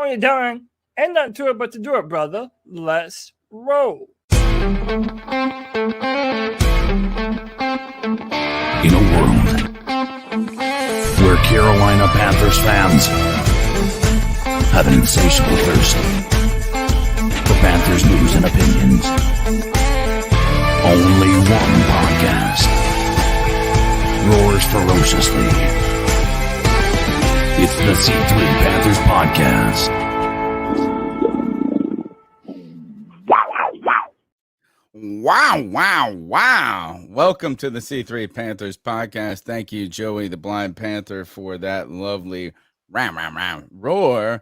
Tony Dunn. Ain't nothing to it but to do it, brother. Let's roll. In a world where Carolina Panthers fans have an insatiable thirst for Panthers news and opinions, only one podcast roars ferociously. It's the C3 Panthers Podcast. Wow. Welcome to the C3 Panthers Podcast. Thank you, Joey the Blind Panther, for that lovely roar.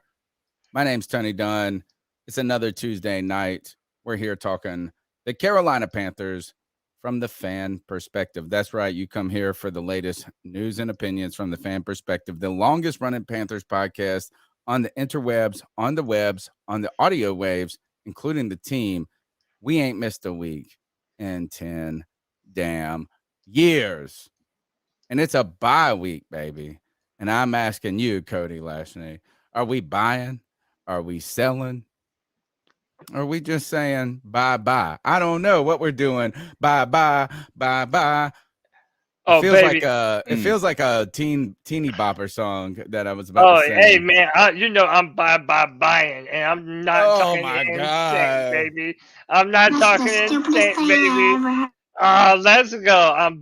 My name's Tony Dunn. It's another Tuesday night. We're here talking the Carolina Panthers from the fan perspective. That's right. You come here for the latest news and opinions from the fan perspective. The longest running Panthers podcast on the interwebs, on the webs, on the audio waves, including the team. We ain't missed a week in 10 damn years. And it's a bye week, baby. And I'm asking you, Cody Lashney, are we buying? Are we selling? Are we just saying bye-bye? I don't know what we're doing. Bye-bye. Oh, baby. It feels like a teeny bopper song that I was about to sing. Hey, man, I'm buying, and I'm not talking insane, baby. I'm not talking insane, baby. Let's go. I'm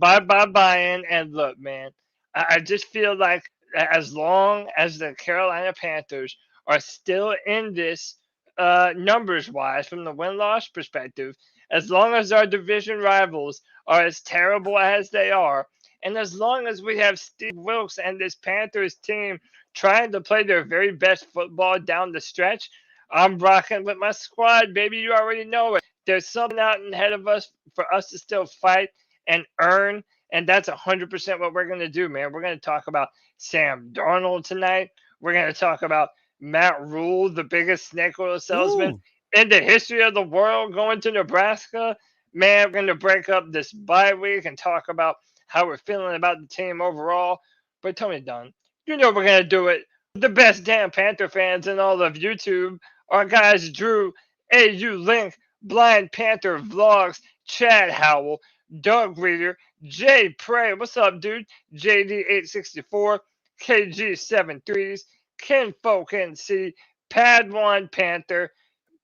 buying, and look, man, I just feel like as long as the Carolina Panthers are still in this numbers-wise, from the win-loss perspective, as long as our division rivals are as terrible as they are, and as long as we have Steve Wilks and this Panthers team trying to play their very best football down the stretch, I'm rocking with my squad, baby. You already know it. There's something out ahead of us for us to still fight and earn, and that's 100% what we're going to do, man. We're going to talk about Sam Darnold tonight. We're going to talk about Matt Rule, the biggest snake oil salesman in the history of the world, going to Nebraska. Man, we're going to break up this bye week and talk about how we're feeling about the team overall. But Tony Dunn, you know we're going to do it. The best damn Panther fans in all of YouTube. Our guys Drew, AU Link, Blind Panther Vlogs, Chad Howell, Doug Reader, Jay Prey, what's up, dude? JD864, KG73s, Kinfolk NC, Padawan Panther,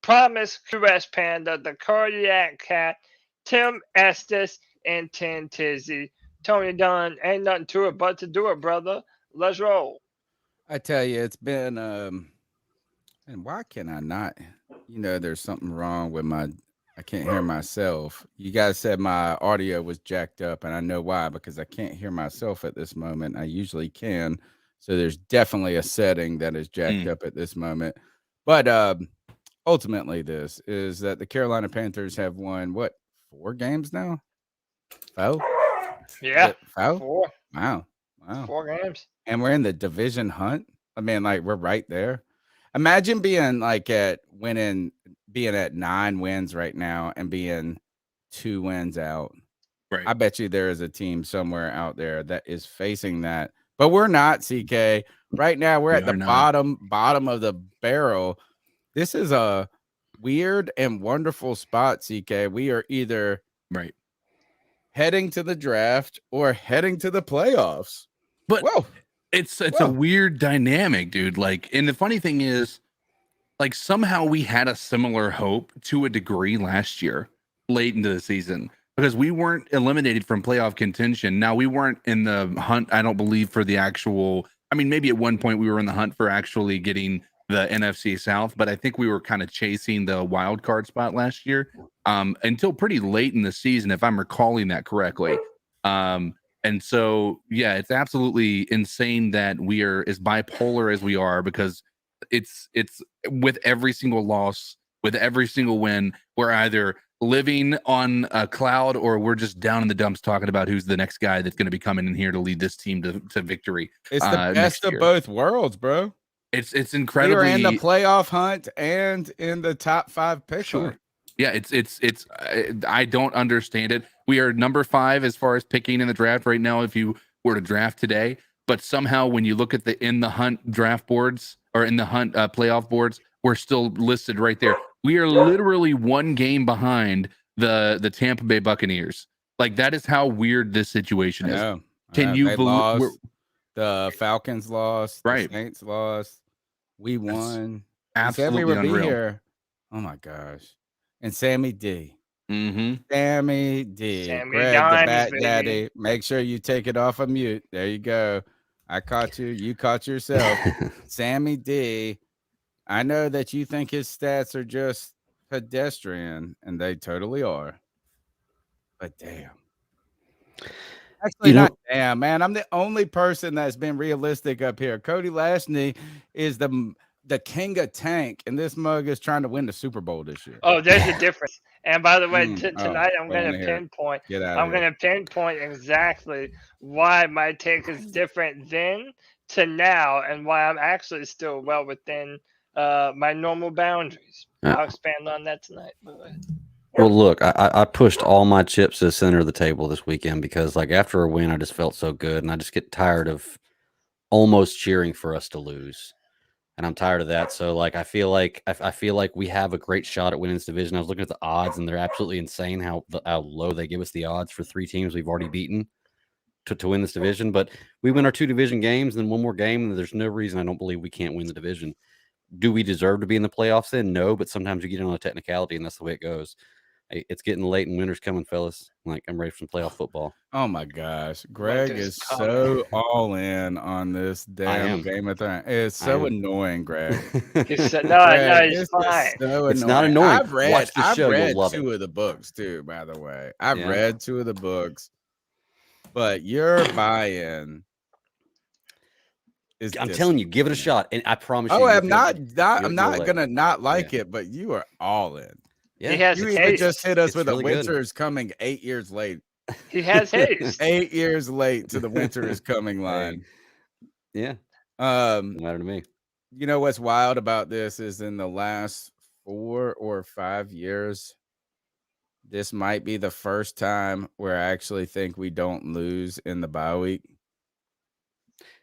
Promise QS Panda, the Cardiac Cat, Tim Estes, and Tin Tizzy. Tony Dunn, ain't nothing to it but to do it, brother. Let's roll. I tell you, it's been and why can I not? There's something wrong with I can't hear myself. You guys said my audio was jacked up, and I know why, because I can't hear myself at this moment. I usually can. So there's definitely a setting that is jacked up at this moment. But ultimately, this is that the Carolina Panthers have won, 4 games now? 4? Yeah. 4? Wow. 4 games. And we're in the division hunt. I mean, we're right there. Imagine being at 9 wins right now and being 2 wins out. Right. I bet you there is a team somewhere out there that is facing that. But we're not, CK. Right now, we're at the bottom of the barrel. This is a weird and wonderful spot, CK. We are either heading to the draft or heading to the playoffs. But it's a weird dynamic, dude. And the funny thing is, somehow we had a similar hope to a degree last year, late into the season, because we weren't eliminated from playoff contention. Now, we weren't in the hunt, I don't believe, for the actual. I mean, maybe at one point we were in the hunt for actually getting the NFC South, but I think we were kind of chasing the wild card spot last year until pretty late in the season, if I'm recalling that correctly. And so, yeah, it's absolutely insane that we are as bipolar as we are, because it's with every single loss, with every single win, we're either living on a cloud or we're just down in the dumps talking about who's the next guy that's going to be coming in here to lead this team to victory. It's the best of both worlds, bro. It's incredibly. We're in the playoff hunt and in the top 5 picture. Sure. Yeah, it's I don't understand it. We are number 5 as far as picking in the draft right now if you were to draft today, but somehow when you look at the in the hunt draft boards, or in the hunt playoff boards, we're still listed right there. We are literally one game behind the Tampa Bay Buccaneers. Like, that is how weird this situation is. Can you believe the Falcons lost? Right. The Saints lost. We won. Absolutely we would unreal. Be here. Oh my gosh! And Sammy D. Mm-hmm. Sammy D. Sammy Greg Dimes, the Bat baby. Daddy. Make sure you take it off of mute. There you go. I caught you. You caught yourself. Sammy D. I know that you think his stats are just pedestrian, and they totally are. But damn. Actually, not damn, man. I'm the only person that's been realistic up here. Cody Lashney is the king of tank, and this mug is trying to win the Super Bowl this year. Oh, there's a difference. And by the way, tonight I'm going to pinpoint. I'm going to pinpoint exactly why my take is different then to now, and why I'm actually still well within my normal boundaries. I'll expand on that tonight. Well, look, I pushed all my chips to the center of the table this weekend because, like, after a win, I just felt so good, and I just get tired of almost cheering for us to lose, and I'm tired of that. So, like, I feel like we have a great shot at winning this division. I was looking at the odds, and they're absolutely insane how low they give us the odds for 3 teams we've already beaten to win this division. But we win our 2 division games, and then one more game, and there's no reason I don't believe we can't win the division. Do we deserve to be in the playoffs then? No, but sometimes you get in on a technicality, and that's the way it goes. It's getting late and winter's coming, fellas. Like, I'm ready for some playoff football. Oh my gosh. Greg is so all in on this damn Game of Thrones. It's so annoying, Greg. He's fine. It's not annoying. I've read 2 of the books too, by the way. I've read 2 of the books, but your buy-in is I'm telling you, give it a shot. And I promise you. Oh, I'm not gonna not like it, but you are all in. Yeah, you even just hit us with a winter is coming 8 years late. He has haste. 8 years late to the winter is coming line. Yeah. Doesn't matter to me. You know what's wild about this is in the last 4 or 5 years, this might be the first time where I actually think we don't lose in the bye week.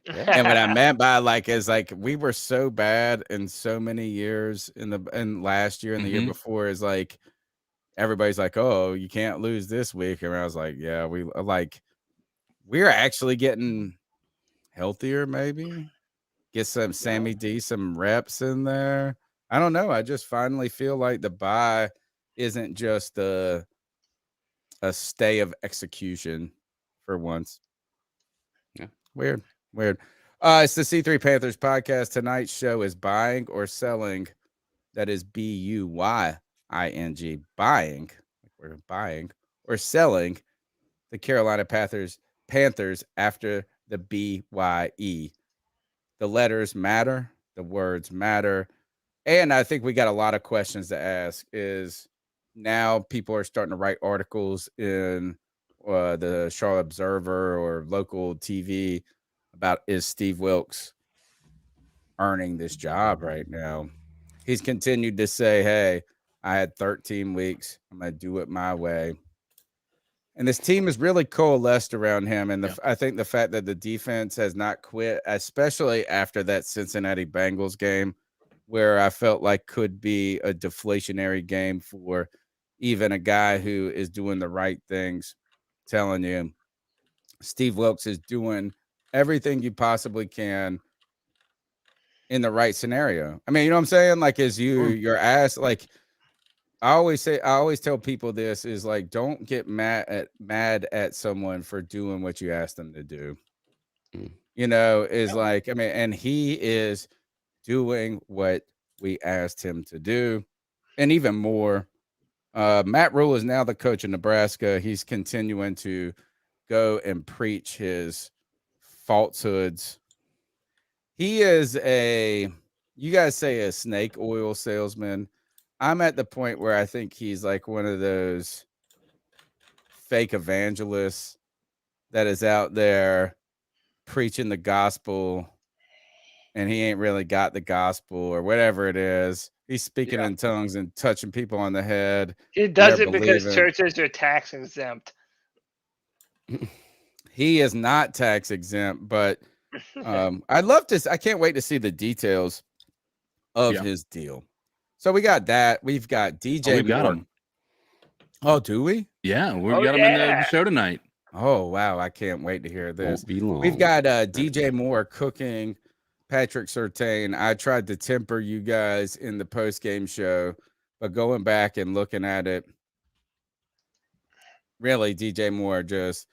And what I meant by is we were so bad in so many years in last year and the year before is like everybody's like, oh, you can't lose this week. And I was like, yeah, we're actually getting healthier, maybe get some Sammy D, some reps in there. I don't know. I just finally feel like the bye isn't just a stay of execution for once. Yeah. Weird. It's the C3 Panthers podcast. Tonight's show is buying or selling. That is BUYING. Buying. We're buying or selling the Carolina Panthers after the BYE. The letters matter. The words matter. And I think we got a lot of questions to ask. Is now people are starting to write articles in the Charlotte Observer or local TV about is Steve Wilks earning this job right now. He's continued to say, hey, I had 13 weeks. I'm going to do it my way. And this team is really coalesced around him. And I think the fact that the defense has not quit, especially after that Cincinnati Bengals game, where I felt like could be a deflationary game for even a guy who is doing the right things, telling you Steve Wilks is doing everything you possibly can in the right scenario. I mean, you know what I'm saying? Like, as your ass, like I always tell people this is like, don't get mad at someone for doing what you asked them to do. You know, is like, I mean, and he is doing what we asked him to do. And even more, Matt Rule is now the coach of Nebraska. He's continuing to go and preach his falsehoods. He is you guys say a snake oil salesman. I'm at the point where I think he's like one of those fake evangelists that is out there preaching the gospel and he ain't really got the gospel or whatever it is. He's speaking in tongues and touching people on the head. He does it because churches are tax exempt. He is not tax exempt, but I'd love to. I can't wait to see the details of his deal. So we got that. We've got DJ we've got Moore. him. Oh, do we? Yeah, we've got him in the show tonight. Oh, wow. I can't wait to hear this. Won't be long. We've got DJ Moore cooking Patrick Surtain. I tried to temper you guys in the post-game show, but going back and looking at it, really, DJ Moore just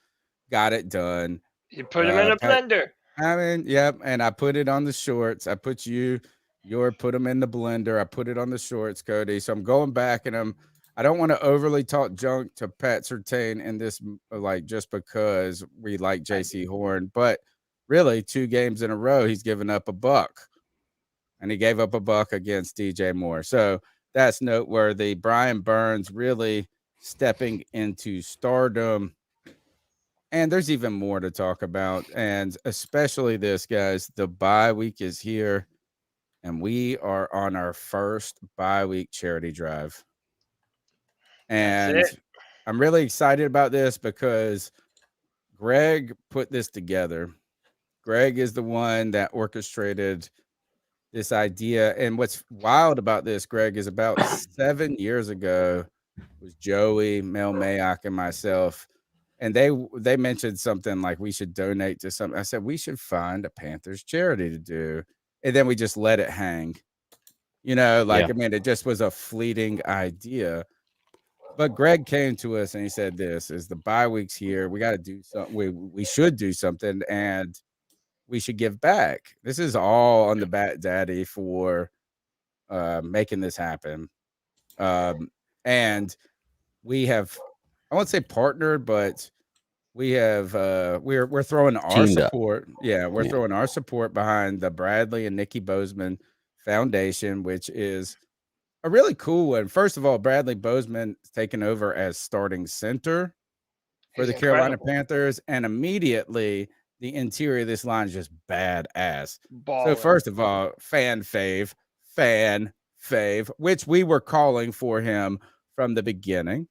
got it done. You put him in a blender. I mean, yep. And I put it on the shorts. I put put them in the blender. I put it on the shorts, Cody. So I'm going back and I don't want to overly talk junk to Pat Surtain in this, like, just because we like JC Horn, but really 2 games in a row, he's given up $1, and he gave up $1 against DJ Moore. So that's noteworthy. Brian Burns really stepping into stardom. And there's even more to talk about. And especially this, guys, the bye week is here. And we are on our first bye week charity drive. And I'm really excited about this because Greg put this together. Greg is the one that orchestrated this idea. And what's wild about this, Greg, is about 7 years ago, it was Joey, Mel Mayock, and myself. And they mentioned something like we should donate to something. I said, we should find a Panthers charity to do. And then we just let it hang. I mean, it just was a fleeting idea. But Greg came to us and he said, this is the bye week's here. We got to do something. We should do something, and we should give back. This is all on the Bat Daddy for making this happen. And we have, I won't say partnered, but we have we're throwing our Teamed support. Yeah, we're throwing our support behind the Bradley and Nikki Bozeman Foundation, which is a really cool one. First of all, Bradley Bozeman is taking over as starting center for the Carolina Panthers, and immediately the interior of this line is just badass. So first of all, fan fave, which we were calling for him from the beginning.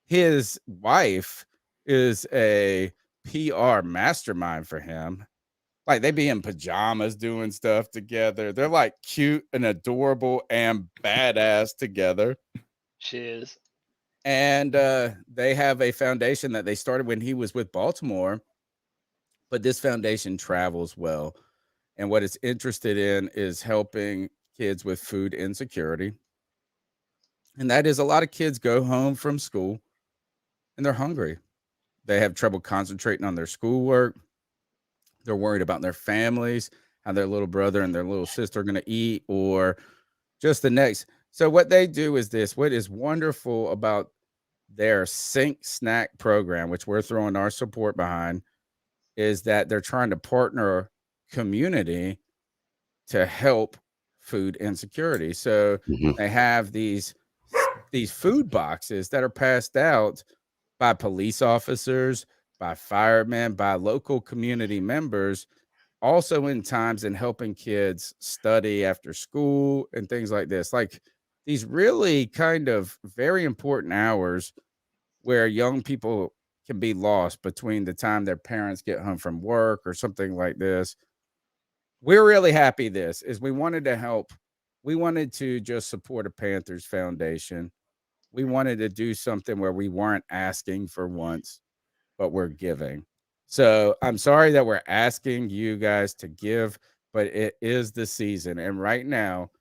His wife is a PR mastermind for him. Like, they be in pajamas doing stuff together. They're like cute and adorable and badass together. Cheers. And they have a foundation that they started when he was with Baltimore. But this foundation travels well. And what it's interested in is helping kids with food insecurity. And that is, a lot of kids go home from school and they're hungry. They have trouble concentrating on their schoolwork. They're worried about their families, how their little brother and their little sister are going to eat, or just the next. So what they do is this. What is wonderful about their Sync Snack program, which we're throwing our support behind, is that they're trying to partner community to help food insecurity. So they have these food boxes that are passed out by police officers, by firemen, by local community members, also in times in helping kids study after school and things like this. Like, these really kind of very important hours where young people can be lost between the time their parents get home from work or something like this. We're really happy this is we wanted to help. We wanted to just support a Panthers Foundation. We wanted to do something where we weren't asking for once, but we're giving. So I'm sorry that we're asking you guys to give, but it is the season. And right now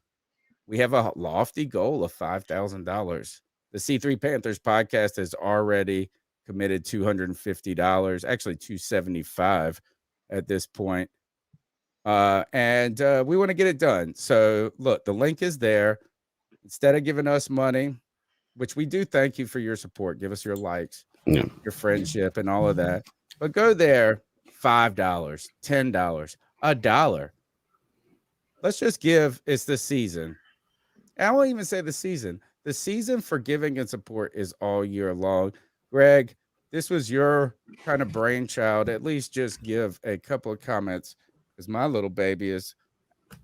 we have a lofty goal of $5,000. The C3 Panthers podcast has already committed $250, actually $275 at this point. And we want to get it done. So look, the link is there. Instead of giving us money, which we do thank you for your support, give us your likes, your friendship, and all of that. But go there, $5, $10, $1. Let's just give. It's the season. And I won't even say the season. The season for giving and support is all year long. Greg, this was your kind of brainchild. At least just give a couple of comments, because my little baby is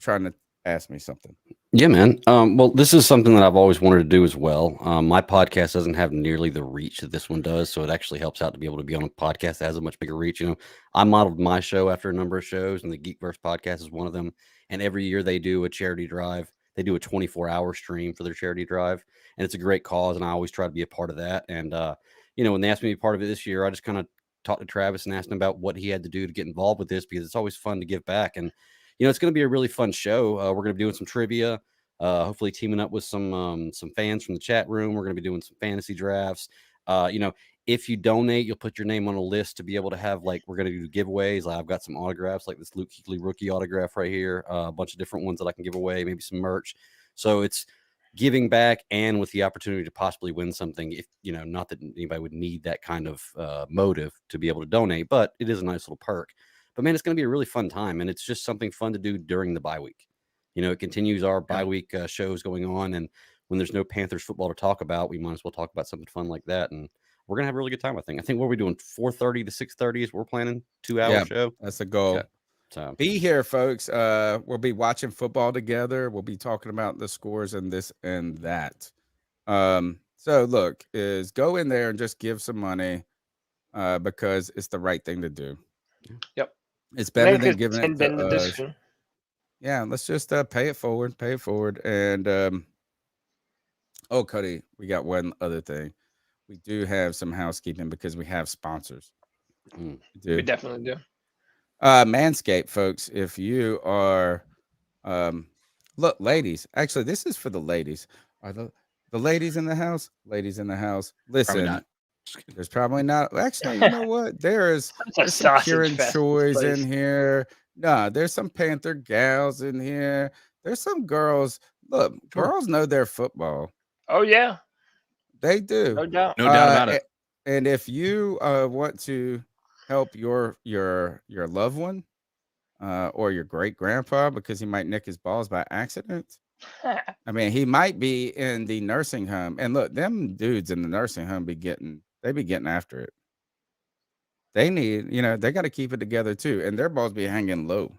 trying to ask me something. Yeah, man. Well, this is something that I've always wanted to do as well. My podcast doesn't have nearly the reach that this one does, so it actually helps out to be able to be on a podcast that has a much bigger reach. I modeled my show after a number of shows, and the Geekverse podcast is one of them. And every year they do a charity drive. They do a 24-hour stream for their charity drive, and it's a great cause. And I always try to be a part of that. And when they asked me to be part of it this year, I just kind of talked to Travis and asked him about what he had to do to get involved with this, because it's always fun to give back. And it's going to be a really fun show. We're going to be doing some trivia, hopefully teaming up with some fans from the chat room. We're going to be doing some fantasy drafts. If you donate, you'll put your name on a list to be able to have, like, we're going to do giveaways. I've got some autographs, like this Luke Kuechly rookie autograph right here, a bunch of different ones that I can give away, maybe some merch. So it's giving back and with the opportunity to possibly win something, if, not that anybody would need that kind of motive to be able to donate, but it is a nice little perk. But man, it's going to be a really fun time, and it's just something fun to do during the bye week. It continues our bye week shows going on, and when there's no Panthers football to talk about, we might as well talk about something fun like that. And we're going to have a really good time, I think. What are we doing? 4:30 to 6:30 is we're planning 2-hour show. That's the goal. Okay. So be here, folks. We'll be watching football together. We'll be talking about the scores and this and that. So look, is go in there and just give some money because it's the right thing to do. Yep. It's better than giving it to us. Yeah, let's just pay it forward. And Cody, we got one other thing. We do have some housekeeping because we have sponsors. We definitely do. Manscaped, folks, if you are look, ladies, actually this is for the ladies. Are the ladies in the house? Ladies in the house, listen, there's probably not. Actually, you know what? There's some Kieran Choys in here. No, there's some Panther gals in here. There's some girls. Look, girls know their football. Oh yeah, they do. No doubt. No doubt about it. And if you want to help your loved one or your great grandpa because he might nick his balls by accident. I mean, he might be in the nursing home, and look, them dudes in the nursing home be getting after it. They need, they got to keep it together too, and their balls be hanging low.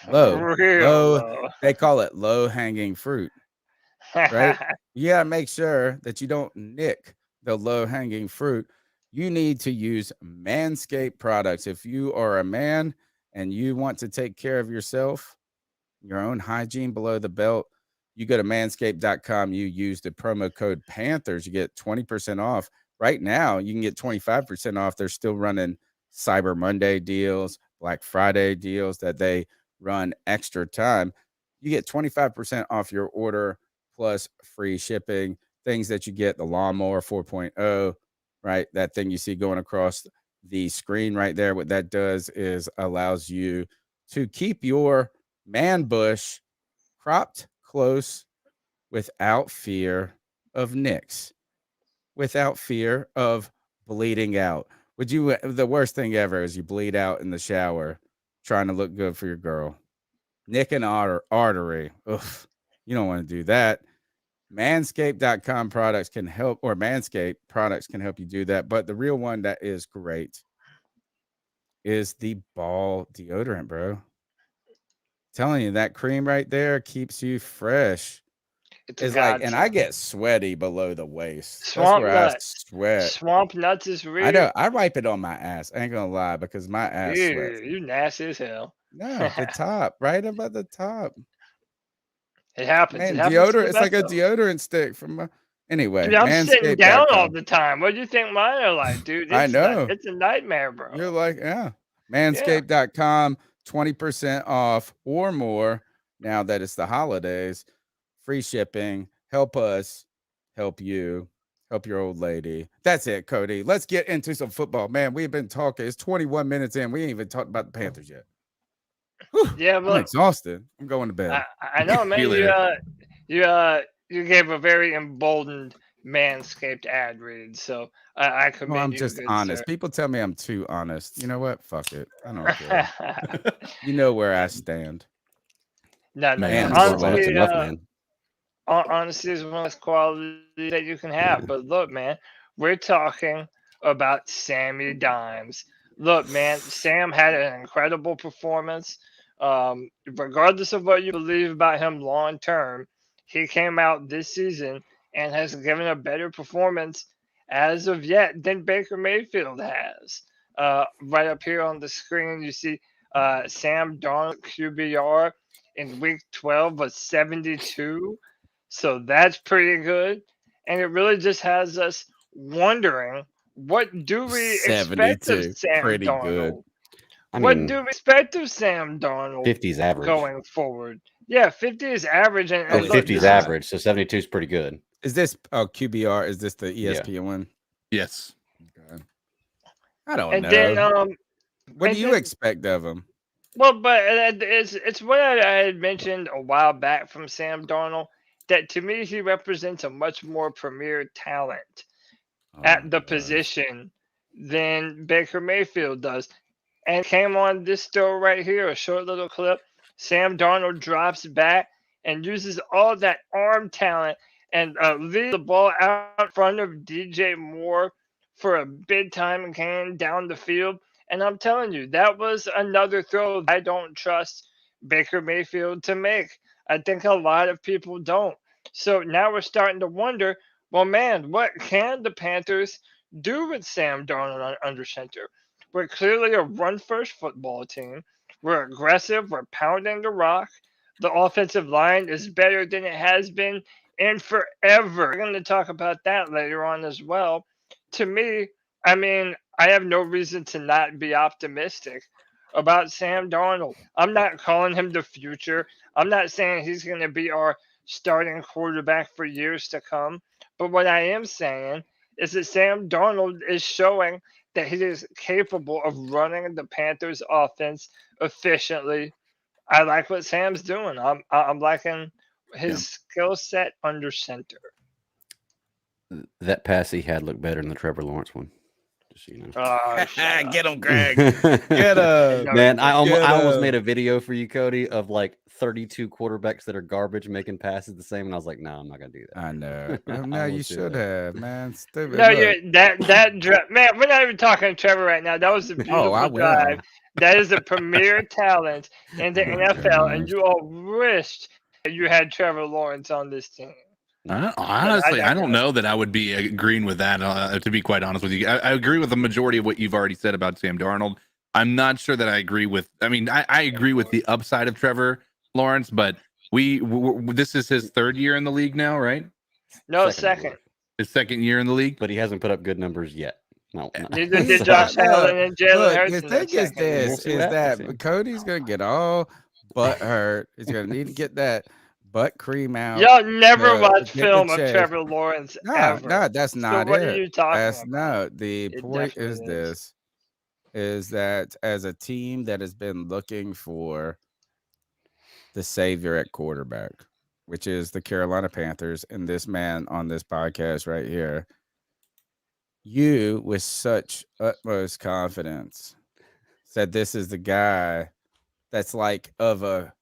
They call it low hanging fruit, right? You got to make sure that you don't nick the low hanging fruit. You need to use Manscaped products. If you are a man and you want to take care of yourself, your own hygiene below the belt, you go to manscaped.com. You use the promo code Panthers. You get 20% off. Right now, you can get 25% off. They're still running Cyber Monday deals, Black Friday deals that they run extra time. You get 25% off your order plus free shipping. Things that you get, the Lawnmower 4.0, right? That thing you see going across the screen right there. What that does is allows you to keep your man bush cropped close without fear of nicks, without fear of bleeding out. The worst thing ever is you bleed out in the shower trying to look good for your girl. Nick an artery. Ugh, you don't want to do that. Manscaped.com products can help, or Manscaped products can help you do that. But the real one that is great is the ball deodorant, bro. Telling you, that cream right there keeps you fresh. It's like, and I get sweaty below the waist. Swamp That's nuts. where I sweat. Swamp nuts is real. I know. I wipe it on my ass. I ain't gonna lie, because my ass sweats. You nasty as hell. No, the top, right above the top. It happens. Man, it happens deodorant. It's like a deodorant stick from. Anyway, dude, I'm sitting down all the time. What do you think mine are like, dude? I know. It's a nightmare, bro. You're like, yeah. Manscaped.com, 20% off or more. Now that it's the holidays, free shipping. Help us, help you, help your old lady. That's it, Cody. Let's get into some football. Man, we've been talking. It's 21 minutes in. We ain't even talked about the Panthers yet. Whew, yeah, but I'm exhausted. I'm going to bed. I know, man. You gave a very emboldened Manscaped ad read, so I commend you. I'm just honest. Sir. People tell me I'm too honest. You know what? Fuck it. I don't care. You know where I stand. No, man. Honesty is one of the qualities that you can have. But look, man, we're talking about Sammy Dimes. Look, man, Sam had an incredible performance. Regardless of what you believe about him long term, he came out this season and has given a better performance as of yet than Baker Mayfield has. Right up here on the screen, you see Sam Darnold QBR in week 12 was 72. So that's pretty good. And it really just has us wondering, what do we expect of 72. Sam Pretty Darnold? good. What do we expect of Sam Darnold 50's average. going forward? Yeah, 50 is average. And look, 50's average, so 72 is pretty good. Is this QBR? Is this the ESPN one? Yes. Okay. I don't and know. Then, what do you expect of him? Well, but it's what I had mentioned a while back from Sam Darnold, that to me he represents a much more premier talent at the position than Baker Mayfield does. And came on this story right here, a short little clip. Sam Darnold drops back and uses all that arm talent and leaves the ball out in front of DJ Moore for a big time gain down the field. And I'm telling you, that was another throw I don't trust Baker Mayfield to make. I think a lot of people don't. So now we're starting to wonder, well, man, what can the Panthers do with Sam Darnold under center? We're clearly a run-first football team. We're aggressive. We're pounding the rock. The offensive line is better than it has been in forever. We're going to talk about that later on as well. To me, I mean, I have no reason to not be optimistic about Sam Darnold. I'm not calling him the future. I'm not saying he's going to be our starting quarterback for years to come. But what I am saying is that Sam Darnold is showing that he is capable of running the Panthers offense efficiently. I like what Sam's doing. I'm liking his skill set under center. That pass he had looked better than the Trevor Lawrence one. Just so you know. Get him, Greg. Get him. Man, I almost made a video for you, Cody, of like 32 quarterbacks that are garbage making passes the same, and I was like, no, I'm not gonna do that. I know. No, you should have, man. Stupid. No, man, we're not even talking Trevor right now. That was a beautiful drive. That is a premier talent in the NFL, and you all wished that you had Trevor Lawrence on this team. Honestly, I don't know that I would be agreeing with that, to be quite honest with you. I agree with the majority of what you've already said about Sam Darnold. I'm not sure that I agree with, I agree with the upside of Trevor Lawrence, but this is his third year in the league now, right? No, second. His second year in the league? But he hasn't put up good numbers yet. No. Neither did Josh Allen and Jalen Hurts. The thing is this, is that Cody's going to get all butt hurt. He's going to need to get that butt cream out. Y'all never watch film of Trevor Lawrence ever. No, that's not so what are you talking about? No, the point is this, is that as a team that has been looking for the savior at quarterback, which is the Carolina Panthers, and this man on this podcast right here, you, with such utmost confidence, said this is the guy that's like of a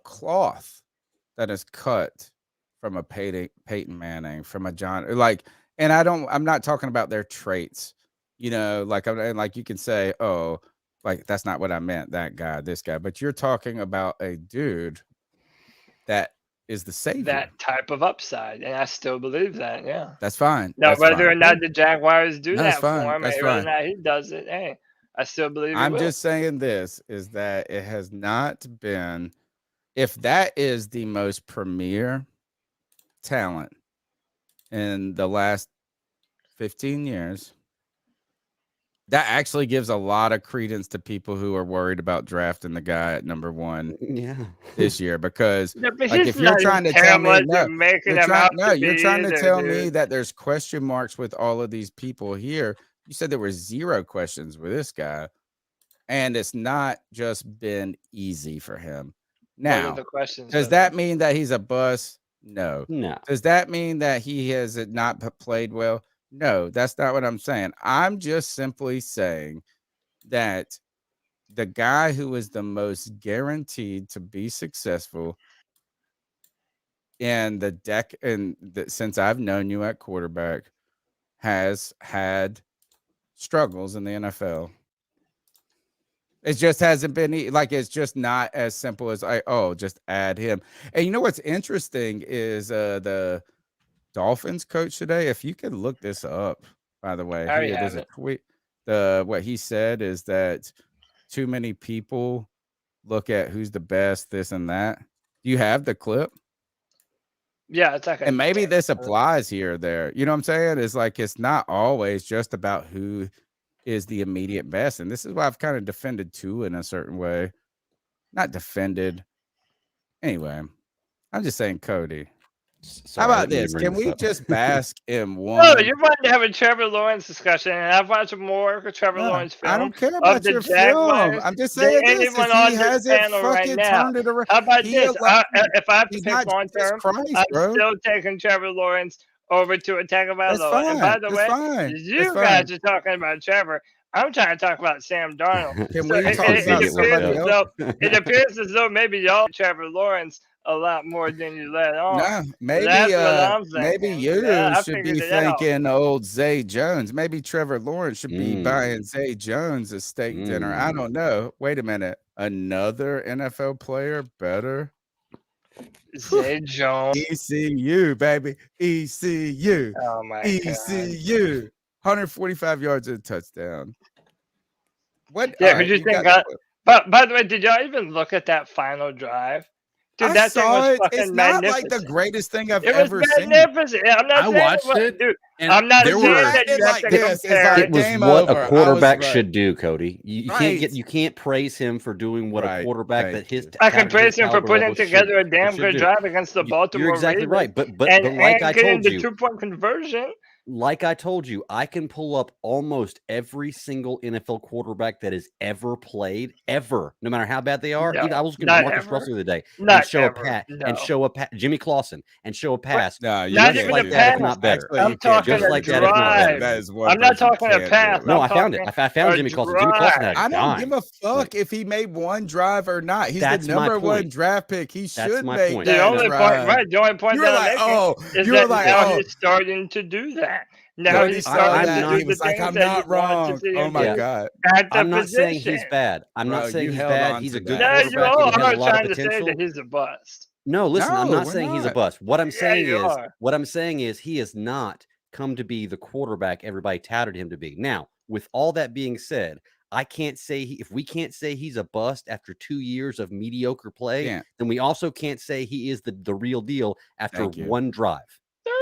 cloth that is cut from a Peyton Manning, from a John, like, and I'm not talking about their traits, you know, like you can say, oh, like, that's not what I meant, that guy, this guy, but you're talking about a dude that is the savior. That type of upside, and I still believe that, yeah. That's fine. Now, that's whether fine. or not the Jaguars do that fine. for him, that's or whether or not he does it, hey, I still believe I'm just saying this, is that it has not been, if that is the most premier talent in the last 15 years, that actually gives a lot of credence to people who are worried about drafting the guy at number 1 this year, because like, if you're trying to tell me, you're trying to tell me that there's question marks with all of these people here. You said there were 0 questions with this guy, and it's not just been easy for him. Now, does that mean that he's a bust? No. Does that mean that he has not played well? No, that's not what I'm saying. I'm just simply saying that the guy who is the most guaranteed to be successful in since I've known you at quarterback has had struggles in the NFL. It just hasn't been like, it's just not as simple as just add him. And you know what's interesting is the Dolphins coach today, if you could look this up, by the way, there's a tweet. What he said is that too many people look at who's the best, this and that. Do you have the clip? Yeah, it's like, and maybe this applies here or there. You know what I'm saying? It's like it's not always just about who is the immediate best, and this is why I've kind of defended Tua in a certain way. Not defended. Anyway, I'm just saying, Cody. Sorry, how about this? Can we just bask in one? No, you're wanting to have a Trevor Lawrence discussion, and I've watched more Trevor Lawrence film. I don't care about your film. I'm just saying this. If he hasn't fucking turned it around. How about this? If I have to pick long term, I'm still taking Trevor Lawrence over to Tagovailoa. And by the way, you guys are talking about Trevor. I'm trying to talk about Sam Darnold. Can we talk about somebody else? It appears as though maybe y'all Trevor Lawrence a lot more than you let on. No, maybe you should be thinking old Zay Jones. Maybe Trevor Lawrence should be buying Zay Jones a steak dinner. I don't know. Wait a minute. Another NFL player better? Zay Jones. ECU, baby. ECU. Oh my ECU. God. 145 yards and a touchdown. What? Yeah, who do you think got? But by the way, did y'all even look at that final drive? Dude, that thing was fucking magnificent. Not like the greatest thing I've ever seen. I watched it, dude. I'm not saying that you have to compare. It was what a quarterback should do, Cody. You can't praise him for doing what a quarterback that his. I can praise him for putting together a damn good drive against the Baltimore Ravens. You're exactly right, but like I told you, the 2-point conversion. Like I told you, I can pull up almost every single NFL quarterback that has ever played, ever, no matter how bad they are. No, I was looking at Marcus Russell the other day and show a pass, Jimmy Clausen, and show a pass. No, not even like a that, pass. if not better. I'm talking just like drive. That, if not better. I'm not talking a pass. No, I found it. I found Jimmy Clausen. Jimmy Clausen had a I don't give a fuck if he made one drive or not. He's the number one draft pick. He should make the only point. Right, the only point you're like, now he's starting to do that. Now he's starting to do the things I'm not wrong. Oh my God. I'm not saying he's bad. I'm not saying he's bad. He's a good quarterback. No, I'm not trying to say that he's a bust. No, listen, I'm not saying he's a bust. What I'm saying is he has not come to be the quarterback everybody touted him to be. Now, with all that being said, I can't say if we can't say he's a bust after 2 years of mediocre play, then we also can't say he is the real deal after one drive.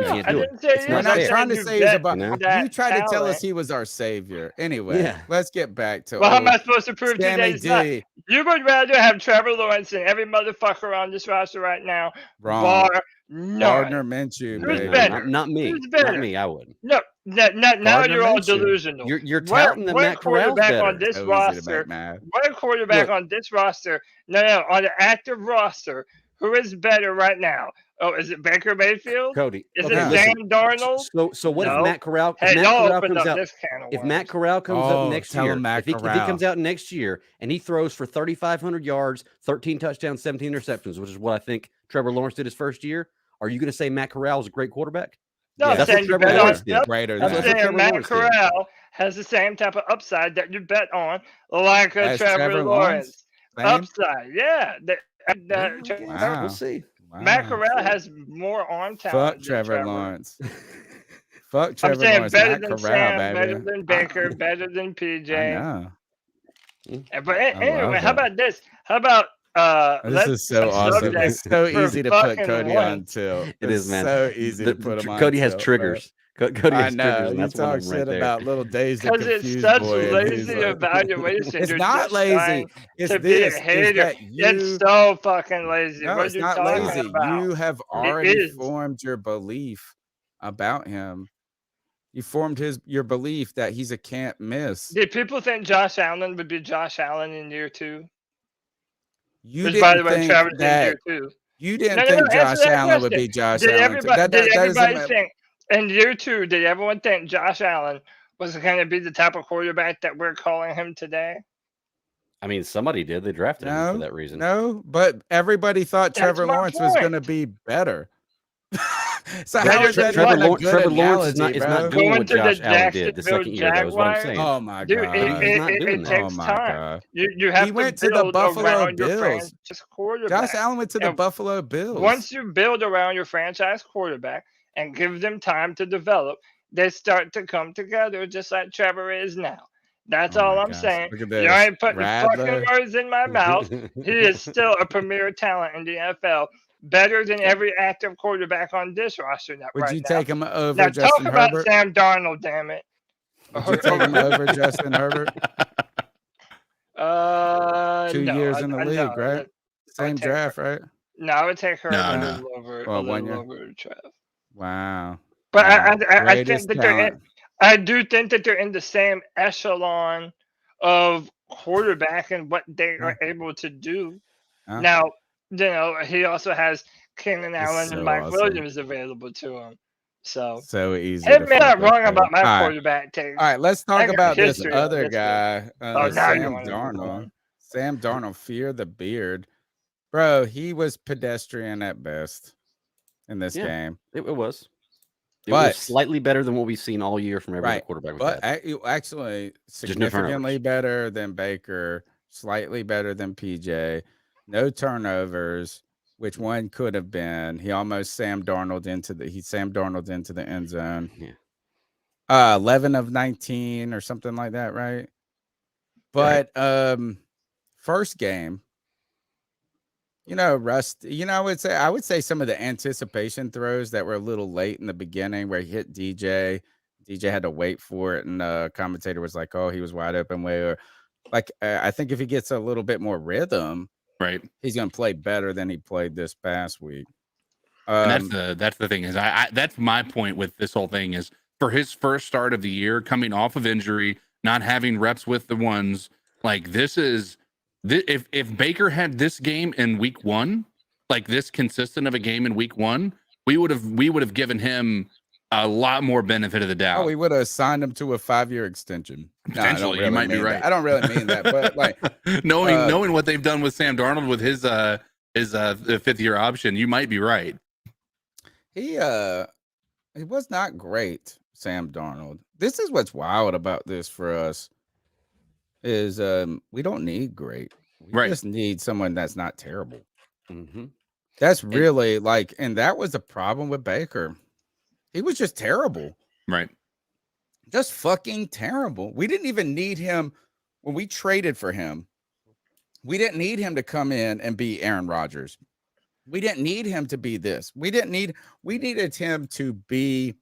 No, can't do it. We're not trying to say he's a bust. You tried to tell us he was our savior. Anyway, let's get back to. Well, how am I supposed to prove today? You would rather have Trevor Lawrence than every motherfucker on this roster right now. Wrong. Gardner Minshew. Who's better? Not me. Not me. I wouldn't. No. Now you're all delusional. You're touting the Matt Corral's better. On this roster. One quarterback on this roster. No, on the active roster. Who is better right now? Oh, is it Baker Mayfield? Cody. Is it Sam Darnold? So what if Matt Corral? If Matt Corral comes up next year, if he comes out next year and he throws for 3,500 yards, 13 touchdowns, 17 interceptions, which is what I think Trevor Lawrence did his first year, are you going to say Matt Corral is a great quarterback? No, that's what Trevor Lawrence did. I'm saying Matt Corral has the same type of upside that you bet on, like Trevor Lawrence. Upside, yeah. Wow. We'll see. Wow. Matt Corral has more arm talent. Fuck Trevor Lawrence. Fuck Trevor I'm saying Lawrence. better Matt than Corral, Sam, baby. better than Baker, better than PJ. I know. But anyway, how about this? How about this is so awesome. It's so easy to put Cody on tilt. It is, man. So easy to put him on. Cody has triggers. Cody has triggers. You talk shit about little days to confuse confused it's such boy. Lazy evaluation. It's not lazy. It's this. It's so fucking lazy. No, what it's are you not talking lazy. about? You have already formed your belief about him. You formed your belief that he's a can't miss. Did people think Josh Allen would be Josh Allen in year 2? You didn't think that. You didn't think Josh Allen would be Josh Allen. Did everybody think? In year 2, did everyone think Josh Allen was going to be the type of quarterback that we're calling him today? I mean, somebody did. They drafted him for that reason. No, but everybody thought Trevor Lawrence was going to be better. So Trevor Lawrence is not doing what Josh Allen did the second year. That was what I'm saying. Oh my God! It takes time. You have he went to the Buffalo Bills. Josh Allen went to the Buffalo Bills. Once you build around your franchise quarterback and give them time to develop, they start to come together, just like Trevor is now. That's Oh all my I'm gosh. saying. Look at You this. ain't putting Radler. fucking words in my mouth. He is still a premier talent in the NFL, better than every active quarterback on this roster Would you now. take him over Now Justin talk about Herbert? Sam Darnold, damn it. Would you take him over Justin Herbert? 2 No, years in the league, no, right? Same draft, right? No, I would take her a No. little over, Well, a 1 little year. over Trev. Wow. But Wow. I think Greatest that talent. I do think that they're in the same echelon of quarterback and what they are able to do. Huh? Now, he also has Keenan Allen so and Mike awesome. Williams available to him. So easy. him to not flip wrong up about my there. quarterback take. All right, let's I talk got about this history on other this guy, now you Sam wanna move Darnold. on. Sam Darnold, fear the beard. Bro, he was pedestrian at best in this game. It was. It But- was slightly better than what we've seen all year from every other quarterback we've But had. actually no significantly turnovers. better than Baker, slightly better than PJ, no turnovers, which one could have been. He almost Sam Darnold into the end zone. Yeah. 11 of 19 or something like that, right? But first game, Rust, I would say some of the anticipation throws that were a little late in the beginning where he hit DJ. DJ had to wait for it, and the commentator was like, "Oh, he was wide open." I think if he gets a little bit more rhythm, right, he's going to play better than he played this past week. And that's the thing is, that's my point with this whole thing is for his first start of the year, coming off of injury, not having reps with the ones like this is. If Baker had this game in week 1, like this consistent of a game in week 1, we would have given him a lot more benefit of the doubt. Oh, we would have signed him to a 5-year extension. Potentially, you might be right. I don't really mean that, but like knowing what they've done with Sam Darnold with his 5th-year option, you might be right. He was not great, Sam Darnold. This is what's wild about this for us. Is we don't need great. We just need someone that's not terrible. Mm-hmm. That's really and that was the problem with Baker. He was just terrible. Right. Just fucking terrible. We didn't even need him when we traded for him. We didn't need him to come in and be Aaron Rodgers. We didn't need him to be this. We needed him to be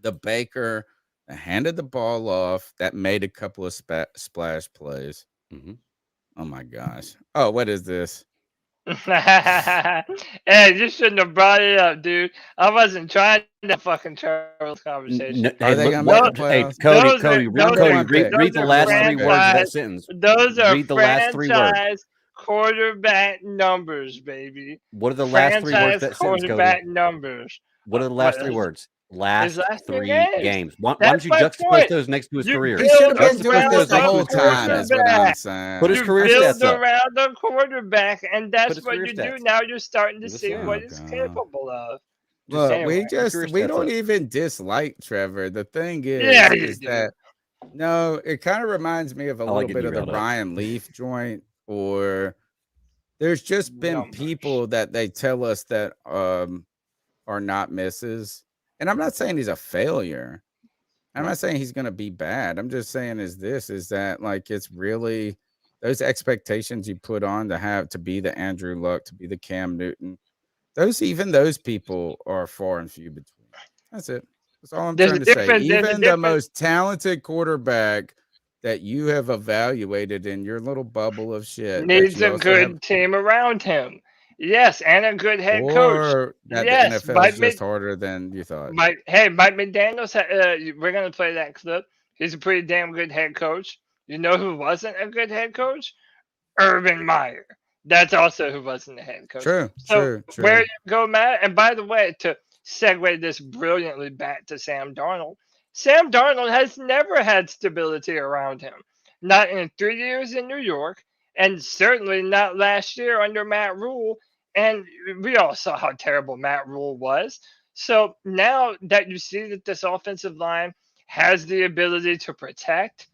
the Baker that handed the ball off, that made a couple of splash plays. Mm-hmm. Oh my gosh. Oh, what is this? Hey, you shouldn't have brought it up, dude. I wasn't trying to fucking Charles conversation. Are they gonna make the playoffs? Cody, read the last 3 words of that sentence. Those are read the last 3 words. franchise quarterback numbers, baby. What are the last 3 words of that sentence, quarterback Cody? numbers. What are the last 3 words? Last 3 games. Why don't you juxtapose those next to his career? He should have been doing this the whole time, is what I'm saying. Put his career stats up. Around the quarterback, and that's what you do. Now you're starting to see what he's capable of. Look, anyway, we don't even dislike Trevor. The thing is that it kind of reminds me of a little bit of the Ryan Leaf joint, or there's just been people that they tell us that are not misses. And I'm not saying he's a failure. I'm not saying he's going to be bad. I'm just saying is that it's really those expectations you put on to be the Andrew Luck, to be the Cam Newton. Those people are far and few between. That's it. That's all I'm trying to say. Even the most talented quarterback that you have evaluated in your little bubble of shit needs a good team around him. Yes, and a good head coach. That the NFL is just harder than you thought. Mike McDaniels, we're going to play that clip. He's a pretty damn good head coach. You know who wasn't a good head coach? Urban Meyer. That's also who wasn't a head coach. True. Where you go, Matt? And by the way, to segue this brilliantly back to Sam Darnold has never had stability around him. Not in 3 years in New York, and certainly not last year under Matt Rule. And we all saw how terrible Matt Rule was. So now that you see that this offensive line has the ability to protect,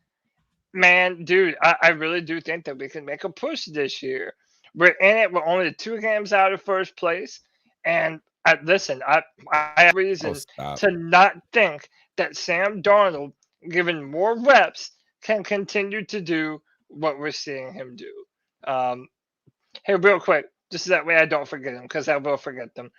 man, dude, I really do think that we can make a push this year. We're in it. We're only 2 games out of first place. And I have reason to not think that Sam Darnold, given more reps, can continue to do what we're seeing him do. Hey, real quick, just that way I don't forget them, because I will forget them.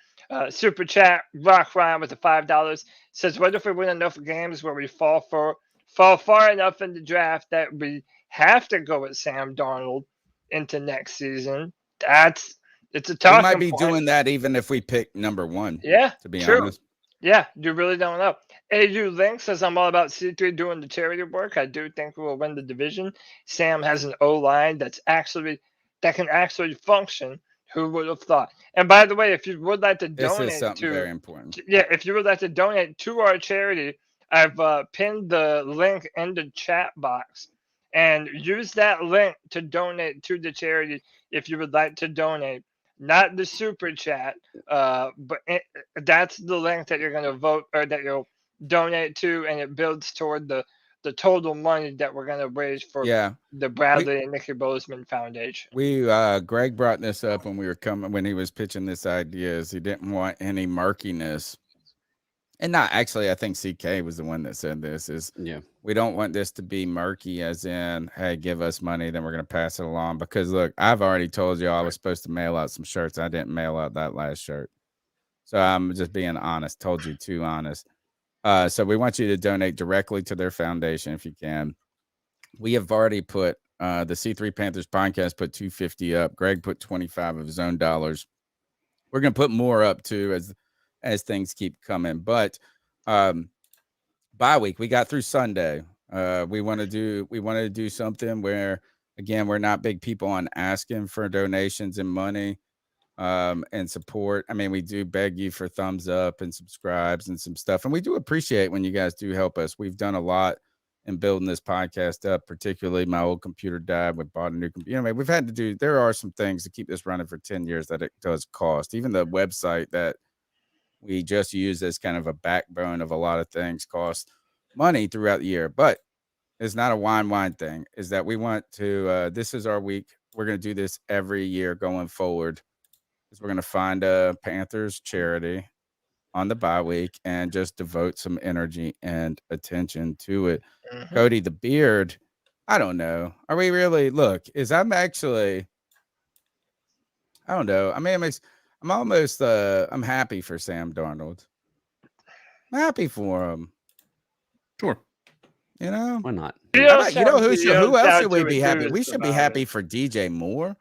Super chat, Rock Ryan with the $5 says, "What if we win enough games where we fall far enough in the draft that we have to go with Sam Darnold into next season?" It's a talking We might be point. doing that even if we pick number 1. Yeah, to be true. honest. Yeah, you really don't know. AU Link says, "I'm all about C3 doing the charity work. I do think we will win the division. Sam has an O-line that can actually function. Who would have thought?" And by the way, if you would like to This donate is something very important. if you would like to donate to our charity, I've pinned the link in the chat box, and use that link to donate to the charity if you would like to donate. Not the super chat, but that's the link that you're going to vote, or that you'll donate to, and it builds toward the total money that we're going to raise for the Bradley and Nicky Bozeman Foundation. Greg brought this up when he was pitching this idea, is he didn't want any murkiness. And not actually, I think CK was the one that said this, is we don't want this to be murky, as in, hey, give us money, then we're going to pass it along. Because look, I've already told you I was supposed to mail out some shirts. I didn't mail out that last shirt. So I'm just being honest, told you too honest. So we want you to donate directly to their foundation if you can. We have already put the C3 Panthers podcast put $250 up. Greg put 25 of his own dollars. We're going to put more up too as things keep coming. But bye week, we got through Sunday. We want to do something where, again, we're not big people on asking for donations and money and support. I mean, we do beg you for thumbs up and subscribes and some stuff. And we do appreciate when you guys do help us. We've done a lot in building this podcast up, particularly my old computer died. We bought a new computer. I mean, we've had to do, there are some things to keep this running for 10 years that it does cost. Even the website that we just use as kind of a backbone of a lot of things cost money throughout the year. But it's not a wine thing. Is that we want to, this is our week. We're going to do this every year going forward. We're going to find a Panthers charity on the bye week and just devote some energy and attention to it. Mm-hmm. Cody, the beard, I don't know. Are we really, look, I'm don't know. I mean, I'm almost, I'm happy for Sam Darnold. I'm happy for him. Sure. You know? Why not? Who else should we be happy? We should be happy for DJ Moore.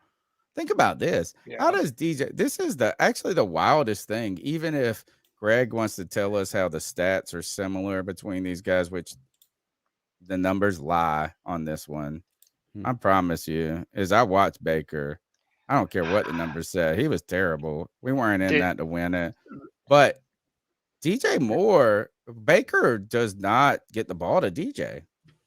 Think about this. Yeah. How does DJ, this is actually the wildest thing, even if Greg wants to tell us how the stats are similar between these guys, which the numbers lie on this one. I promise you, as I watched Baker, I don't care what the numbers said. He was terrible. We weren't in that to win it. But DJ Moore, Baker does not get the ball to DJ.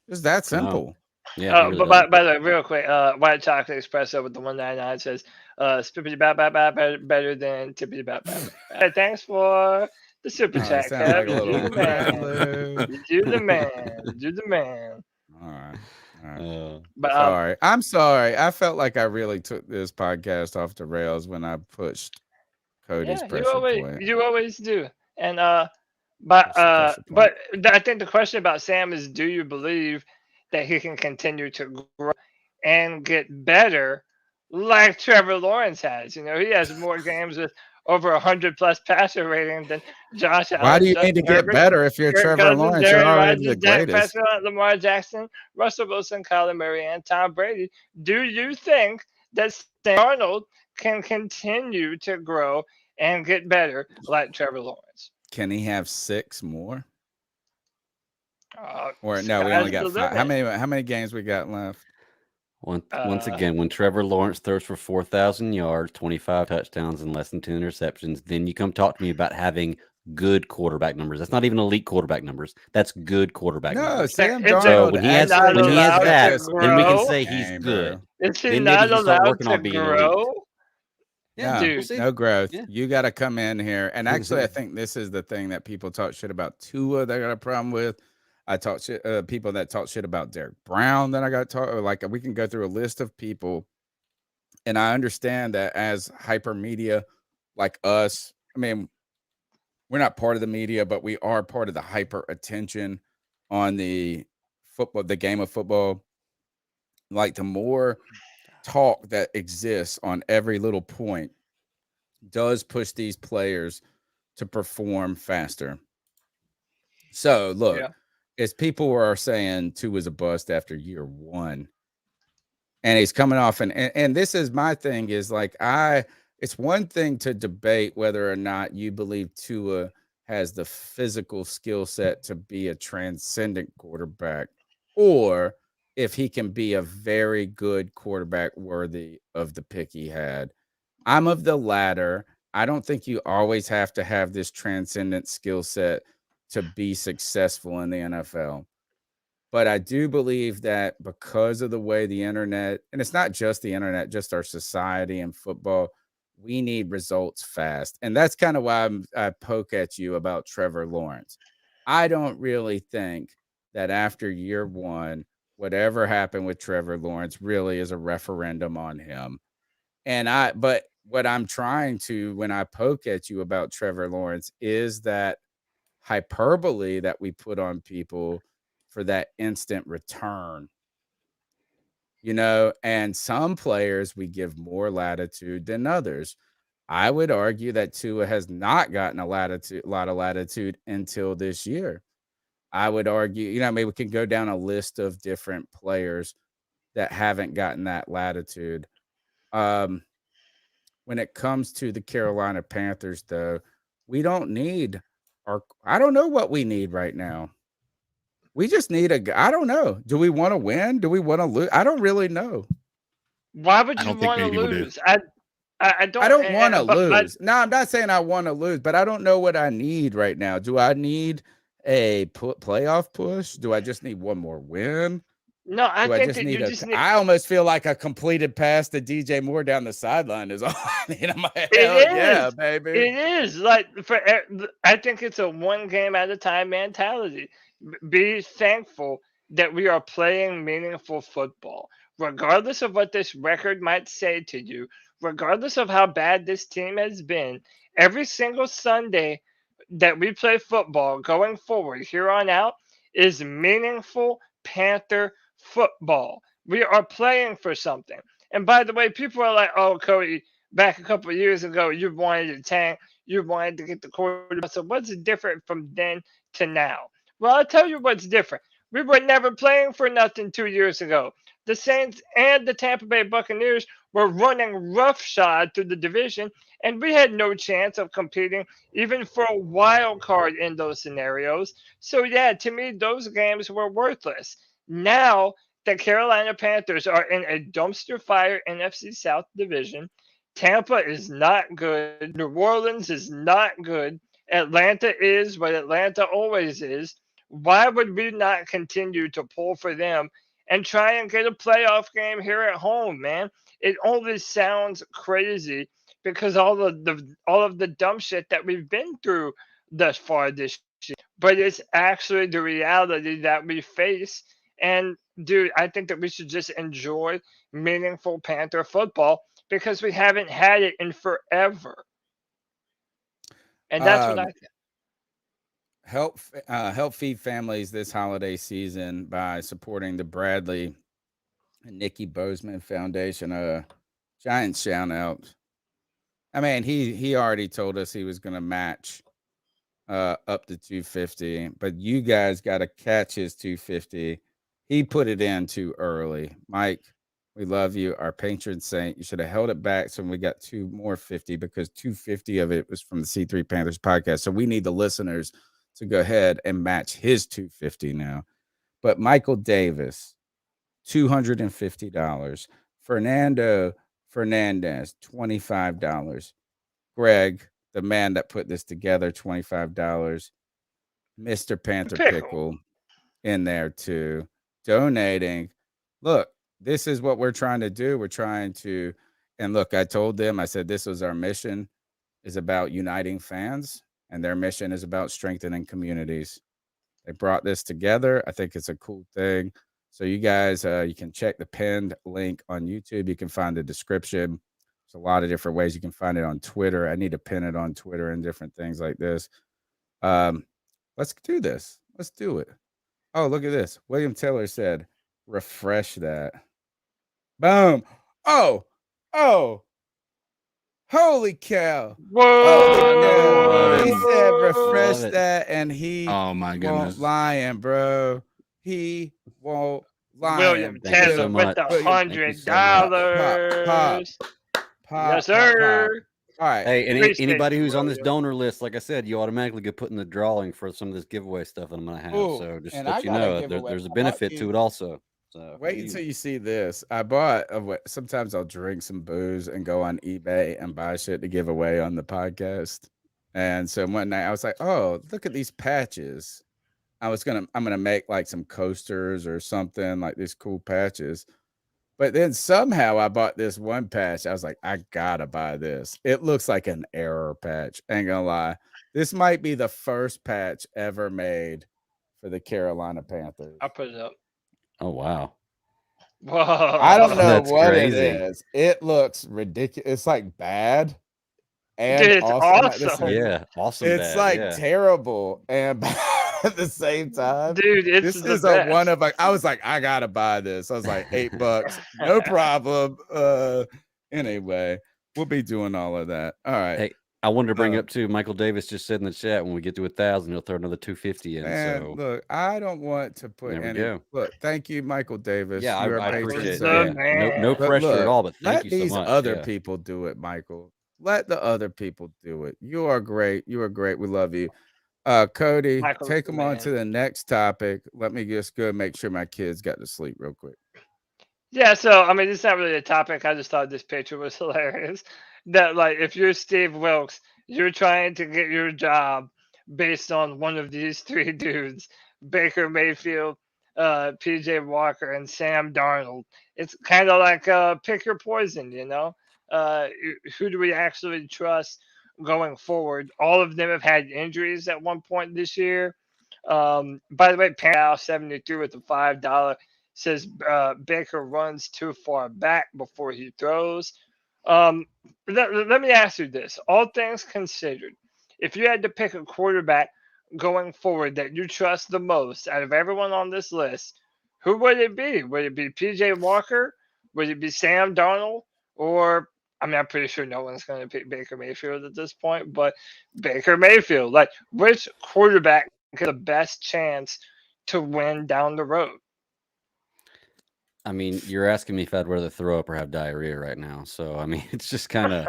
It's that simple. No. Yeah. But by the way, real quick, White Chocolate Espresso with the 199 says, "Spippity bap bap bap better than tippity bap bap." Hey, thanks for the super chat, Kev. You do the man. All right. But I'm sorry. I felt like I really took this podcast off the rails when I pushed Cody's pressure point. You always do. And but I think the question about Sam is, do you believe that he can continue to grow and get better like Trevor Lawrence has? You know, he has more games with over 100+ passer rating than Josh Allen. Why do you need to get better if you're Trevor Lawrence? You're already the greatest. Lamar Jackson, Russell Wilson, Kyler Murray, and Tom Brady. Do you think that Sam Darnold can continue to grow and get better like Trevor Lawrence? Can he have 6 more? Or no, we only got 5. How many games we got left? Once again, when Trevor Lawrence throws for 4,000 yards, 25 touchdowns, and less than 10 interceptions, then you come talk to me about having good quarterback numbers. That's not even elite quarterback numbers. That's good quarterback numbers. Sam Darnold. So when he has that, then we can say he's good. Is he not allowed to grow? Yeah, no growth. Yeah. You got to come in here. And actually, I think this is the thing that people talk shit about Tua that I got a problem with. I talk shit, people that talk shit about Derek Brown that I got to talk, like we can go through a list of people. And I understand that as hyper media like us, I mean, we're not part of the media, but we are part of the hyper attention on the football, the game of football, like the more talk that exists on every little point does push these players to perform faster. So look, Yeah. as people are saying Tua is a bust after year one, and he's coming off and this is my thing is like it's one thing to debate whether or not you believe Tua has the physical skill set to be a transcendent quarterback, or if he can be a very good quarterback worthy of the pick he had. I'm of the latter. I don't think you always have to have this transcendent skill set to be successful in the NFL. But I do believe that because of the way the internet, and it's not just the internet, just our society and football, we need results fast. And that's kind of why I poke at you about Trevor Lawrence. I don't really think that after year one, whatever happened with Trevor Lawrence really is a referendum on him. But what I'm trying to, when I poke at you about Trevor Lawrence, is that hyperbole that we put on people for that instant return, and some players we give more latitude than others. I would argue that Tua has not gotten a lot of latitude until this year. I would argue, maybe we can go down a list of different players that haven't gotten that latitude. When it comes to the Carolina Panthers, though, we don't need I don't know what we need right now. We just need I don't know. Do we want to win? Do we want to lose? I don't really know. Why would I you don't think want to many people do. lose? I don't. I don't want to but lose. No, I'm not saying I want to lose, but I don't know what I need right now. Do I need a playoff push? Do I just need one more win? No, I Do I think just that need you just need. I almost feel like a completed pass to DJ Moore down the sideline is all I need. I'm like, It hell yeah, is. baby. It is like I think it's a one game at a time mentality. Be thankful that we are playing meaningful football, regardless of what this record might say to you, regardless of how bad this team has been. Every single Sunday that we play football going forward here on out is meaningful Panther football. We are playing for something. And by the way, people are like, "Oh, Cody, back a couple of years ago, you wanted to tank, you wanted to get the quarterback. So what's different from then to now?" Well, I'll tell you what's different. We were never playing for nothing 2 years ago. The Saints and the Tampa Bay Buccaneers were running roughshod through the division, and we had no chance of competing even for a wild card in those scenarios. So, yeah, to me, those games were worthless. Now, the Carolina Panthers are in a dumpster fire NFC South division. Tampa is not good. New Orleans is not good. Atlanta is what Atlanta always is. Why would we not continue to pull for them and try and get a playoff game here at home, man? It only sounds crazy because all of the dumb shit that we've been through thus far this year. But it's actually the reality that we face. And dude, I think that we should just enjoy meaningful Panther football because we haven't had it in forever. And that's what I think. Help feed families this holiday season by supporting the Bradley and Nikki Bozeman Foundation. Giant shout out. I mean, he already told us he was going to match up to 250, but you guys got to catch his 250. He put it in too early. Mike, we love you, our patron saint. You should have held it back so we got 2 more 50 because 250 of it was from the C3 Panthers podcast. So we need the listeners to go ahead and match his 250 now. But Michael Davis, $250. Fernando Fernandez, $25. Greg, the man that put this together, $25. Mr. Panther Pickle in there too, donating. Look, this is what we're trying to do. We're trying to, and look, I told them, I said, this was our mission, is about uniting fans, and their mission is about strengthening communities. They brought this together. I think it's a cool thing. So you guys, you can check the pinned link on YouTube. You can find the description. There's a lot of different ways you can find it on Twitter. I need to pin it on Twitter and different things like this. Let's do this. Let's do it. Oh, look at this. William Taylor said, refresh that. Boom. Oh. Holy cow. Whoa! He said refresh Love it. that, and he Oh my won't goodness. lying, bro. He won't lying. William Thank you Taylor so with much. the Thank you so $100. Yes, sir. All right. Hey, Appreciate anybody you, who's on this William. donor list, like I said, you automatically get put in the drawing for some of this giveaway stuff that I'm going to have. Ooh, So just and let I you got a know, giveaway. there's a I bought benefit you- to it also. So Wait until you see this. I bought sometimes I'll drink some booze and go on eBay and buy shit to give away on the podcast. And so one night I was like, oh, look at these patches. I'm gonna make like some coasters or something, like these cool patches. But then somehow I bought this one patch. I was like, I gotta buy this. It looks like an error patch. Ain't gonna lie. This might be the first patch ever made for the Carolina Panthers. I'll put it up. Oh, wow. Whoa. I don't know That's what crazy. it is. It looks ridiculous. It's like bad and Dude, it's awesome at the awesome. same- Yeah, awesome. It's Dad, like yeah. terrible and bad at the same time. Dude, it's This the is best. a one of I was like, I gotta buy this. I was like, $8, no problem. Anyway, we'll be doing all of that. All right. Hey, I wanted to bring up too. Michael Davis just said in the chat when we get to 1,000, he'll throw another 250 in. Man, So look, I don't want to put There we any. go. Look, thank you, Michael Davis. yeah, You're a I patron appreciate it. The saint. Yeah. No man. But pressure look, at all. But thank let you so these much. other yeah. people do it, Michael. Let the other people do it. You are great. You are great. We love you. Cody, Michael's take the them on man. to the next topic. Let me just go make sure my kids got to sleep real quick. Yeah, so I mean, it's not really a topic. I just thought this picture was hilarious. That like, if you're Steve Wilks, you're trying to get your job based on one of these three dudes: Baker Mayfield, PJ Walker, and Sam Darnold. It's kind of like pick your poison, you know. Who do we actually trust going forward? All of them have had injuries at one point this year. By the way, Pal73 with the $5 says Baker runs too far back before he throws. Let me ask you this. All things considered, if you had to pick a quarterback going forward that you trust the most out of everyone on this list, who would it be? Would it be PJ Walker? Would it be Sam Darnold? Or, I mean, I'm pretty sure no one's going to pick Baker Mayfield at this point, but Baker Mayfield. Like, which quarterback has the best chance to win down the road? I mean, you're asking me if I'd rather throw up or have diarrhea right now. So I mean, it's just kind of.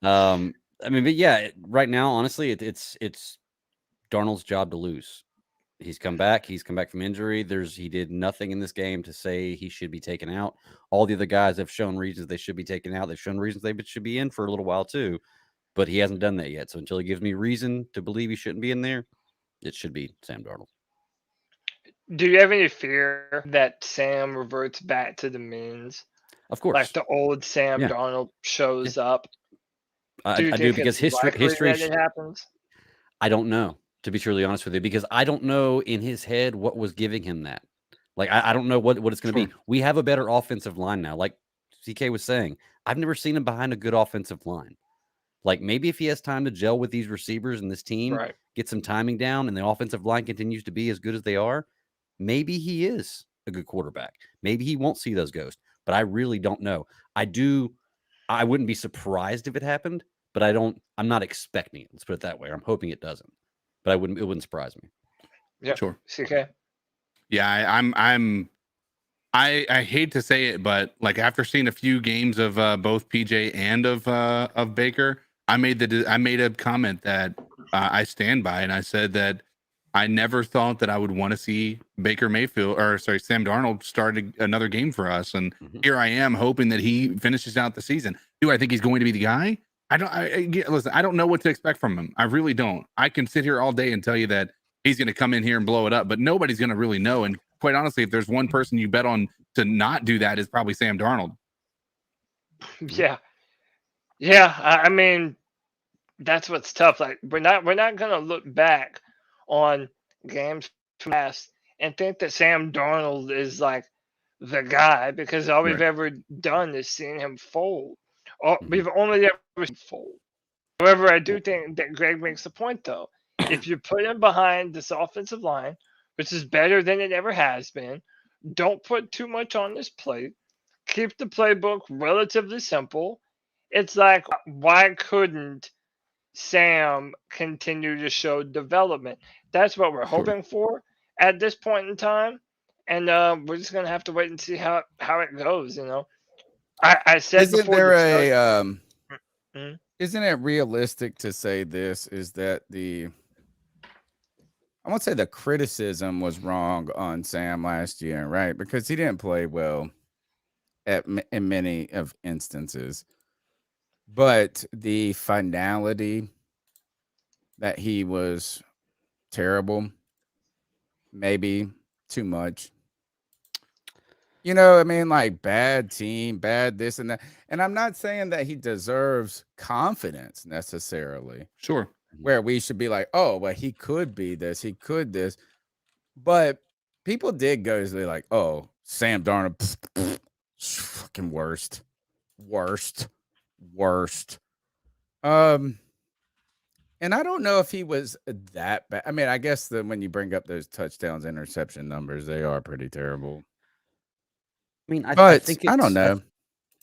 I mean, but yeah, right now, honestly, it's Darnold's job to lose. He's come back. He's come back from injury. He did nothing in this game to say he should be taken out. All the other guys have shown reasons they should be taken out. They've shown reasons they should be in for a little while too, but he hasn't done that yet. So until he gives me reason to believe he shouldn't be in there, it should be Sam Darnold. Do you have any fear that Sam reverts back to the means? Of course, Like the old Sam Yeah. Darnold shows up? I you do think because it's likely history. that it happens? I don't know, to be truly honest with you, because I don't know in his head what was giving him that. Like, I don't know what it's going to be. We have a better offensive line now. Like CK was saying, I've never seen him behind a good offensive line. Like, maybe if he has time to gel with these receivers and this team, Right. get some timing down, and the offensive line continues to be as good as they are, maybe he is a good quarterback. Maybe he won't see those ghosts, but I really don't know. I wouldn't be surprised if it happened, but I'm not expecting it. Let's put it that way. I'm hoping it doesn't, but it wouldn't surprise me. Yeah. Sure. CK. Yeah, I hate to say it, but like after seeing a few games of both PJ and of Baker, I made a comment that I stand by, and I said that I never thought that I would want to see Sam Darnold start another game for us, and here I am hoping that he finishes out the season. Do I think he's going to be the guy? Listen, I don't know what to expect from him. I really don't. I can sit here all day and tell you that he's going to come in here and blow it up, but nobody's going to really know. And quite honestly, if there's one person you bet on to not do that, is probably Sam Darnold. Yeah. Yeah. I mean, that's what's tough. Like, we're not going to look back on games past and think that Sam Darnold is like the guy, because all we've ever done is seen him fold. We've only ever seen him fold. However, I do think that Greg makes a point, though. If you put him behind this offensive line, which is better than it ever has been. Don't put too much on this plate. Keep the playbook relatively simple. It's like, why couldn't Sam continue to show development? That's what we're hoping for at this point in time. And we're just gonna have to wait and see how it goes. I said Isn't before there the a isn't it realistic to say this is that I won't say the criticism was wrong on Sam last year, right? Because he didn't play well in many of instances, but the finality that he was terrible, maybe too much. I mean, like bad team, bad this and that. And I'm not saying that he deserves confidence necessarily. Sure. Where we should be like, oh, well, he could be this, he could this. But people did go to like, oh, Sam Darnold, fucking worst. And I don't know if he was that bad. I mean, I guess that when you bring up those touchdowns, interception numbers, they are pretty terrible. I mean, I think I don't know.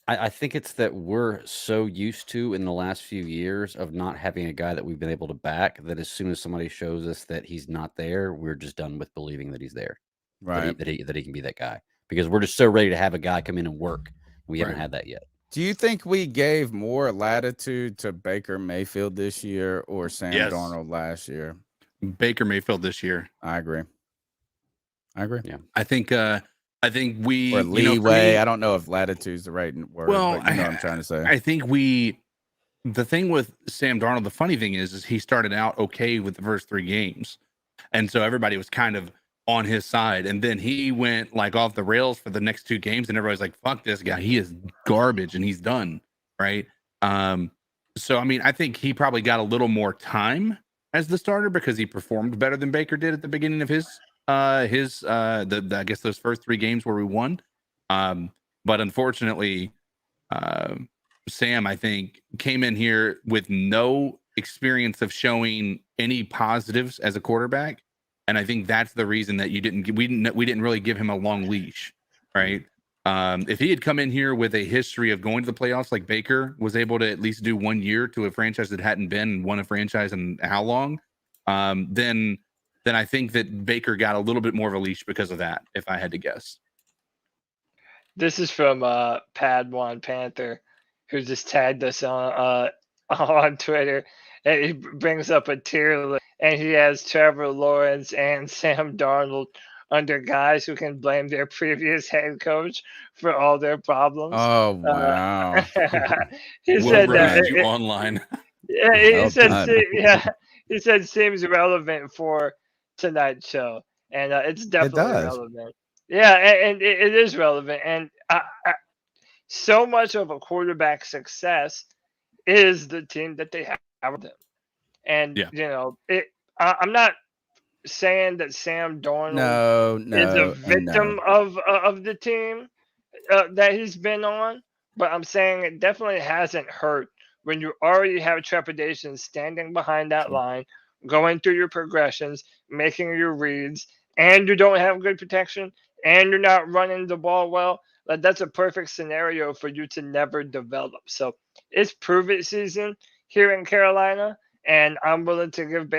I think it's that we're so used to in the last few years of not having a guy that we've been able to back that as soon as somebody shows us that he's not there, we're just done with believing that he's there, right? That he can be that guy, because we're just so ready to have a guy come in and work. We haven't had that yet. Do you think we gave more latitude to Baker Mayfield this year or Sam Darnold last year? Baker Mayfield this year. I agree. Yeah, I think we or leeway. I don't know if latitude is the right word. Well, but you know what I'm trying to say. I think the thing with Sam Darnold, the funny thing is he started out okay with the first 3 games, and so everybody was kind of on his side, and then he went like off the rails for the next 2 games, and everybody's like, "Fuck this guy, he is garbage," and he's done, right? So I mean, I think he probably got a little more time as the starter because he performed better than Baker did at the beginning of his I guess those first 3 games where we won. But unfortunately, Sam, I think, came in here with no experience of showing any positives as a quarterback, and I think that's the reason that we didn't really give him a long leash, right? If he had come in here with a history of going to the playoffs like Baker was able to at least do 1 year to a franchise that hadn't been and won a franchise in how long, then I think that Baker got a little bit more of a leash because of that, if I had to guess. This is from Padawan Panther, who just tagged us on Twitter. And he brings up a tier list, and he has Trevor Lawrence and Sam Darnold under guys who can blame their previous head coach for all their problems. Oh, wow. He said that you online. Yeah, he said seems relevant for tonight's show, and it's definitely relevant. Yeah, and it is relevant, and so much of a quarterback success is the team that they have with them. And I'm not saying that Sam Darnold is a victim of the team that he's been on, but I'm saying it definitely hasn't hurt when you already have trepidation standing behind that line, going through your progressions, making your reads, and you don't have good protection, and you're not running the ball well. Like, that's a perfect scenario for you to never develop. So it's prove it season here in Carolina, and I'm willing to give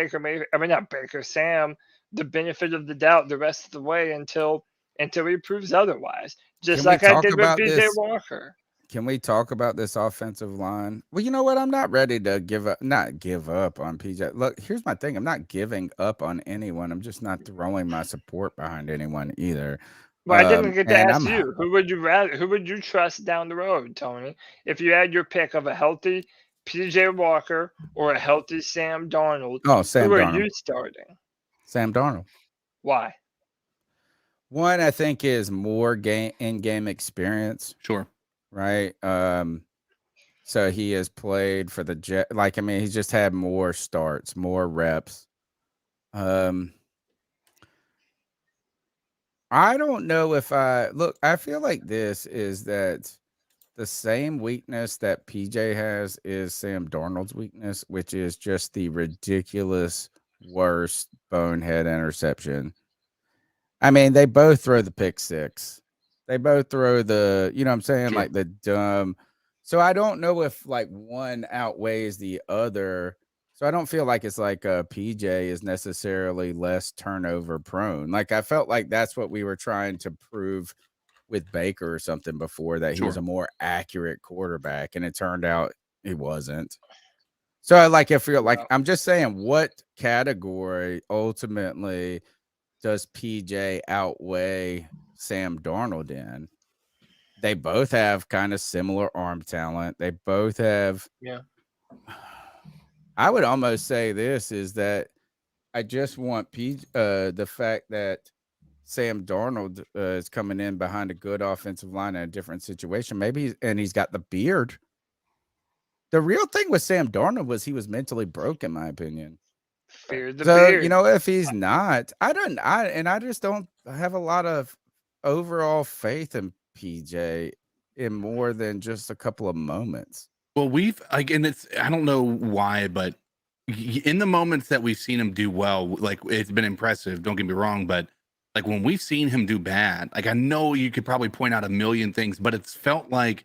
Sam the benefit of the doubt the rest of the way until he proves otherwise. Just like I did with PJ Walker. Can we talk about this offensive line? Well, you know what? I'm not ready to give up on PJ. Look, here's my thing. I'm not giving up on anyone. I'm just not throwing my support behind anyone either. Well, I didn't get to ask you. Who would you trust down the road, Tony? If you had your pick of a healthy PJ Walker or a healthy Sam Darnold, Sam who Darnold. are you starting? Sam Darnold. Why? One, I think, is more in-game experience. Sure. Right. So he has played for the Jet. Like, I mean, he's just had more starts, more reps. I don't know if I feel like this is that the same weakness that PJ has is Sam Darnold's weakness, which is just the ridiculous worst bonehead interception. I mean, they both throw the pick six. They both throw the, you know what I'm saying? Sure. Like the dumb. So I don't know if like one outweighs the other. So I don't feel like it's like PJ is necessarily less turnover prone. Like I felt like that's what we were trying to prove with Baker or something before, that he was a more accurate quarterback, and it turned out he wasn't. So like if you're like, I'm just saying, what category ultimately does PJ outweigh Sam Darnold in? They both have kind of similar arm talent. They both have. Yeah. I would almost say this is that I just want the fact that Sam Darnold is coming in behind a good offensive line in a different situation. Maybe he's got the beard. The real thing with Sam Darnold was he was mentally broke, in my opinion. Fear the So, beard. you know, if he's not, I just don't have a lot of overall faith in PJ in more than just a couple of moments. Well, and it's, I don't know why, but in the moments that we've seen him do well, like it's been impressive. Don't get me wrong, but like when we've seen him do bad, like I know you could probably point out a million things, but it's felt like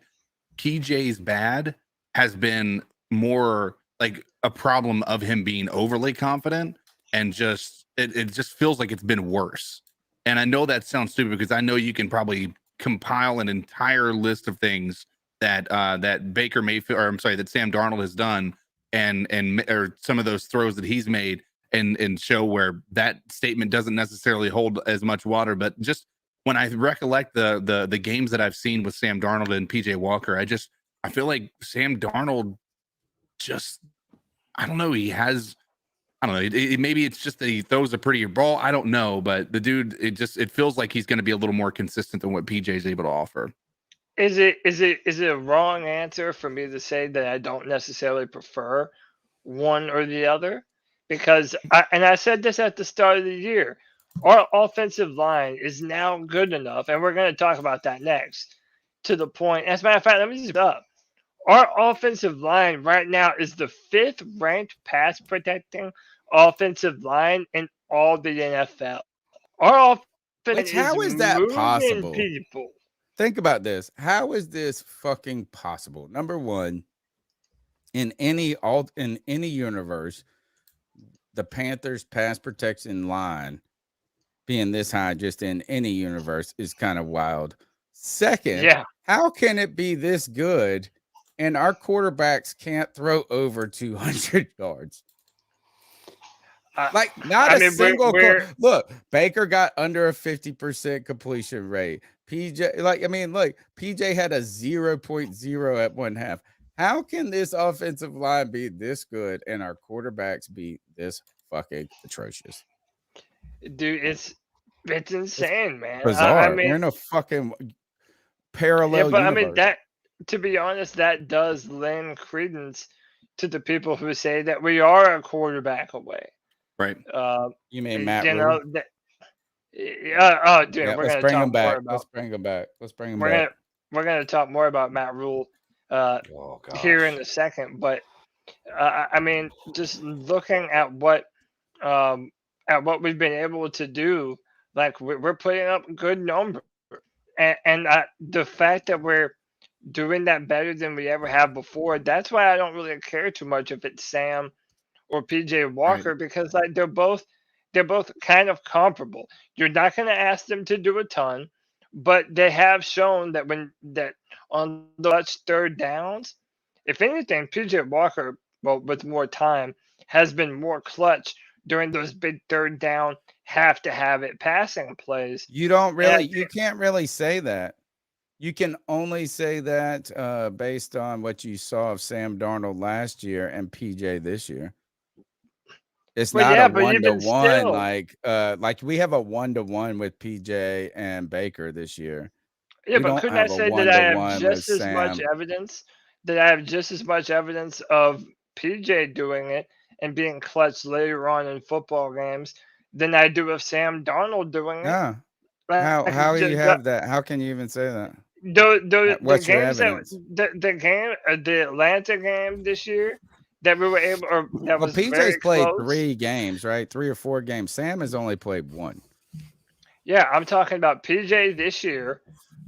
PJ's bad has been more like a problem of him being overly confident, and just it just feels like it's been worse. And I know that sounds stupid because I know you can probably compile an entire list of things that that Baker Mayfield, or I'm sorry, that Sam Darnold has done, and or some of those throws that he's made, and show where that statement doesn't necessarily hold as much water. But just when I recollect the games that I've seen with Sam Darnold and PJ Walker, I feel like Sam Darnold just, I don't know, maybe it's just that he throws a prettier ball. I don't know, but the dude, it feels like he's going to be a little more consistent than what PJ is able to offer. Is it a wrong answer for me to say that I don't necessarily prefer one or the other? Because I said this at the start of the year, our offensive line is now good enough, and we're going to talk about that next, to the point. As a matter of fact, let me just up. Our offensive line right now is the 5th ranked pass protecting offensive line in all the NFL. Our offense how is that possible? People. Think about this. How is this fucking possible? Number one, in any universe, the Panthers pass protection line being this high just in any universe is kind of wild. Second, how can it be this good and our quarterbacks can't throw over 200 yards? Like not a single look, Baker got under a 50% completion rate. PJ, PJ had a 0.0 at one half. How can this offensive line be this good and our quarterbacks be this fucking atrocious? Dude, it's insane, man. Bizarre. We're in a fucking parallel universe. I mean, that, to be honest, that does lend credence to the people who say that we are a quarterback away. Right. You mean Matt Rule? Dude, we're going to talk more about. Let's bring him back. We're going to talk more about Matt Rule here in a second, but I mean, just looking at what we've been able to do, like we're putting up good numbers, and the fact that we're doing that better than we ever have before, that's why I don't really care too much if it's Sam or PJ Walker, because like they're both kind of comparable. You're not going to ask them to do a ton, but they have shown that on the third downs, if anything, PJ Walker, with more time, has been more clutch during those big third down, have to have it passing plays. You can't really say that. You can only say that based on what you saw of Sam Darnold last year and PJ this year. It's not a 1-to-1 like we have a 1-to-1 with PJ and Baker this year. Yeah, but couldn't I say that I have just as much evidence? That I have just as much evidence of PJ doing it and being clutch later on in football games than I do of Sam Darnold doing it. Yeah. How do you have that? How can you even say that? What's your evidence? The Atlanta game this year that we were able, or that was PJ's played close. 3 games, right? 3 or 4 games. Sam has only played 1. Yeah, I'm talking about PJ this year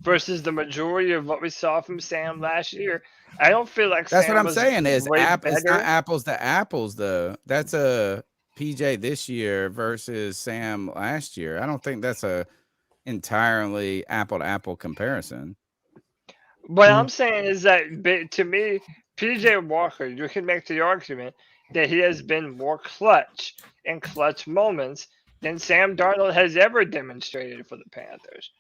versus the majority of what we saw from Sam last year. I don't feel like That's what Sam I'm was saying. Is way it's not better. apples to apples though. That's a PJ this year versus Sam last year. I don't think that's a entirely apple to apple comparison. What I'm saying is that to me, PJ Walker, you can make the argument that he has been more clutch in clutch moments than Sam Darnold has ever demonstrated for the Panthers.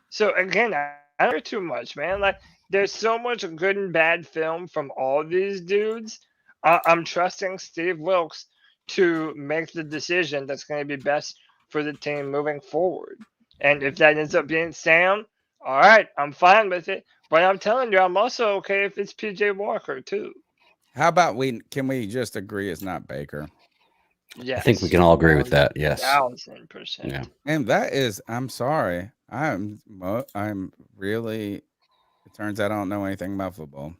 So again, I don't hear too much, man. Like there's so much good and bad film from all these dudes. I'm trusting Steve Wilks to make the decision that's going to be best for the team moving forward. And if that ends up being Sam, all right, I'm fine with it. But I'm telling you, I'm also okay if it's PJ Walker too. How about can we just agree it's not Baker? Yes, I think we can all agree with that. Yes. 1000%. Yeah. And that is, I'm sorry. I'm really, it turns out I don't know anything about football.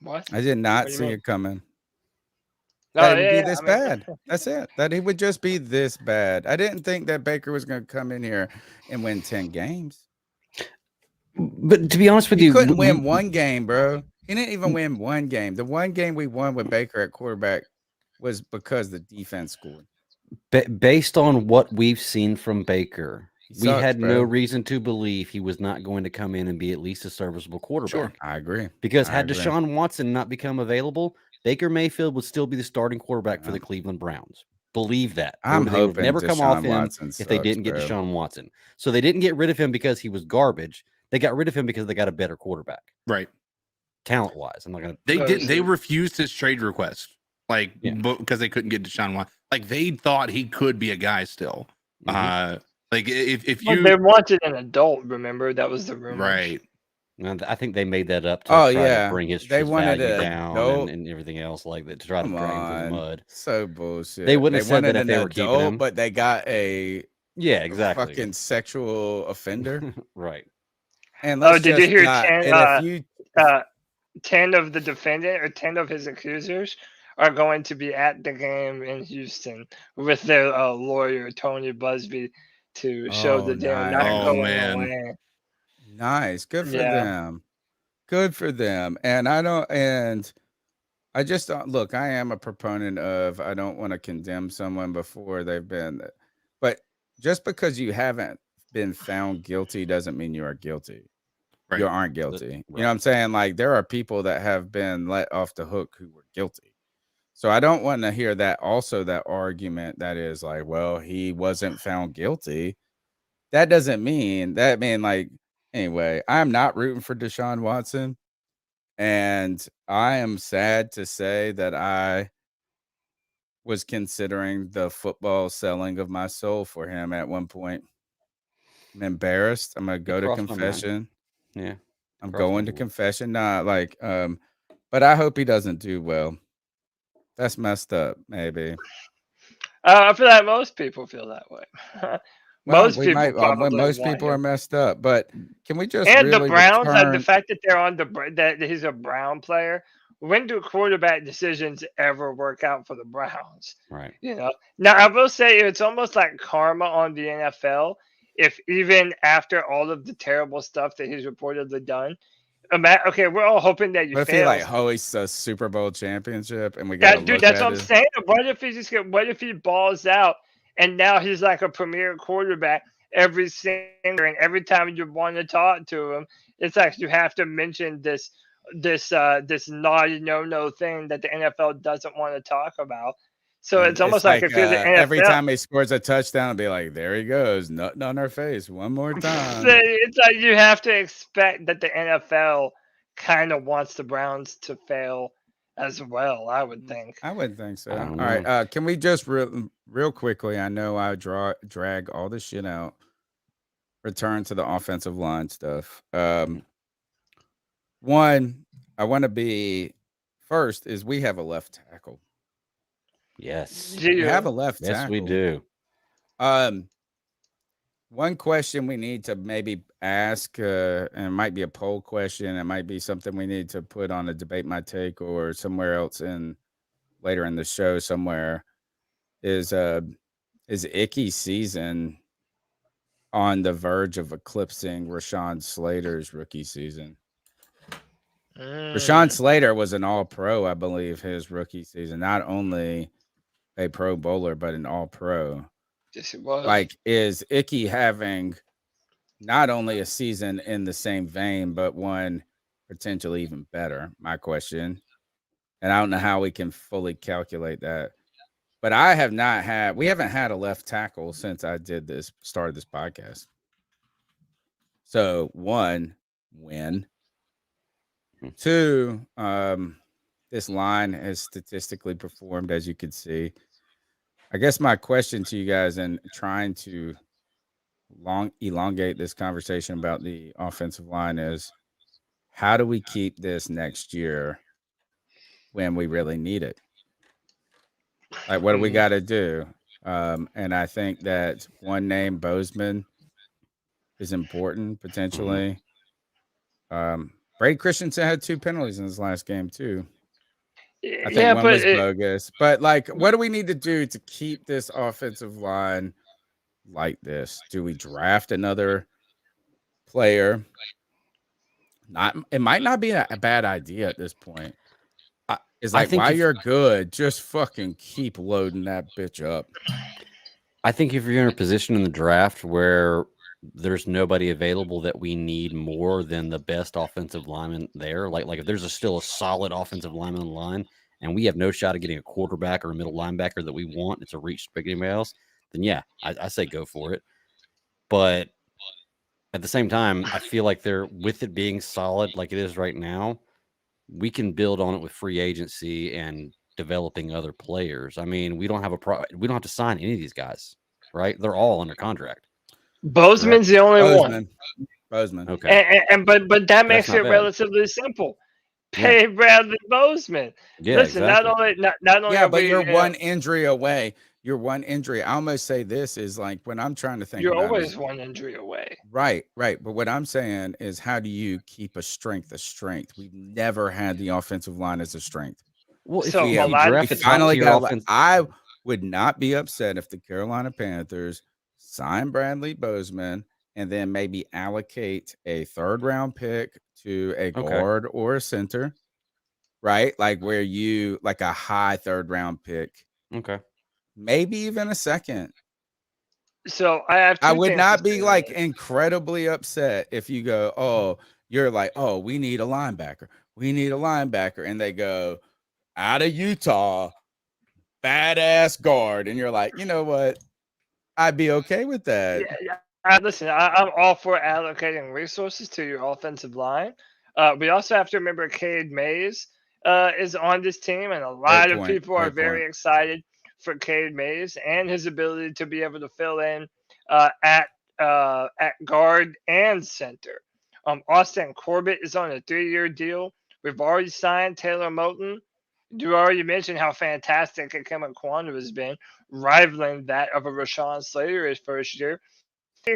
What? I did not What do you see mean? it coming. Oh, That it would be yeah, this I mean, bad. That's it. That he would just be this bad. I didn't think that Baker was going to come in here and win 10 games. But to be honest with He you, couldn't win one game, bro. He didn't even win one game. The one game we won with Baker at quarterback was because the defense scored. Based on what we've seen from Baker, we sucks, had bro. no reason to believe he was not going to come in and be at least a serviceable quarterback. Sure. I agree. Because I had agree. Deshaun Watson not become available, Baker Mayfield would still be the starting quarterback for the Cleveland Browns. Believe that. I'm They would hoping never come Deshaun off him Watson if they sucks, didn't get bro. Deshaun Watson. So they didn't get rid of him because he was garbage. They got rid of him because they got a better quarterback, Right. talent wise. I'm not gonna. They didn't. They refused his trade request, like Yeah. because they couldn't get Deshaun Watson. Like they thought he could be a guy still. Like if you they wanted an adult. Remember that was the rumor, right. And I think they made that up to Oh, try yeah. to bring his They wanted value a down adult. and everything else like that to try to Come drag him through the on. mud. So bullshit. They wouldn't have said that wanted if they an were keeping adult, him. but they got a Yeah, exactly. fucking sexual offender. Right. And Oh, let's did you just hear not- 10, and if you 10 of the defendant or 10 of his accusers are going to be at the game in Houston with their lawyer Tony Busby to show that they're not nice. going man. away. Nice. Good for Yeah. them. Good for them. And I just don't look, I am a proponent of I don't want to condemn someone before they've been, but just because you haven't been found guilty doesn't mean you are guilty. Right. You aren't guilty. Right. You know what I'm saying? Like there are people that have been let off the hook who were guilty. So I don't want to hear that argument that is like, well, he wasn't found guilty. That doesn't mean like anyway, I'm not rooting for Deshaun Watson. And I am sad to say that I was considering the football selling of my soul for him at one point. I'm embarrassed. I'm gonna go to crossed my mind. confession. Yeah. I'm Crossed going my to mind. confession. But I hope he doesn't do well. That's messed up, maybe. I feel like most people feel that way. Most we people might, probably most want people him. are messed up, but can we just And really the Browns, like the return? fact that they're on that he's a Brown player. When do quarterback decisions ever work out for the Browns? Right. You know. Now I will say it's almost like karma on the NFL. If even after all of the terrible stuff that he's reportedly done, okay, we're all hoping that you What if he fail. like hoists a Super Bowl championship and we got Dude, that's what I'm saying. What if he balls out and now he's like a premier quarterback every time you want to talk to him, it's like you have to mention this naughty no thing that the NFL doesn't want to talk about. So it's almost like if you're the NFL, every time he scores a touchdown, it'll be like, there he goes, nutting on our face one more time. It's like you have to expect that the NFL kind of wants the Browns to fail as well, I would think. I wouldn't think so. I All don't right. know. Can we just real quickly? I know I drag all this shit out. Return to the offensive line stuff. One, I want to be first is we have a left tackle. Yes. We have a left tackle. Yes, we do. One question we need to maybe ask, and it might be a poll question. It might be something we need to put on a Debate My Take or somewhere else later in the show somewhere is is Icky's season on the verge of eclipsing Rashawn Slater's rookie season? Rashawn Slater was an all-pro, I believe, his rookie season. Not only a Pro Bowler, but an all-pro. Yes, it was. Like, is Icky having not only a season in the same vein, but one potentially even better? My question. And I don't know how we can fully calculate that. But we haven't had a left tackle since I started this podcast. So, one, win. Two, this line has statistically performed, as you can see. I guess my question to you guys, and trying to elongate this conversation about the offensive line, is how do we keep this next year when we really need it? Like, what do we got to do? And I think that one name, Bozeman, is important potentially. Brady Christensen had 2 penalties in his last game too. I think one was bogus. But like, what do we need to do to keep this offensive line like this? Do we draft another player? It might not be a bad idea at this point. It's like, while you're good, just fucking keep loading that bitch up. I think if you're in a position in the draft where there's nobody available that we need more than the best offensive lineman there, like if there's still a solid offensive lineman in the line and we have no shot of getting a quarterback or a middle linebacker that we want, it's a reach to pick anybody else, then yeah, I say go for it. But at the same time, I feel like with it being solid like it is right now, we can build on it with free agency and developing other players. I mean, we don't have to sign any of these guys, right? They're all under contract. Bozeman's the only one. Bozeman. Okay. But that makes it relatively simple. Pay Bradley Bozeman. Yeah, listen, exactly. not only. Yeah, but you're one injury away. You're one injury. I almost say this is like, when I'm trying to think. You're always one injury away. Right. But what I'm saying is, how do you keep a strength a strength? We've never had the offensive line as a strength. Well, if so we finally got, I would not be upset if the Carolina Panthers sign Bradley Bozeman and then maybe allocate a 3rd round pick to a guard or a center, right? Like where like a high 3rd round pick. Okay. Maybe even a 2nd. So I would not be like incredibly upset if you go, oh, you're like, oh, we need a linebacker. We need a linebacker. And they go, out of Utah, badass guard. And you're like, you know what? I'd be okay with that. Yeah, listen, I'm all for allocating resources to your offensive line. We also have to remember Cade Mays is on this team, and a lot of people are very excited for Cade Mays and his ability to be able to fill in at guard and center. Austin Corbett is on a 3-year deal. We've already signed Taylor Moton. You already mentioned how fantastic Akema Kwanu has been, rivaling that of a Rashawn Slater his first year.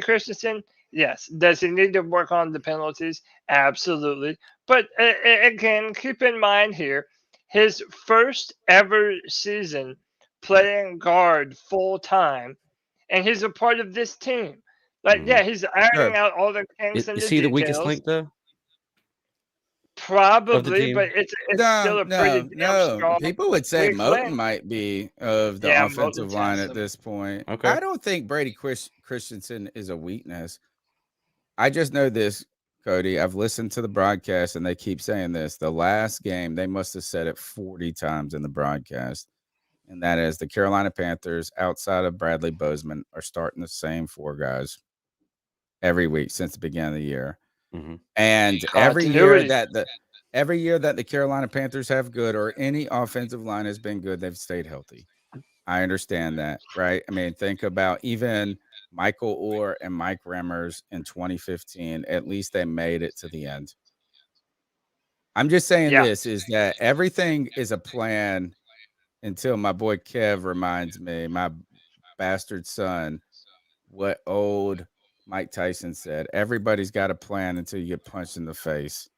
Christensen, yes. Does he need to work on the penalties? Absolutely. But again, keep in mind here, his first ever season playing guard full time, and he's a part of this team. Like, yeah, he's ironing out all the kinks and the details. Is he the weakest link, though? Probably, but it's still a pretty strong. People would say Moton might be of the offensive line at this point. Okay. I don't think Brady Christensen is a weakness. I just know this, Cody. I've listened to the broadcast, and they keep saying this. The last game, they must have said it 40 times in the broadcast, and that is the Carolina Panthers, outside of Bradley Bozeman, are starting the same 4 guys every week since the beginning of the year. Mm-hmm. And every year that the Carolina Panthers have good, or any offensive line has been good, they've stayed healthy. I understand that, right? I mean, think about even Michael Orr and Mike Remmers in 2015. At least they made it to the end. I'm just saying this is that everything is a plan until my boy Kev reminds me, my bastard son, what old Mike Tyson said. Everybody's got a plan until you get punched in the face.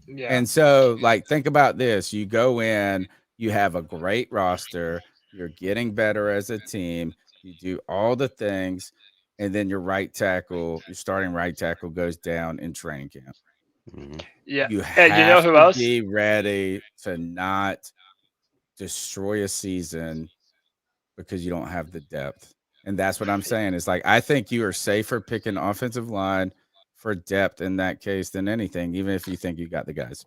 Yeah. And so, like, think about this. You go in, you have a great roster, you're getting better as a team, You do all the things, and then your starting right tackle goes down in training camp. Mm-hmm. Yeah. You And you know have who to else? be ready to not destroy a season because you don't have the depth. And that's what I'm saying. It's like, I think you are safer picking offensive line for depth in that case than anything, even if you think you got the guys.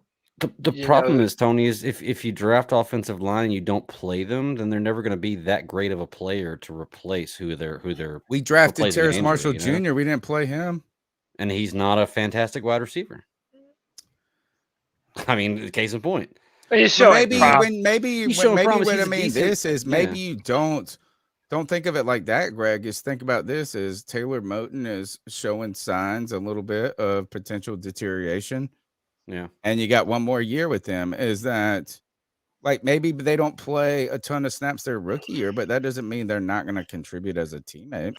The problem is, Tony, is if you draft offensive line and you don't play them, then they're never going to be that great of a player to replace who they're. We drafted Terrace Marshall Jr. We didn't play him, and he's not a fantastic wide receiver. I mean, case in point. Maybe what I mean this is maybe you don't think of it like that, Greg. Is think about this is Taylor Moton is showing signs a little bit of potential deterioration. Yeah. And you got one more year with them. Is that like maybe they don't play a ton of snaps their rookie year, but that doesn't mean they're not going to contribute as a teammate.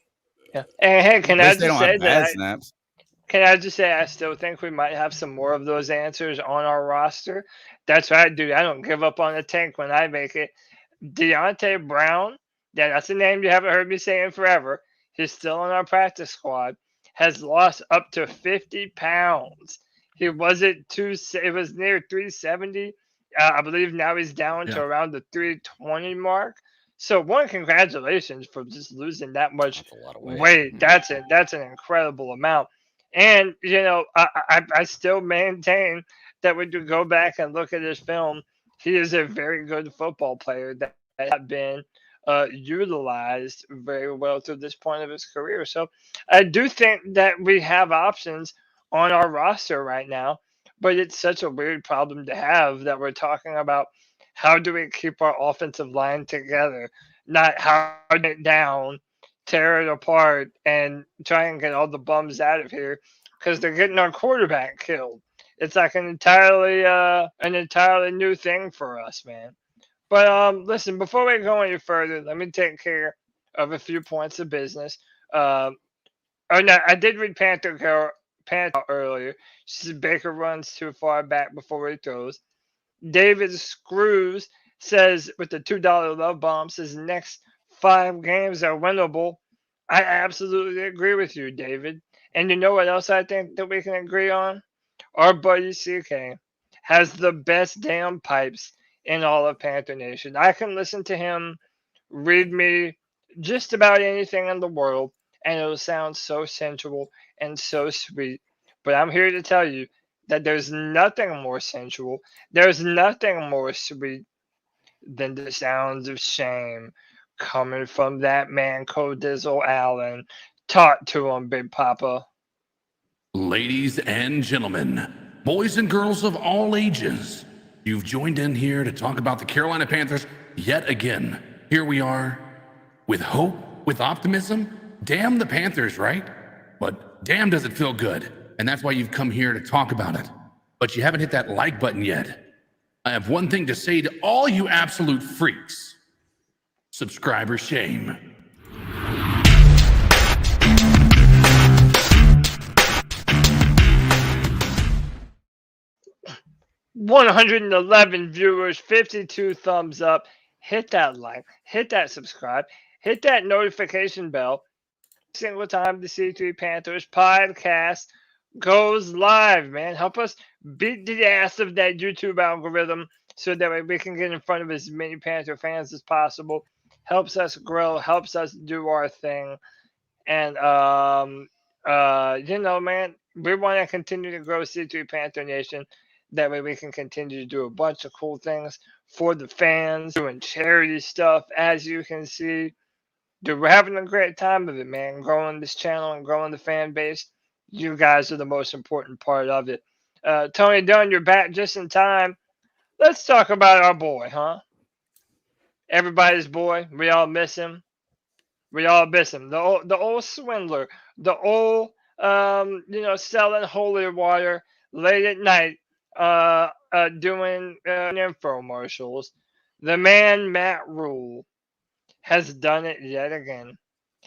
Yeah. And hey, can I just say that snaps. Can I just say I still think we might have some more of those answers on our roster. That's what I do. I don't give up on the tank when I make it. Deontay Brown, that's a name you haven't heard me say in forever. He's still on our practice squad. Has lost up to 50 pounds. He was it was near 370. I believe now he's down to around the 320 mark. So congratulations for just losing that much weight. That's an incredible amount. And I still maintain that when you go back and look at his film, he is a very good football player that has been utilized very well to this point of his career. So I do think that we have options on our roster right now, but it's such a weird problem to have that we're talking about how do we keep our offensive line together, not how to get down, tear it apart, and try and get all the bums out of here because they're getting our quarterback killed. It's like an entirely new thing for us, man. But listen, before we go any further, let me take care of a few points of business. I did read Panther earlier. She said Baker runs too far back before he throws. David Screws says with the $2 love bomb says next 5 games are winnable. I absolutely agree with you, David. And you know what else I think that we can agree on? Our buddy CK has the best damn pipes in all of Panther Nation. I can listen to him read me just about anything in the world, and it'll sound so sensual and so sweet. But I'm here to tell you that there's nothing more sensual, there's nothing more sweet than the sounds of shame coming from that man, Codizzle Allen. Talk to him, Big Papa. Ladies and gentlemen, boys and girls of all ages, you've joined in here to talk about the Carolina Panthers yet again. Here we are, with hope, with optimism. Damn the Panthers, right? But damn does it feel good. And that's why you've come here to talk about it. But you haven't hit that like button yet. I have one thing to say to all you absolute freaks. Subscriber shame. $111 viewers, 52 thumbs up. Hit that like, hit that subscribe, hit that notification bell. Single time the C3 Panthers podcast goes live, man. Help us beat the ass of that YouTube algorithm so that we can get in front of as many Panther fans as possible. Helps us grow, helps us do our thing. And, man, we want to continue to grow C3 Panther Nation. That way we can continue to do a bunch of cool things for the fans, doing charity stuff, as you can see. Dude, we're having a great time of it, man. Growing this channel and growing the fan base. You guys are the most important part of it. Tony Dunn, you're back just in time. Let's talk about our boy, huh? Everybody's boy. We all miss him. We all miss him. The old swindler. The old, selling holy water late at night. Doing infomercials. The man Matt Rule has done it yet again.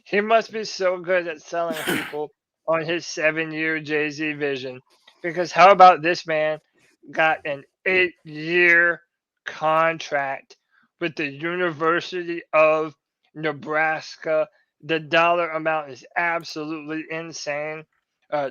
He must be so good at selling people on his 7-year Jay-Z vision. Because how about this man got an 8-year contract with the University of Nebraska The dollar amount is absolutely insane.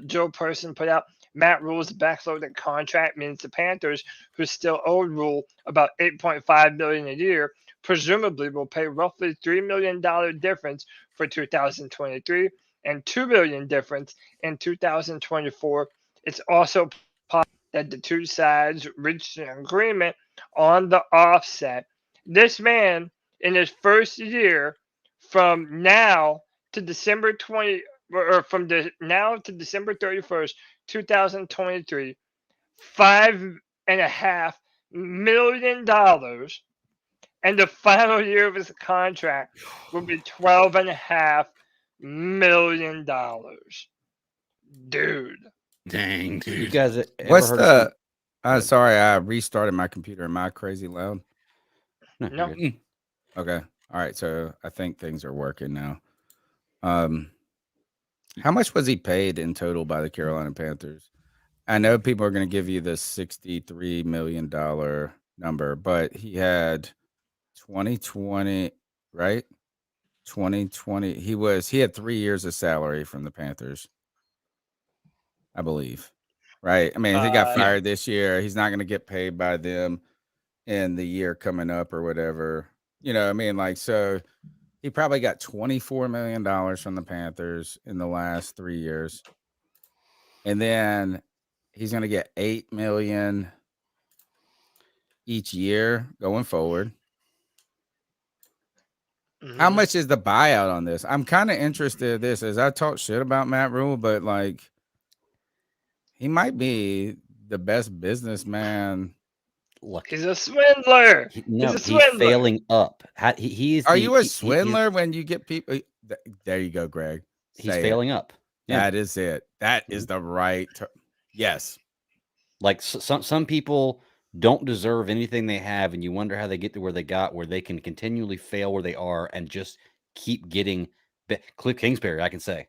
Joe Person put out Matt Rule's backloaded contract means the Panthers, who still owed Rule about $8.5 million a year, presumably will pay roughly $3 million difference for 2023 and $2 million difference in 2024. It's also possible that the two sides reached an agreement on the offset. This man, in his first year, from now to December 20 or from now to December 31st, 2023, $5.5 million, and the final year of his contract will be $12.5 million. Dude. Dang, dude. You guys ever What's heard of the? Sorry, I restarted my computer. Am I crazy loud? some- No. you're good. Okay. All right. So I think things are working now. How much was he paid in total by the Carolina Panthers? I know people are going to give you the $63 million number, but he had 2020, right? 2020. He had 3 years of salary from the Panthers, I believe. Right. I mean, he got fired this year. He's not going to get paid by them in the year coming up or whatever. You know what I mean? Like, so he probably got $24 million from the Panthers in the last 3 years. And then he's going to get $8 million each year going forward. How much is the buyout on this? I'm kind of interested in this, as I talk shit about Matt Rule, but like, he might be the best businessman. Look, He's a swindler. he's failing up. Are you a swindler when you get people? There you go, Greg. He's failing up. Yeah. That is it. That is the right. Yes. Like some people don't deserve anything they have, and you wonder how they get to where they got, where they can continually fail where they are and just keep getting. Cliff Kingsbury, I can say.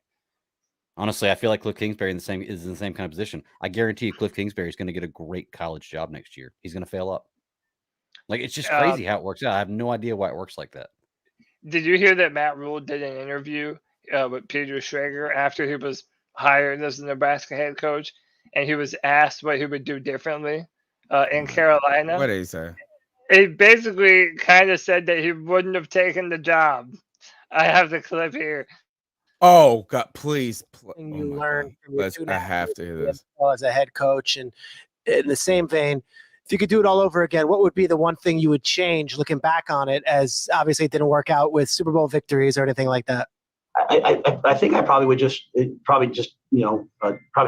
Honestly, I feel like Cliff Kingsbury is in the same kind of position. I guarantee you, Cliff Kingsbury is going to get a great college job next year. He's going to fail up. Like, it's just crazy how it works out. I have no idea why it works like that. Did you hear that Matt Rule did an interview with Peter Schrager after he was hired as the Nebraska head coach, and he was asked what he would do differently in Carolina? What did he say? He basically kind of said that he wouldn't have taken the job. I have the clip here. Oh God! Please, you learn from your I have to hear this. As a head coach, and in the same vein, if you could do it all over again, what would be the one thing you would change, looking back on it, as obviously it didn't work out with Super Bowl victories or anything like that? I think I probably would just probably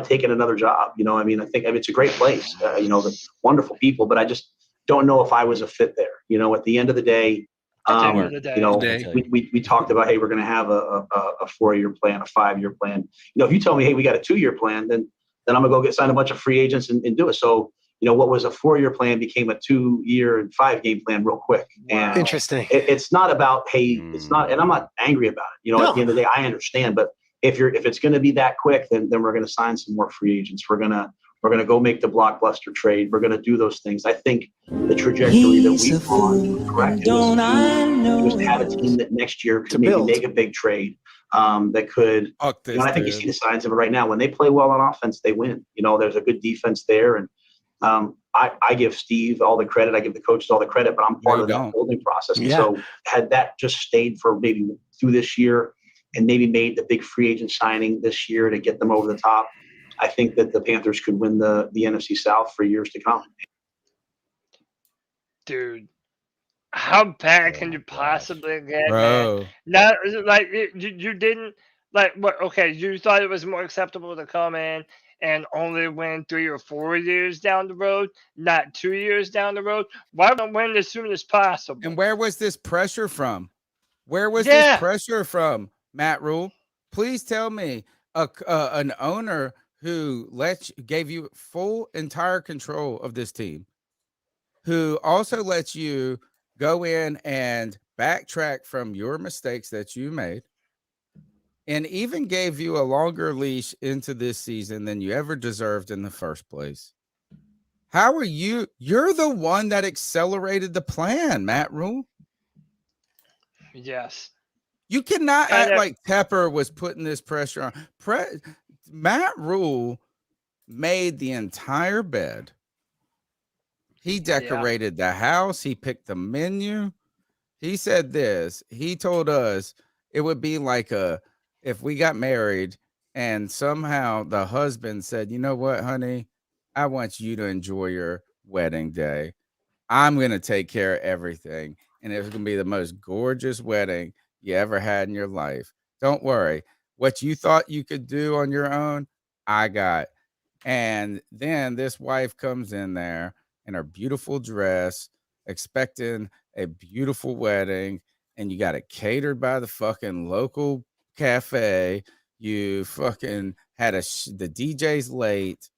taking another job. You know, I mean, I think it's a great place. The wonderful people, but I just don't know if I was a fit there. You know, at the end of the day. We talked about, hey, we're going to have a 4-year plan, a 5-year plan. You know, if you tell me, hey, we got a 2-year plan, then I'm gonna go sign a bunch of free agents and do it. So, you know, what was a 4-year plan became a 2-year and 5-game plan real quick. And interesting. It's not about, hey, it's not, and I'm not angry about it. You know, at the end of the day, I understand. But if it's going to be that quick, then we're going to sign some more free agents. We're gonna go make the blockbuster trade. We're gonna do those things. I think the trajectory that we've on is correct. It was to have a team that next year could maybe make a big trade that could. I think you see the signs of it right now. When they play well on offense, they win. You know, there's a good defense there, and I give Steve all the credit. I give the coaches all the credit, but I'm part of that building process. Yeah. So had that just stayed for maybe through this year, and maybe made the big free agent signing this year to get them over the top, I think that the Panthers could win the NFC South for years to come. Dude, how bad can you possibly get, bro? Man? Not like you didn't like what? Okay, you thought it was more acceptable to come in and only win 3 or 4 years down the road, not 2 years down the road. Why don't win as soon as possible? And where was this pressure from? Where was this pressure from, Matt Rule? Please tell me an owner who gave you full entire control of this team, who also lets you go in and backtrack from your mistakes that you made, and even gave you a longer leash into this season than you ever deserved in the first place. How are you? You're the one that accelerated the plan, Matt Rule. Yes. You cannot act like Tepper was putting this pressure on. Matt Rule made the entire bed. He decorated the house. He picked the menu. He said this. He told us it would be like if we got married and somehow the husband said, you know what, honey, I want you to enjoy your wedding day. I'm going to take care of everything. And it's going to be the most gorgeous wedding you ever had in your life. Don't worry. What you thought you could do on your own, I got. And then this wife comes in there in her beautiful dress, expecting a beautiful wedding, and you got it catered by the fucking local cafe. You fucking had the DJ's late.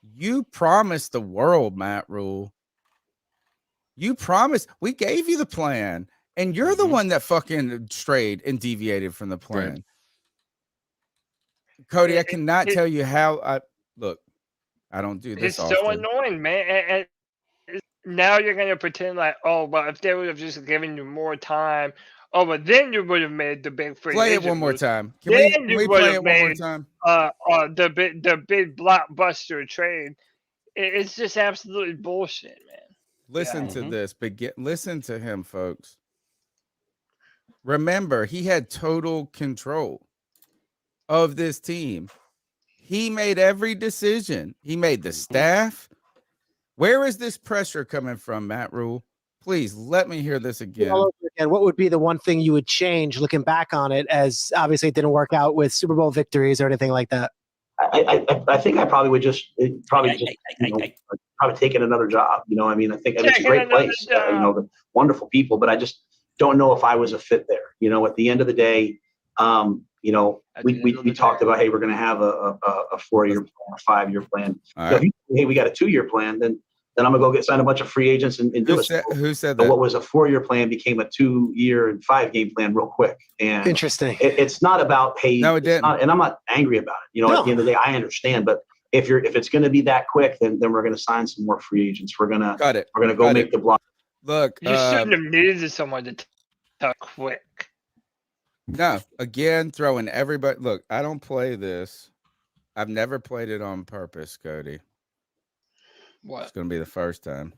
You promised the world, Matt Rule. You promised. We gave you the plan, and you're the one that fucking strayed and deviated from the plan. Right. Cody, I cannot tell you how look. I don't do this. It's so annoying, man. And now you're gonna pretend like, oh, well, if they would have just given you more time, oh, but then you would have made the big free. Play it one more time. Can we play it one more time? The big blockbuster trade. It's just absolutely bullshit, man. Listen to this, but listen to him, folks. Remember, he had total control of this team. He made every decision. He made the staff. Where is this pressure coming from, Matt Rule? Please let me hear this again. And what would be the one thing you would change looking back on it, as obviously it didn't work out with Super Bowl victories or anything like that? I think I probably would probably taking another job. You know, I mean, I think it's a great place. The wonderful people, but I just don't know if I was a fit there. You know, at the end of the day, we talked about, hey, we're going to have a 4-year plan, a 5-year plan. Right. So if you say, hey, we got a 2-year plan, then I'm gonna go sign a bunch of free agents and do it. Who said that? What was a 4-year plan became a 2-year and 5-game plan real quick. And interesting. It's not about, hey, no, it didn't. And I'm not angry about it. At the end of the day, I understand. But if it's going to be that quick, then we're going to sign some more free agents. We're gonna go make the block. Look, you shouldn't have needed someone to talk quick. No, again, throwing everybody. Look, I don't play this. I've never played it on purpose, Cody. What? It's gonna be the first time.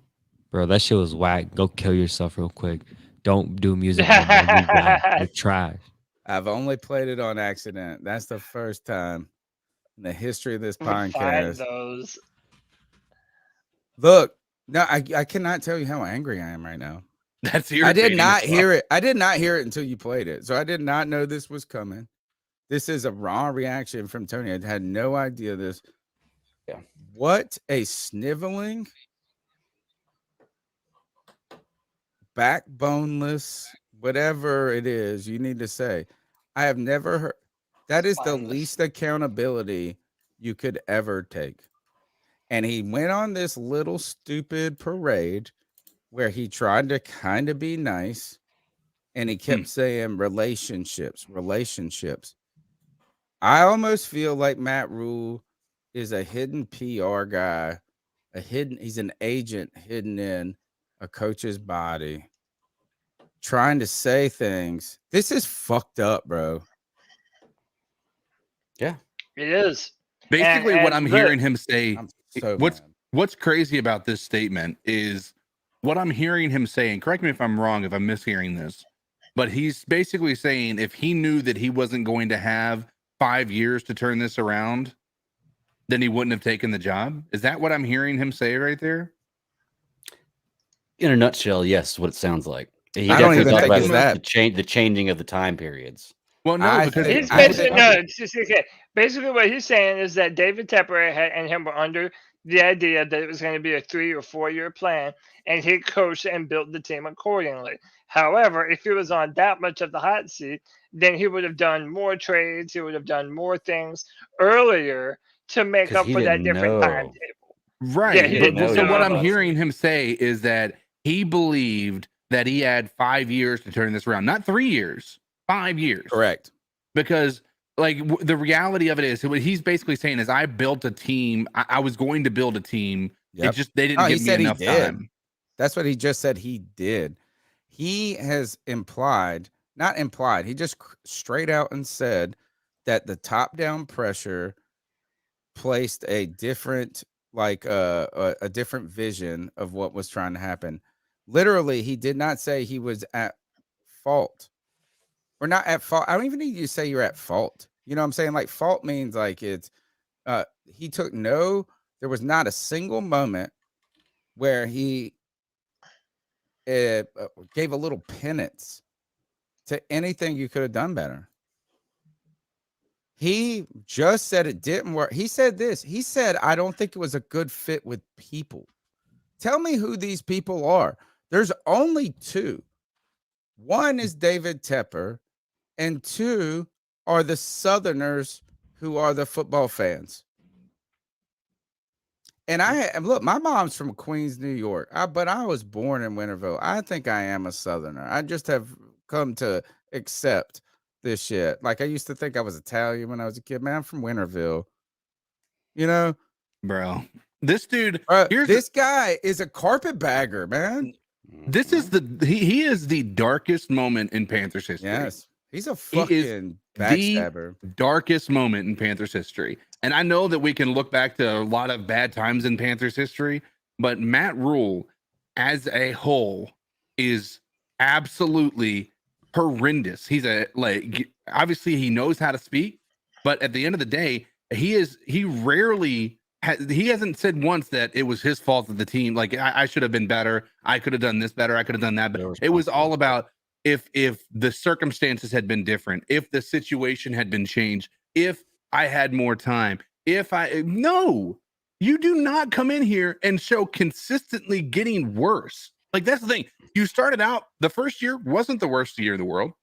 Bro, that shit was whack. Go kill yourself real quick. Don't do music. You're trash. I've only played it on accident. That's the first time in the history of this podcast. Look, no, I cannot tell you how angry I am right now. That's I did not hear it. I did not hear it until you played it. So I did not know this was coming. This is a raw reaction from Tony. I had no idea this. Yeah. What a sniveling, backboneless, whatever it is you need to say. I have never heard. That is the least accountability you could ever take. And he went on this little stupid parade where he tried to kind of be nice, and he kept saying relationships. I almost feel like Matt Rule is a hidden PR guy, he's an agent hidden in a coach's body, trying to say things. This is fucked up, bro. Yeah, it is. Basically, what I'm hearing him say, what's what's crazy about this statement is what I'm hearing him say, and correct me if I'm wrong, if I'm mishearing this, but he's basically saying if he knew that he wasn't going to have 5 years to turn this around, then he wouldn't have taken the job. Is that what I'm hearing him say right there? In a nutshell, yes, what it sounds like. He I don't even think it's that. The changing of the time periods. Well, no, because he's basically basically what he's saying is that David Tepper and him were under the idea that it was going to be a 3 or 4 year plan, and he coached and built the team accordingly. However, if he was on that much of the hot seat, then he would have done more trades. He would have done more things earlier to make up for that different timetable. Right. Yeah, so what I'm hearing him say is that he believed that he had 5 years to turn this around, not 3 years, 5 years. Correct. Because the reality of it is what he's basically saying is I built a team. I was going to build a team. Yep. They didn't give me enough time. That's what he just said he did. He has implied. not implied. He just straight out and said that the top-down pressure placed a different, like a different vision of what was trying to happen. Literally, he did not say he was at fault. Or not at fault. I don't even need you to say you're at fault. You know what I'm saying? Like fault means like it's there was not a single moment where he gave a little penance to anything you could have done better. He just said it didn't work. He said this. He said, I don't think it was a good fit with people. Tell me who these people are. There's only two. One is David Tepper, and two are the Southerners who are the football fans. And look, my mom's from Queens, New York, but I was born in Winterville. I think I am a Southerner. I just have come to accept this shit. Like I used to think I was Italian when I was a kid. Man, I'm from Winterville. You know, bro. This dude, this guy is a carpetbagger, man. This is he is the darkest moment in Panthers history. Yes, he's a fucking backstabber. The darkest moment in Panthers history. And I know that we can look back to a lot of bad times in Panthers history, but Matt Rule as a whole is absolutely horrendous. He's obviously he knows how to speak, but at the end of the day, he hasn't said once that it was his fault that the team, like I should have been better. I could have done this better. I could have done that. But it was all about if the circumstances had been different, if the situation had been changed, if I had more time, no, you do not come in here and show consistently getting worse. Like that's the thing. You started out, the first year wasn't the worst year in the world.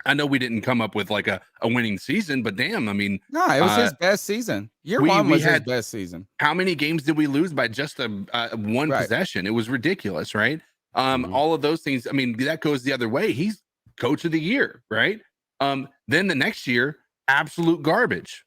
I know we didn't come up with like a winning season, but damn, I mean, no, it was his best season. Year one was his best season. How many games did we lose by just one possession? It was ridiculous, right? All of those things. I mean, that goes the other way. He's coach of the year, right? Then the next year, absolutely garbage.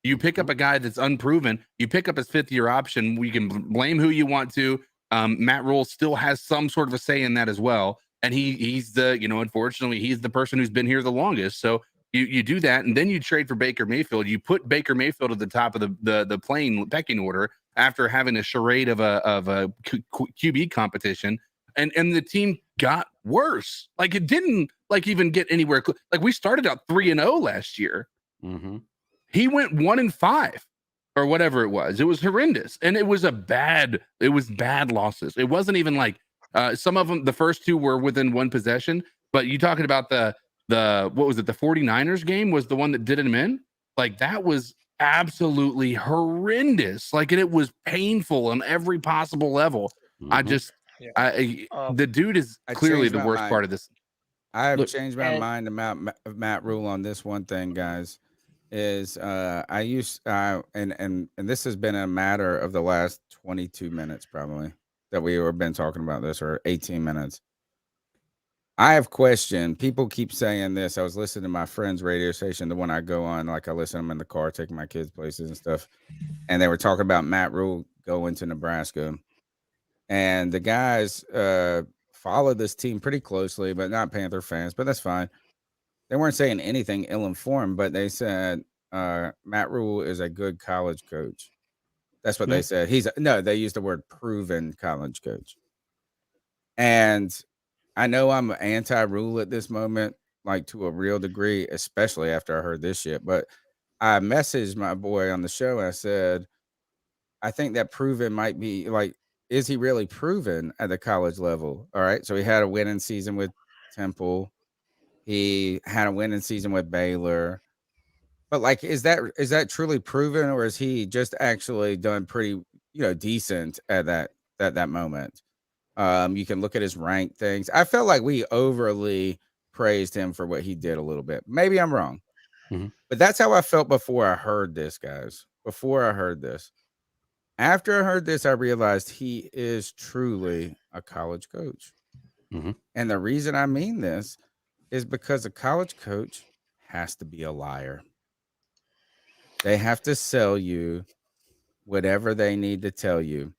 You pick up a guy that's unproven. You pick up his 5th-year option. We can blame who you want to. Matt Rule still has some sort of a say in that as well. And he's unfortunately, he's the person who's been here the longest. So you do that, and then you trade for Baker Mayfield. You put Baker Mayfield at the top of the playing pecking order after having a charade of a QB competition, and the team got worse. Like it didn't even get anywhere. Like we started out 3-0 last year. Mm-hmm. He went 1-5 or whatever it was. It was horrendous, and it was bad losses. It wasn't even like. Some of them, the first two were within one possession, but you talking about the what was it? The 49ers game was the one that did him in. Like that was absolutely horrendous. Like, and it was painful on every possible level. Mm-hmm. The dude is clearly the worst part of this. I have changed my mind about Matt Rule on this one thing, guys. Is and this has been a matter of the last 22 minutes probably that we have been talking about this, or 18 minutes. I have questioned. People keep saying this. I was listening to my friend's radio station, the one I go on, like I listen to them in the car, taking my kids places and stuff. And they were talking about Matt Rule going to Nebraska. And the guys follow this team pretty closely, but not Panther fans, but that's fine. They weren't saying anything ill-informed, but they said Matt Rule is a good college coach. That's what they said. They used the word proven college coach. And I know I'm anti-Rule at this moment, like to a real degree, especially after I heard this shit. But I messaged my boy on the show. I said, I think that proven might be like, is he really proven at the college level? All right. So he had a winning season with Temple. He had a winning season with Baylor. But like, is that truly proven, or is he just actually done pretty, decent at that moment? You can look at his rank things. I felt like we overly praised him for what he did a little bit. Maybe I'm wrong, but that's how I felt before I heard this, guys. Before I heard this, after I heard this, I realized he is truly a college coach, and the reason I mean this is because a college coach has to be a liar. They have to sell you whatever they need to tell you.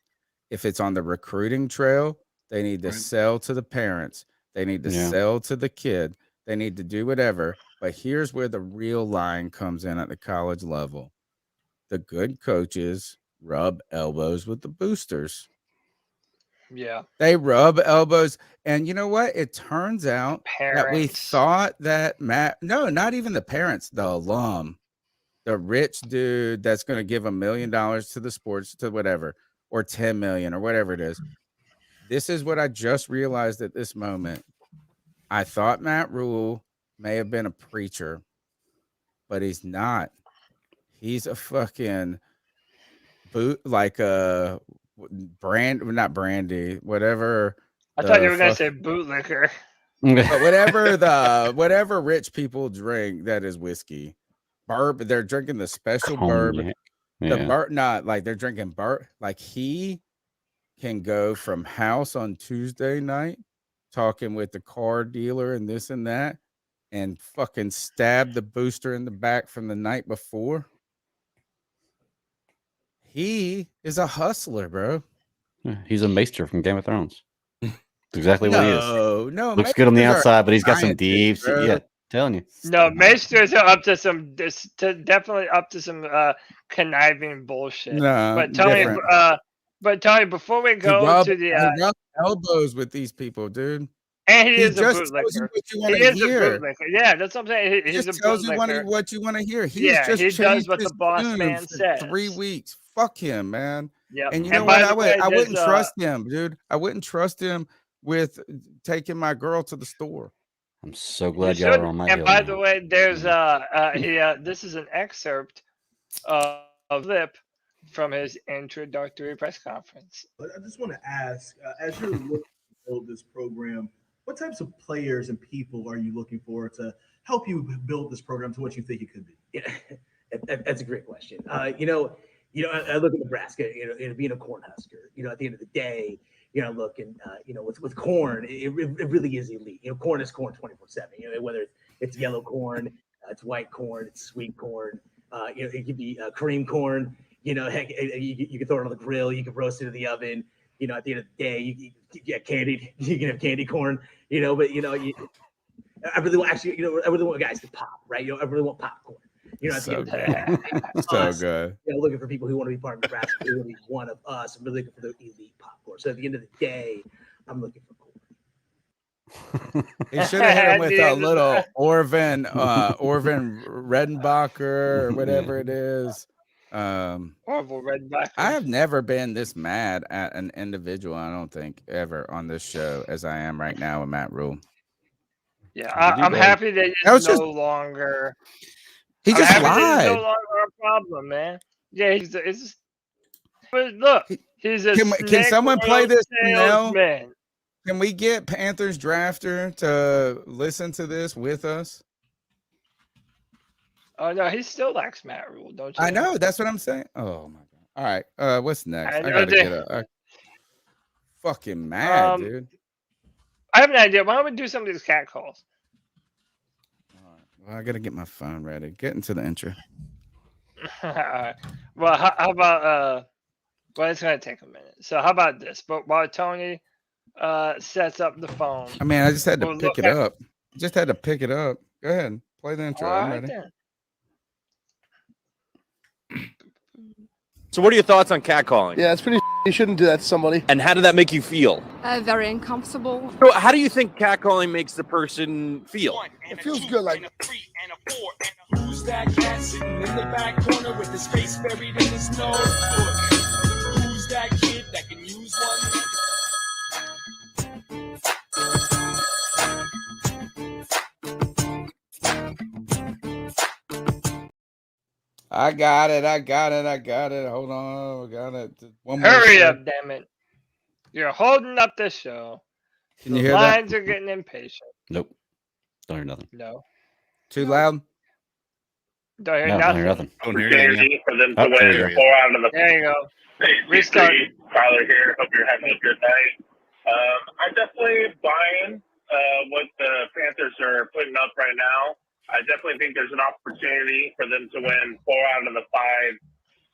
If it's on the recruiting trail, they need to sell to the parents They need to sell to the kid. They need to do whatever. But here's where the real line comes in at the college level. The good coaches rub elbows with the boosters. Yeah. They rub elbows. And you know what? It turns out that we Parents. thought that not even the parents, the alum, the rich dude that's going to give $1 million to the sports, to whatever, or 10 million or whatever it is. This is what I just realized at this moment. I thought Matt Rule may have been a preacher, but he's not. He's a fucking not brandy, whatever. I thought you were gonna say bootlicker. But whatever rich people drink, that is whiskey. Bourbon, they're drinking the special bourbon. They're drinking bourbon. Like, he can go from house on Tuesday night, talking with the car dealer and this and that, and fucking stab the booster in the back from the night before. He is a hustler, bro. He's a maester from Game of Thrones. That's exactly what he is. No, looks good on the outside, but he's got some deep. Yeah, telling you. No, maesters are up to some definitely up to some conniving bullshit. No, but Tony, before we go to the rub elbows with these people, dude. And he is a bootlicker. He is a bootlicker. Yeah, that's what I'm saying. He's just a tells you bootlicker. what you want to hear. He does what the boss man says. 3 weeks. Fuck him, man. Yeah. And you know what? I wouldn't trust him, dude. I wouldn't trust him with taking my girl to the store. I'm so glad y'all are on my And by the way, there's this is an excerpt of Flip from his introductory press conference. But I just want to ask, as you're looking to build this program, what types of players and people are you looking for to help you build this program to what you think it could be? Yeah, that's a great question. I look at Nebraska, being a Cornhusker, at the end of the day, look, and with corn, it really is elite. Corn is corn 24/7. Whether it's yellow corn, it's white corn, it's sweet corn. It could be cream corn. Heck, you can throw it on the grill, you can roast it in the oven. At the end of the day, you get candied. You can have candy corn. But I really want guys to pop, right? I really want popcorn. At the end of the day, so good. Looking for people who want to be part of Nebraska, who want to be one of us. I'm really looking for the elite popcorn. So at the end of the day, I'm looking for corn. He should have hit him with a little Orvin Redenbacher or whatever it is. Horrible Redenbacher. I have never been this mad at an individual, I don't think, ever on this show as I am right now with Matt Rule. Yeah, I'm happy that he's no longer. He just lied. He's no longer a problem, man. Yeah, but look, he's a. Can someone play this now? Man. Can we get Panthers drafter to listen to this with us? Oh no, he still lacks Matt Rule, don't you? I know, that's what I'm saying. Oh my god! All right, what's next? I gotta get a fucking mad, dude. I have an idea. Why don't we do some of these cat calls? Well, I gotta get my phone ready. Get into the intro. All right. Well, how about well, it's gonna take a minute. So how about this? But while Tony sets up the phone. I mean, I just had to pick it up. Just had to pick it up. Go ahead, play the intro. I'm ready. Then. So what are your thoughts on catcalling? Yeah, it's pretty. You shouldn't do that to somebody. And how did that make you feel? Very uncomfortable. So how do you think catcalling makes the person feel? It feels good, like. Who's that cat sitting in the back corner with his face buried in his nose? Who's that kid that can use one? I got it. Hold on. I got it. One more. Hurry up, damn it. You're holding up the show. Can you hear that? The lines are getting impatient. Nope. Don't hear nothing. No. Too loud? Don't hear nothing. Don't hear nothing. Opportunity for them to win 4 out of the. There you go. Hey, Restart. Tyler here. Hope you're having a good night. I'm definitely buying what the Panthers are putting up right now. I definitely think there's an opportunity for them to win 4 out of the 5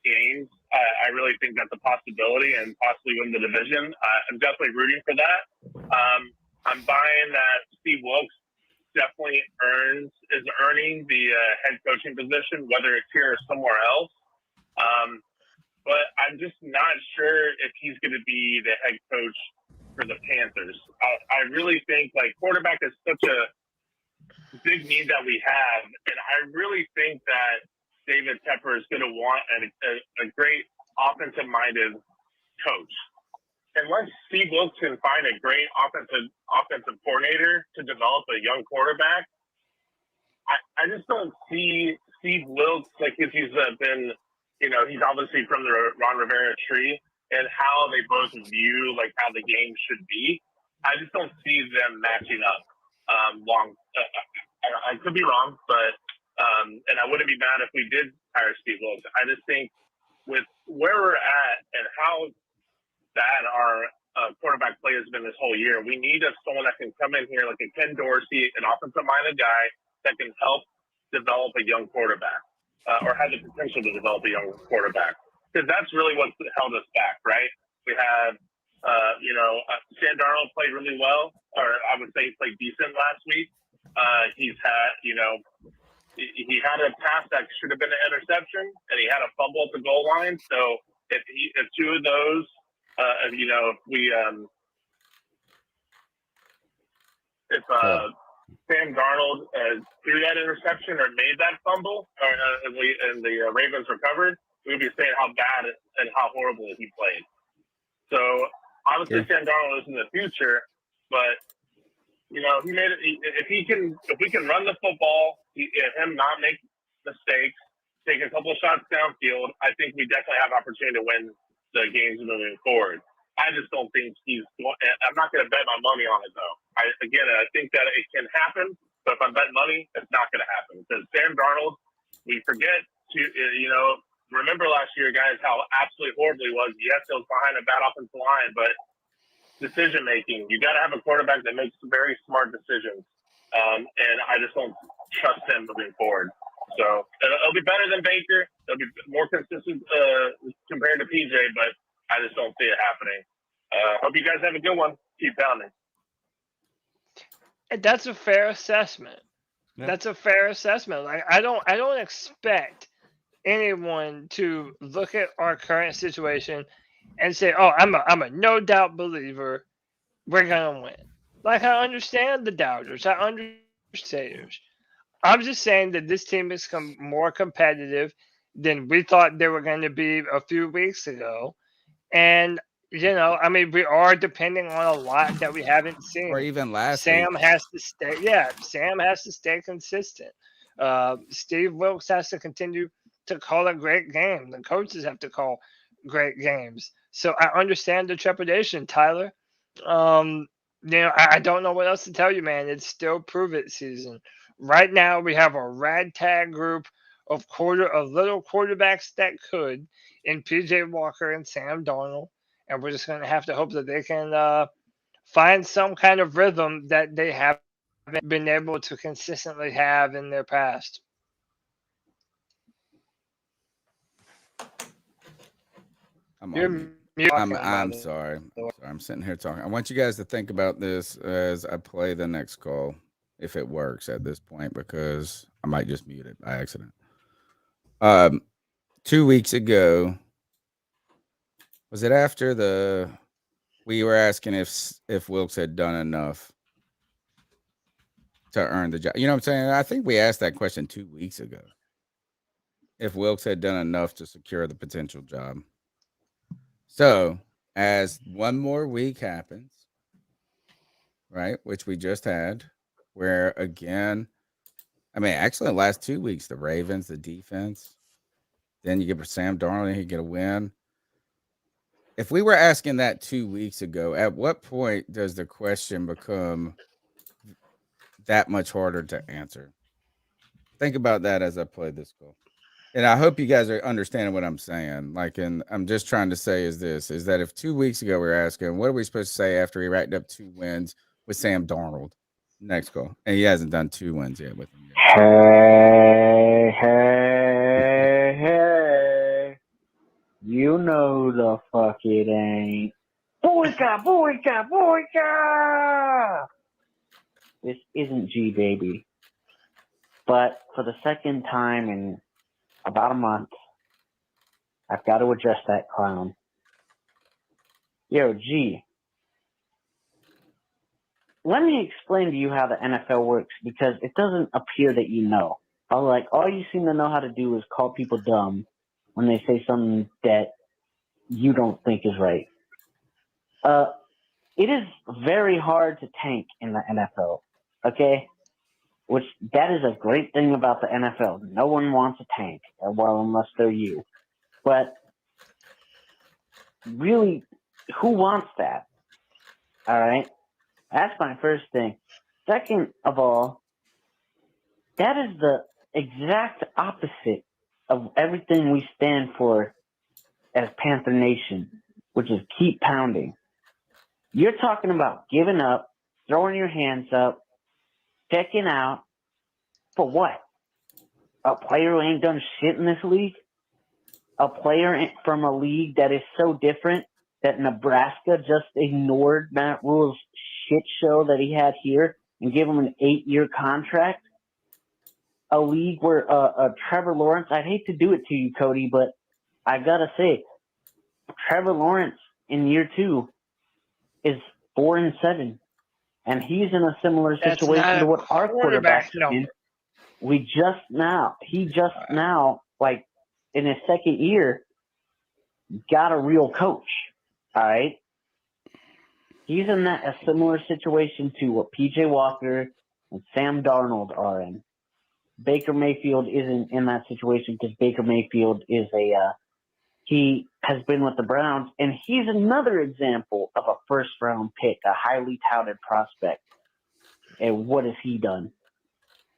games. I really think that's a possibility and possibly win the division. I'm definitely rooting for that. I'm buying that Steve Wilks definitely is earning the head coaching position, whether it's here or somewhere else. But I'm just not sure if he's going to be the head coach for the Panthers. I really think like quarterback is such a big need that we have, and I really think that David Tepper is going to want a great offensive-minded coach. Unless Steve Wilks can find a great offensive coordinator to develop a young quarterback, I just don't see Steve Wilks like if he's been, he's obviously from the Ron Rivera tree and how they both view like how the game should be. I just don't see them matching up. I could be wrong, but and I wouldn't be mad if we did hire Steve Wilks. I just think with where we're at and how bad our quarterback play has been this whole year, we need someone that can come in here like a Ken Dorsey, an offensive-minded guy that can help develop a young quarterback or have the potential to develop a young quarterback. Because that's really what's held us back, right? We had, Sam Darnold played really well, or I would say he played decent last week. He's had, he had a pass that should have been an interception, and he had a fumble at the goal line. So if two of those, Sam Darnold threw that interception or made that fumble, and the Ravens recovered, we'd be saying how bad and how horrible he played. So obviously Sam Darnold is in the future, but he made it. If we can run the football, him not make mistakes, take a couple of shots downfield, I think we definitely have opportunity to win the games moving forward. I just don't think I'm not going to bet my money on it though. I think that it can happen, but if I'm betting money, it's not going to happen because Sam Darnold, we forget to, remember last year, guys, how absolutely horrible he was. Yes, it was behind a bad offensive line, but decision making, you got to have a quarterback that makes very smart decisions. And I just don't trust him moving forward. So it'll be better than Baker. It'll be more consistent compared to PJ, but I just don't see it happening. Hope you guys have a good one. Keep pounding. That's a fair assessment. Yeah. That's a fair assessment. Like I don't expect anyone to look at our current situation and say, "Oh, I'm a no doubt believer. We're gonna win." Like I understand the doubters. I understand. I'm just saying that this team has become more competitive than we thought they were going to be a few weeks ago. And, we are depending on a lot that we haven't seen. Or even last Sam week. has to stay consistent. Steve Wilks has to continue to call a great game. The coaches have to call great games. So I understand the trepidation, Tyler. I don't know what else to tell you, man. It's still prove it season. Right now, we have a ragtag group of little quarterbacks that could in PJ Walker and Sam Darnold, and we're just going to have to hope that they can find some kind of rhythm that they haven't been able to consistently have in their past. I'm sorry. I'm sitting here talking. I want you guys to think about this as I play the next call, if it works at this point, because I might just mute it by accident. 2 weeks ago, was it after we were asking if Wilkes had done enough to earn the job? You know what I'm saying? I think we asked that question 2 weeks ago. If Wilkes had done enough to secure the potential job. So, as one more week happens, right, which we just had, where again, actually the last 2 weeks, the Ravens, the defense, then you get Sam Darnold and he get a win. If we were asking that 2 weeks ago, at what point does the question become that much harder to answer? Think about that as I play this call. And I hope you guys are understanding what I'm saying. And I'm just trying to say is that if 2 weeks ago we were asking, what are we supposed to say after he racked up 2 wins with Sam Darnold? Next call. And he hasn't done 2 wins yet with him yet. Hey. You know the fuck it ain't. Boyka. this isn't G Baby, but for the second time in about a month, I've got to address that clown. Yo, G, let me explain to you how the NFL works, because it doesn't appear that you know. All you seem to know how to do is call people dumb when they say something that you don't think is right. It is very hard to tank in the NFL, okay? Which, that is a great thing about the NFL. No one wants a tank, well, unless they're you. But really, who wants that? All right? That's my first thing. Second of all, that is the exact opposite of everything we stand for as Panther Nation, which is keep pounding. You're talking about giving up, throwing your hands up, checking out. For what? A player who ain't done shit in this league? A player from a league that is so different that Nebraska just ignored Matt Rule's shit show that he had here and gave him an 8-year contract? A league where Trevor Lawrence, I'd hate to do it to you, Cody, but I gotta say, Trevor Lawrence in year 2 is 4-7, and he's in a similar situation to what our quarterback is in. He just now, like in his second year, got a real coach. All right, he's in a similar situation to what PJ Walker and Sam Darnold are in. Baker Mayfield isn't in that situation because Baker Mayfield is he has been with the Browns, and he's another example of a first-round pick, a highly touted prospect. And what has he done?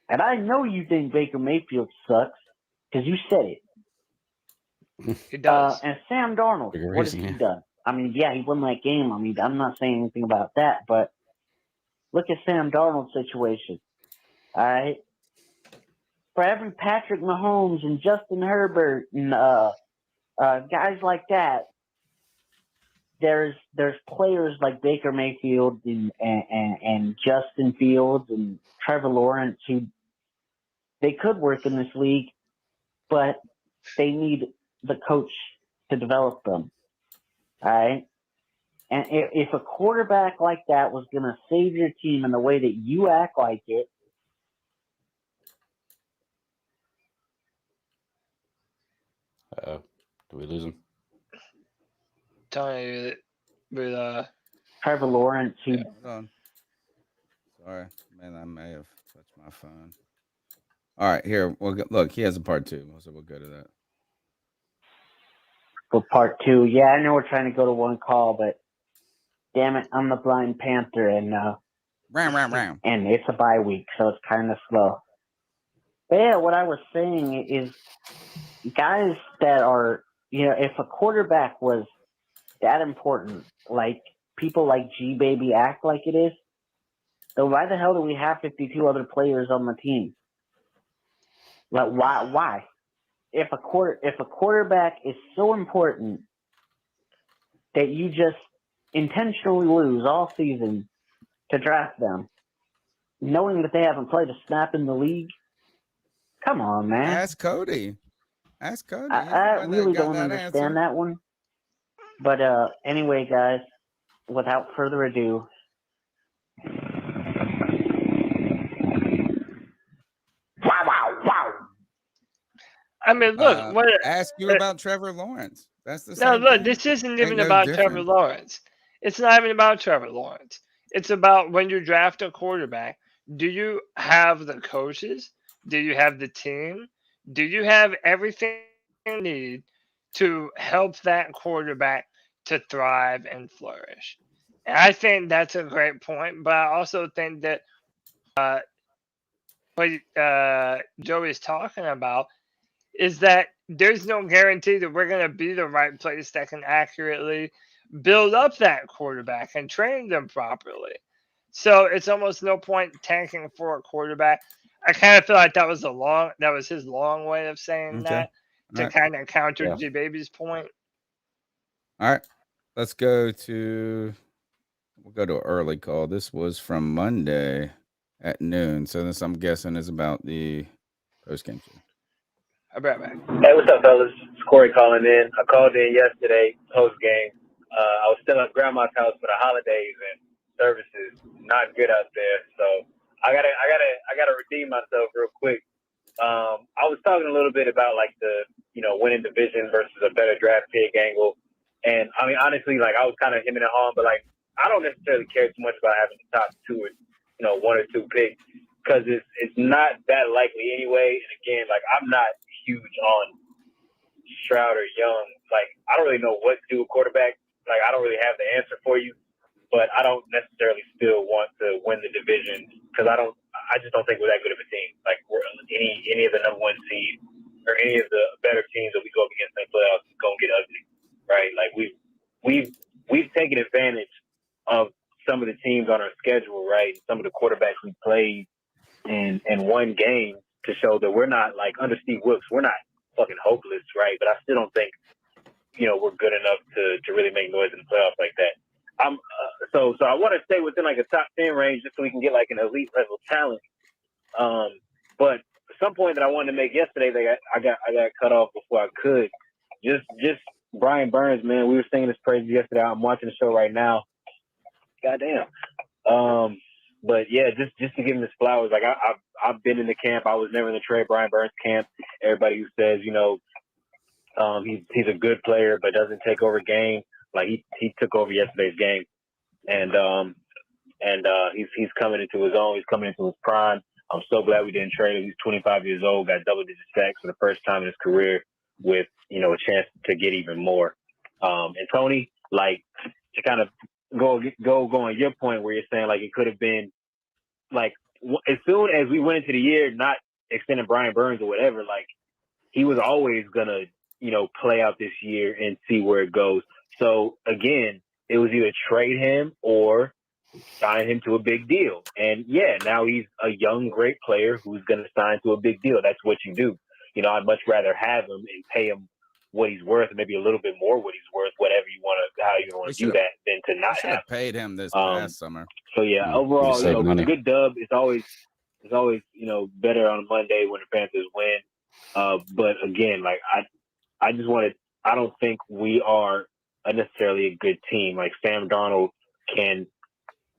And I know you think Baker Mayfield sucks because you said it. He does. And Sam Darnold, what has he done? I mean, yeah, he won that game. I mean, I'm not saying anything about that, but look at Sam Darnold's situation. All right? For every Patrick Mahomes and Justin Herbert and guys like that, there's players like Baker Mayfield and Justin Fields and Trevor Lawrence who they could work in this league, but they need the coach to develop them. All right? And if a quarterback like that was going to save your team in the way that you act like it, do we lose him? Telling you with Trevor Lawrence, who hold on. Sorry, man, I may have touched my phone. All right, here. Look, he has a part 2, so we'll go to that. For part 2, yeah, I know we're trying to go to one call, but damn it, I'm the blind Panther, and and it's a bye week, so it's kind of slow. But yeah, what I was saying is, guys that are, if a quarterback was that important, like people like G Baby act like it is, then why the hell do we have 52 other players on the team? Like, why? If a quarterback is so important that you just intentionally lose all season to draft them, knowing that they haven't played a snap in the league, come on, man. Ask Cody. I really don't understand that one. But anyway, guys, without further ado, wow. I mean, look. Ask you about Trevor Lawrence. That's the same No, look. thing. This isn't even no about different. Trevor Lawrence. It's not even about Trevor Lawrence. It's about when you draft a quarterback. Do you have the coaches? Do you have the team? Do you have everything you need to help that quarterback to thrive and flourish? And I think that's a great point. But I also think that what Joey's talking about is that there's no guarantee that we're going to be the right place that can accurately build up that quarterback and train them properly. So it's almost no point tanking for a quarterback. I kind of feel like that was his long way of saying that to kind of counter G Baby's point. All right, we'll go to an early call. This was from Monday. at noon. So this, I'm guessing, is about the post-game show. I'll be right back. Hey, what's up, fellas? It's Corey calling in. I called in yesterday, post-game. I was still at grandma's house for the holidays, and services not good out there. So I gotta redeem myself real quick. I was talking a little bit about like the, winning division versus a better draft pick angle. And I mean, honestly, like I was kind of hemming and hawing, but like I don't necessarily care too much about having the top two or, one or two picks because it's not that likely anyway. And again, like I'm not huge on Stroud or Young. Like I don't really know what to do with quarterback. Like I don't really have the answer for you, but I don't necessarily still want to win the division because I just don't think we're that good of a team. Like we're any of the number one seed or any of the better teams that we go up against in the playoffs is gonna get ugly, right? Like we've taken advantage of some of the teams on our schedule, right? Some of the quarterbacks we played in one game to show that we're not like under Steve Wilks, we're not fucking hopeless, right? But I still don't think we're good enough to really make noise in the playoffs like that. So I want to stay within like a top 10 range just so we can get like an elite level talent. But some point that I wanted to make yesterday that I got cut off before I could. Just Brian Burns, man. We were singing his praises yesterday. I'm watching the show right now. Goddamn. But yeah, just to give him his flowers. Like I've been in the camp. I was never in the Trey Brian Burns camp. Everybody who says he's a good player but doesn't take over game. Like he took over yesterday's game, and he's coming into his own. He's coming into his prime. I'm so glad we didn't trade him. He's 25 years old, got double-digit sacks for the first time in his career, with a chance to get even more. And Tony, like to kind of go on your point where you're saying like it could have been like as soon as we went into the year not extending Brian Burns or whatever, like he was always gonna play out this year and see where it goes. So again, it was either trade him or sign him to a big deal. And yeah, now he's a young, great player who's going to sign to a big deal. That's what you do. I'd much rather have him and pay him what he's worth, maybe a little bit more what he's worth, whatever you want to, how you want to do that, than to not have paid him this past summer. So yeah, overall, a good dub is always better on a Monday when the Panthers win. But again, like I don't think we are necessarily a good team. Like Sam Darnold can,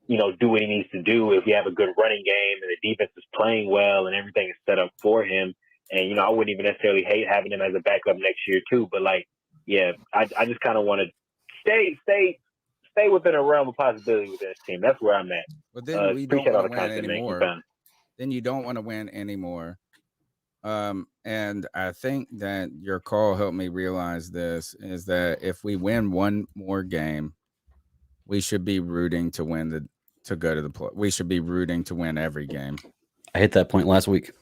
do what he needs to do if you have a good running game and the defense is playing well and everything is set up for him. And, I wouldn't even necessarily hate having him as a backup next year too. But like, yeah, I just kind of want to stay within a realm of possibility with this team. That's where I'm at. But then we don't want to win anymore. Then you don't want to win anymore. And I think that your call helped me realize this is that if we win one more game, we should be rooting to win to go to the play. We should be rooting to win every game. I hit that point last week.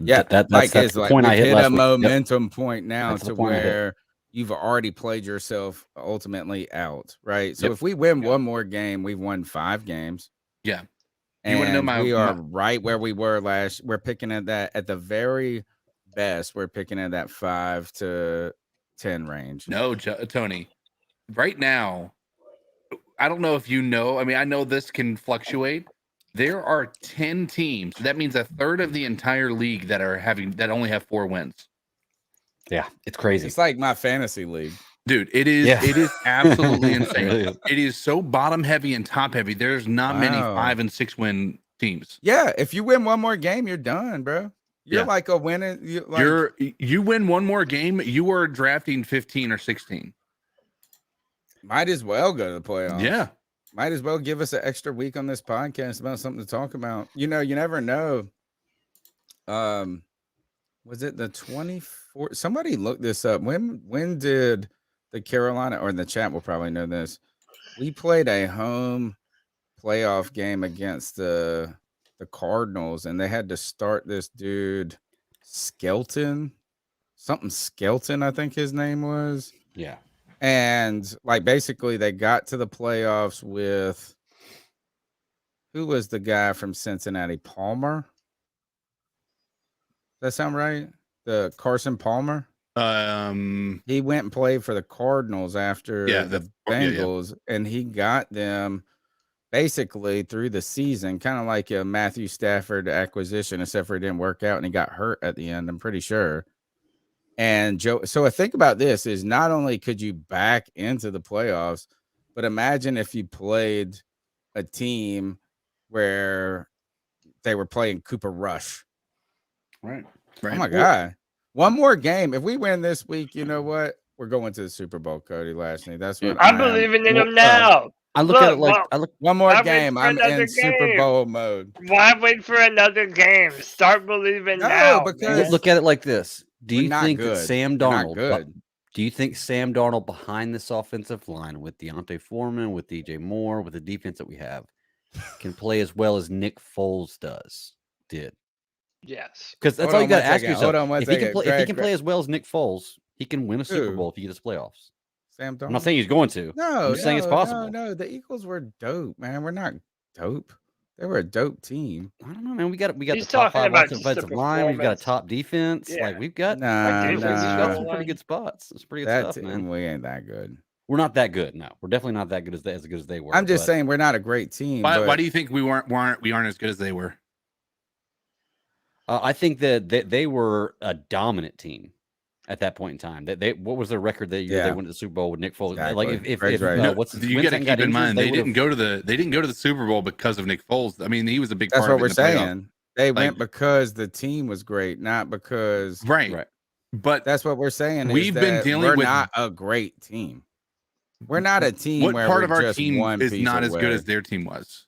Yeah, that's the point I hit last week. Momentum point now that's to where you've already played yourself ultimately out, right? So if we win one more game, we've won 5 games. Yeah. And we are right where we were last. We're picking at that at the very best. We're picking at that 5 to 10 range. No, Tony. Right now, I don't know if you know. I mean, I know this can fluctuate. There are 10 teams. That means a third of the entire league that only have 4 wins. Yeah, it's crazy. It's like my fantasy league. Dude, it is. Yeah. It is absolutely insane. It is so bottom heavy and top heavy. There's not many 5 and 6 win teams. Yeah, if you win one more game, you're done, bro. You're like a winning. You win one more game, you are drafting 15 or 16. Might as well go to the playoffs. Yeah. Might as well give us an extra week on this podcast about something to talk about. You never know. Was it the 24th? Somebody look this up. When did the Carolina, or in the chat will probably know this, we played a home playoff game against the Cardinals, and they had to start this dude Skelton, I think his name was. Yeah. And like basically they got to the playoffs with, who was the guy from Cincinnati? Palmer? Does that sound right? The Carson Palmer? He went and played for the Cardinals after the Bengals, and he got them basically through the season, kind of like a Matthew Stafford acquisition, except for it didn't work out and he got hurt at the end, I'm pretty sure. And so I think about this is not only could you back into the playoffs, but imagine if you played a team where they were playing Cooper Rush. Right. Oh my God. One more game. If we win this week, you know what? We're going to the Super Bowl, Cody Lashley. That's what I'm believing in them now. I look at it like one more why game. wait for I'm another in Super game? Bowl mode. Why wait for another game? Start believing now. because look at it like this. Do We're you not think good. that Sam We're not Darnold? good. Do you think Sam Darnold behind this offensive line with Deontay Foreman, with DJ Moore, with the defense that we have, can play as well as Nick Foles did? Yes. Because that's Hold all on you got to one ask second. yourself. Hold on one if he can second. play, if he Greg, can play as well as Nick Foles, he can win a Super Who? Bowl if he gets playoffs. Sam Darnold. I'm not saying he's going to. No, I'm just saying it's possible. No, the Eagles were dope, man. We're not dope. They were a dope team. I don't know, man. We got He's the top talking 5 about just the offensive line. We've got a performance. top defense. Yeah. Like we've got Nah, some pretty good spots. It's pretty good That's stuff, man. we ain't that good. We're not that good. No, we're definitely not that good as good as they were. I'm just but saying we're not a great team. Why do you think we aren't as good as they were? I think that they were a dominant team at that point in time. What was their record that year they went to the Super Bowl with Nick Foles? Exactly. Like if right. what's You got to keep in mind they didn't go to the Super Bowl because of Nick Foles. I mean, he was a big That's part what of it we're in the playoff. saying. They went because the team was great, not because right. But that's what we're saying. We've been dealing we're with not a great team. We're not a team. What where part we're of our just team one is piece not as good away. as their team was?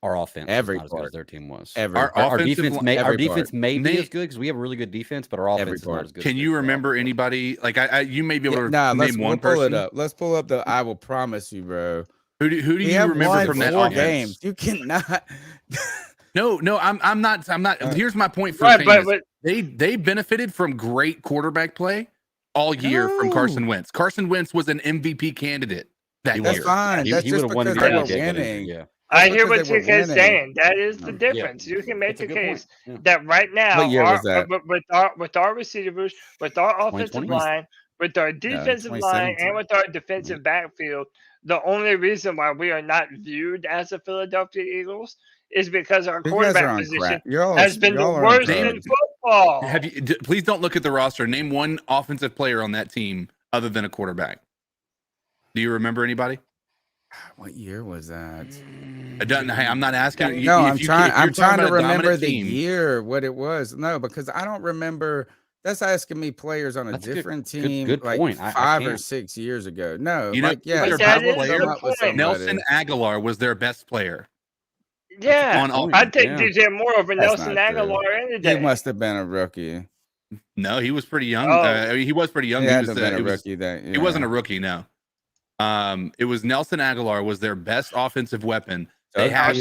Our offense Every is not as good part. as their team was. Our defense may be Nate, as good because we have a really good defense, but our offense is not as good. Can you remember anybody like you may be able to name one pull person? it up. Let's pull up I will promise you, bro. Who do you remember from that offense? Games. You cannot. No, I'm not. Here's my point for Right, saying but they benefited from great quarterback play all year from Carson Wentz. Carson Wentz was an MVP candidate that year. That's fine. That's he just would have won because the they were game. winning. Yeah. I hear what because they were TK is winning. saying. That is the difference. You can make That's a the good case point. that right now, What year was that? with our receivers, with our offensive 2020? line, with our defensive line, 2017. and with our defensive backfield, the only reason why we are not viewed as the Philadelphia Eagles is because our You guys are quarterback on position crack. Y'all has been the are on worst drugs. in football. Please don't look at the roster. Name one offensive player on that team other than a quarterback. Do you remember anybody? What year was that? I'm not asking. No, I'm trying. I'm trying to about a remember dominant the team. year, what it was. No, because I don't remember. That's asking me players on a That's a different good team, point. like I 5 or can't. 6 years ago. No, You know, yeah, their that best is player, the point. Nelson Aguilar was their best player. Yeah, on offense. I'd take Yeah. DJ Moore over That's Nelson not true. Aguilar any day. He must have been a rookie. No, he was pretty young. Oh. He was pretty young. He He had was, to have been a it was- rookie. That He wasn't a rookie. No. It was Nelson Aguilar was their best offensive weapon. They had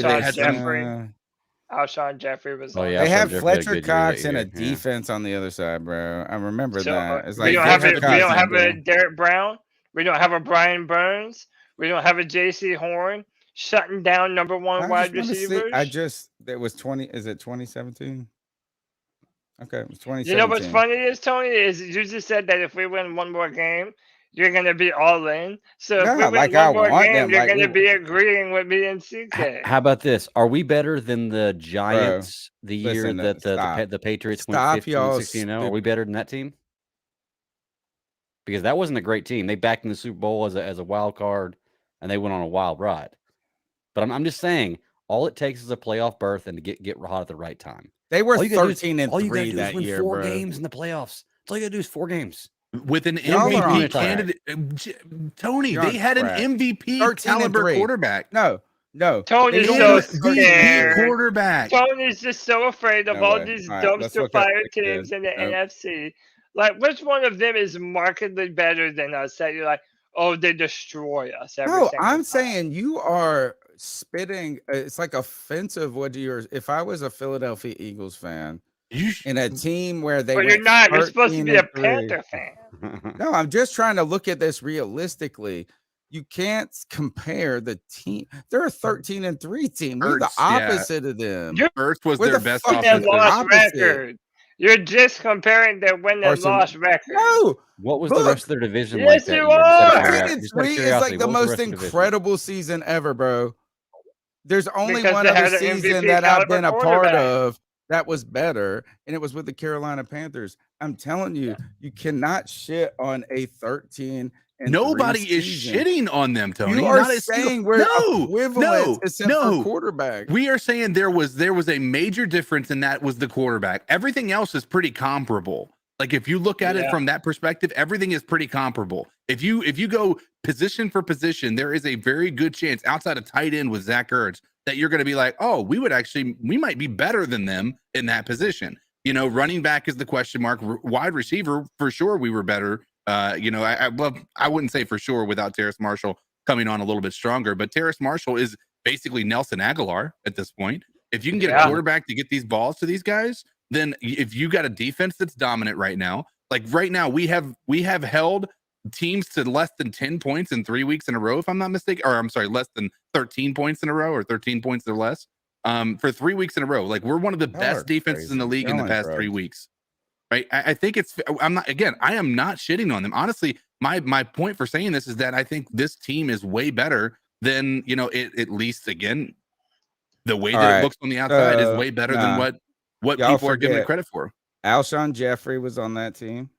Alshon Jeffrey was. Oh, on yeah, They Alshon have Jeffrey had a Fletcher good year Cox that and a year, yeah. defense on the other side, bro. I remember So, that. It's we like don't have Fletcher we Cox don't have and a Derek Brown. We don't have a Brian Burns. We don't have a J.C. Horn shutting down number one wide receivers. It was 20. Is it 2017? Okay, it was 2017. You know what's funny is, Tony, is you just said that if we win one more game, you're gonna be all in. So if we Yeah, win like one I more want game, them, you're like gonna we- be agreeing with me and CK. How about this? Are we better than the Giants the year listen, that stop. the Patriots Stop, went 15 y'all 16-0? Are we better than that team? Because that wasn't a great team. They backed in the Super Bowl as a wild card, and they went on a wild ride. But I'm just saying, all it takes is a playoff berth and to get hot at the right time. They were All you gotta do is- 13-3 all you gotta do that is win year, 4 bro. games in the playoffs. That's all you gotta do is 4 games. With an Y'all are on MVP track. candidate, Tony, You're they on had an track. MVP 13-3. caliber quarterback. No. Tony's They so were scared. Quarterback. Tony's just so afraid of No all way. these All right, let's dumpster look up fire the teams kid. in the Nope. NFC. Like, which one of them is markedly better than us? That you're like, oh, they destroy us every No, single I'm time. saying you are spitting. It's like offensive. If I was a Philadelphia Eagles fan in a team where they, But you're went not. You're supposed to be a 13-3. Panther fan. No, I'm just trying to look at this realistically. You can't compare the team. They're a 13-3 team. We're the Hurts, yeah. opposite of them. First was We're their the best fucking Their offensive. lost opposite. record. You're just comparing their win and Carson- loss record. No, What was Look, the rest of their division yes, like that you year? are. Just out of 13-3 is curiosity, like the what was most rest of the division? incredible season ever, bro. There's only Because one they other had an season MVP that I've caliber been a part quarterback. of that was better, and it was with the Carolina Panthers. I'm telling you, you cannot shit on a 13 and Nobody 3 is season. shitting on them, Tony. You are Not a single- saying we're equivalent except for quarterback. We are saying there was a major difference, and that was the quarterback. Everything else is pretty comparable. Like if you look at it from that perspective, everything is pretty comparable. If you go position for position, there is a very good chance outside of tight end with Zach Ertz that you're going to be like, oh, we might be better than them in that position. You know, running back is the question mark. Wide receiver, for sure, we were better. You know, I wouldn't say for sure without Terrace Marshall coming on a little bit stronger, but Terrace Marshall is basically Nelson Aguilar at this point. If you can get a quarterback to get these balls to these guys, then if you got a defense that's dominant right now, like right now, we have held teams to less than 10 points in 3 weeks in a row, if I'm not mistaken, or I'm sorry, less than 13 points in a row, or 13 points or less, for 3 weeks in a row. Like we're one of the best defenses in the league in the past 3 weeks. Right. I think I am not shitting on them. Honestly, my point for saying this is that I think this team is way better than, you know, at least again, the way that it looks on the outside is way better than what people are giving it credit for. Alshon Jeffrey was on that team.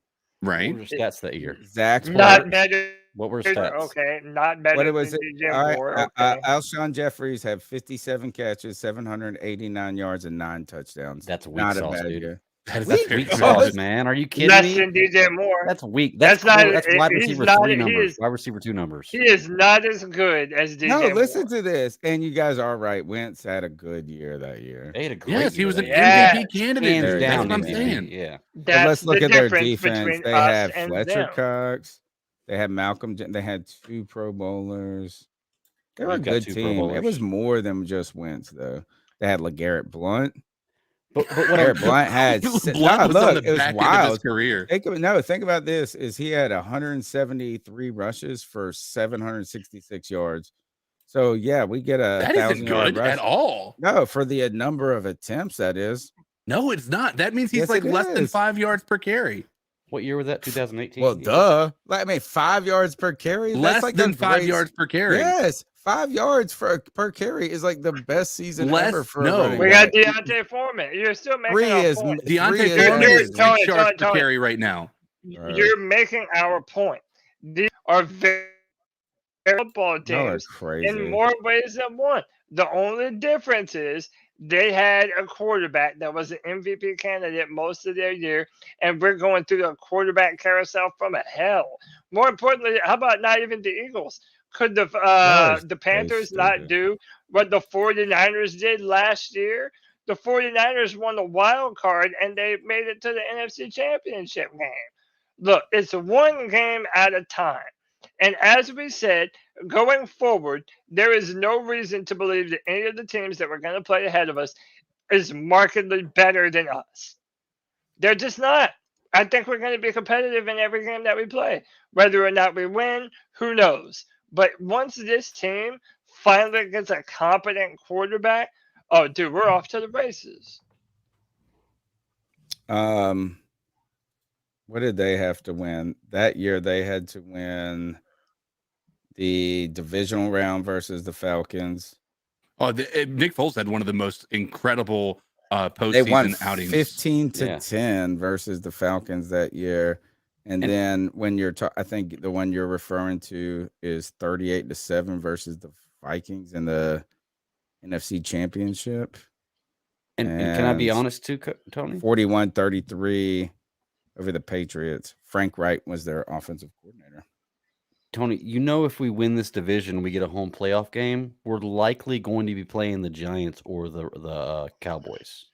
Right. What were your stats that year? Zach Not better. What were stats? Okay, not better. What was it? DJ Moore. Okay. Alshon Jeffries had 57 catches, 789 yards, and 9 touchdowns. That's weak not sauce, a bad dude. year. That's weak sauce, man. Are you kidding Less me? than DJ Moore. That's weak. That's not. That's wide he's receiver not, 3 he numbers. is- Wide receiver 2 numbers. He is not as good as DJ No, Moore. listen to this. And you guys are right. Wentz had a good year that year. They had a great Yes, he year was an that MVP year. candidate. Hands That's down what I'm MVP, saying. Yeah. But That's let's look the at their difference defense. between They us had and Fletcher them. Cox. They had Malcolm. They had 2 Pro Bowlers. They were a You've got good 2 Pro team. It Bowlers. was more than just Wentz, though. They had LeGarrette Blunt. But what LeGarrette Blunt had Blunt was on the it was back end of his wild. career. Think about this: is he had 173 rushes for 766 yards. So yeah, we get a That isn't 1,000-yard good rush. at all. No, for the number of attempts, that is. No, it's not. That means he's Yes, like it less than is. 5 yards per carry. What year was that? 2018. Well, duh. I mean, 5 yards per carry. Less That's like than the 5 great- yards per carry. Yes, 5 yards per carry is like the best season Less- ever for no. a running We got back. Deontay Foreman. You're still making 3 our is point. Deontay 3 Foreman is is 6 Tony, yards per Tony. carry right now. You're making our point. These are very football Y'all are teams crazy. in more ways than one. The only difference is they had a quarterback that was an MVP candidate most of their year, and we're going through a quarterback carousel from hell. More importantly, how about not even the Eagles? Could the Panthers not do what the 49ers did last year? The 49ers won the wild card, and they made it to the NFC Championship game. Look, it's one game at a time. And as we said, going forward, there is no reason to believe that any of the teams that we're going to play ahead of us is markedly better than us. They're just not. I think we're going to be competitive in every game that we play. Whether or not we win, who knows? But once this team finally gets a competent quarterback, oh, dude, we're off to the races. What did they have to win? That year they had to win the divisional round versus the Falcons. Oh, Nick Foles had one of the most incredible They won postseason outings. 15-10 versus the Falcons that year. And then when you're I think the one you're referring to is 38-7 versus the Vikings in the NFC Championship. And can I be honest too, Tony? 41-33 over the Patriots. Frank Wright was their offensive coordinator. Tony, you know, if we win this division, we get a home playoff game, we're likely going to be playing the Giants or the Cowboys.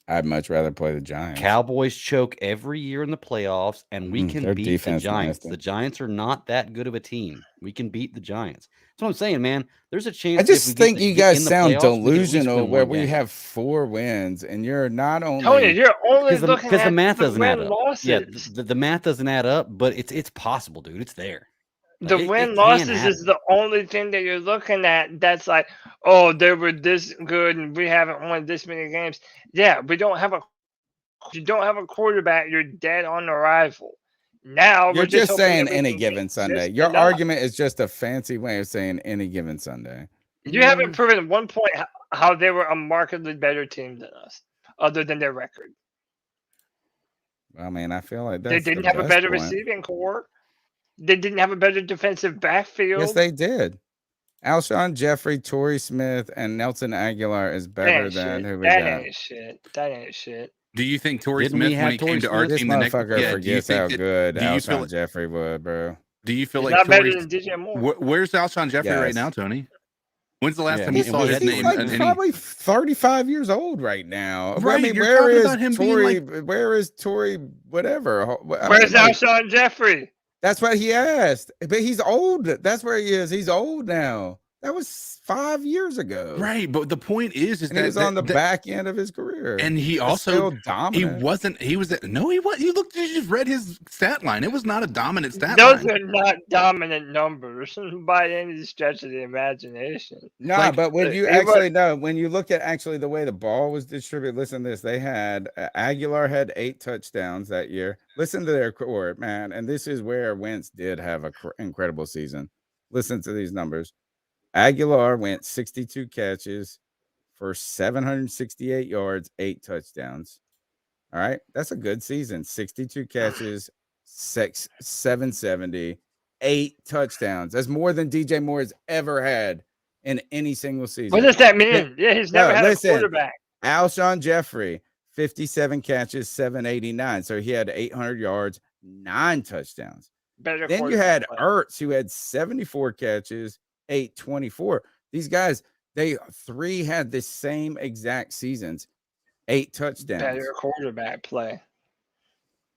I'd much rather play the Giants. Cowboys choke every year in the playoffs, and we can their beat the defense Giants. nasty. The Giants are not that good of a team. We can beat the Giants. That's what I'm saying, man. There's a chance. I just if we think get you guys in the sound playoffs, we can at least delusional win where one we game. have 4 wins and you're not only Tony, you're only looking because at the math the doesn't add win up. losses. Yeah, the math doesn't add up, but it's possible, dude. It's there. The Like, it win can losses happen. is the only thing that you're looking at that's like, oh, they were this good and we haven't won this many games. Yeah, you don't have a quarterback, you're dead on arrival. Now You're we're just hoping saying that we any can given keep Sunday. this Your enough. argument is just a fancy way of saying any given Sunday. You haven't proven at one point how they were a markedly better team than us, other than their record. I mean, I feel like they didn't have a better receiving core. They didn't have a better defensive backfield. Yes, they did. Alshon Jeffrey, Torrey Smith, and Nelson Aguilar is better than who we got. That ain't shit. Do you think Torrey Smith, when he came to our team, this motherfucker forgets how good Alshon Jeffrey was, bro? Do you feel He's like not better than DJ Moore? Where's Alshon Jeffrey right now, Tony? When's the last time you saw his name? He's probably 35 years old right now. Right, I mean, you're where talking is about him Torrey? being like... Where is Torrey? Whatever. Where's Alshon Jeffrey? That's what he asked. But he's old. That's where he is. He's old now. That was 5 years ago. Right, but the point is that he was on the back end of his career. And he also dominant. He just read his stat line. It was not a dominant stat line. Those are not dominant numbers by any stretch of the imagination. No, but when you when you look at actually the way the ball was distributed, listen to this. They had Aguilar had 8 touchdowns that year. Listen to their core, man. And this is where Wentz did have an incredible season. Listen to these numbers. Aguilar went 62 catches for 768 yards, 8 touchdowns. All right. That's a good season. 62 catches, 770, 8 touchdowns. That's more than DJ Moore has ever had in any single season. What does that mean? He's never had a quarterback. Alshon Jeffrey, 57 catches, 789. So he had 800 yards, 9 touchdowns. Then you had Ertz, who had 74 catches, 824. These guys, they 3 had the same exact seasons, 8 touchdowns. Better quarterback play.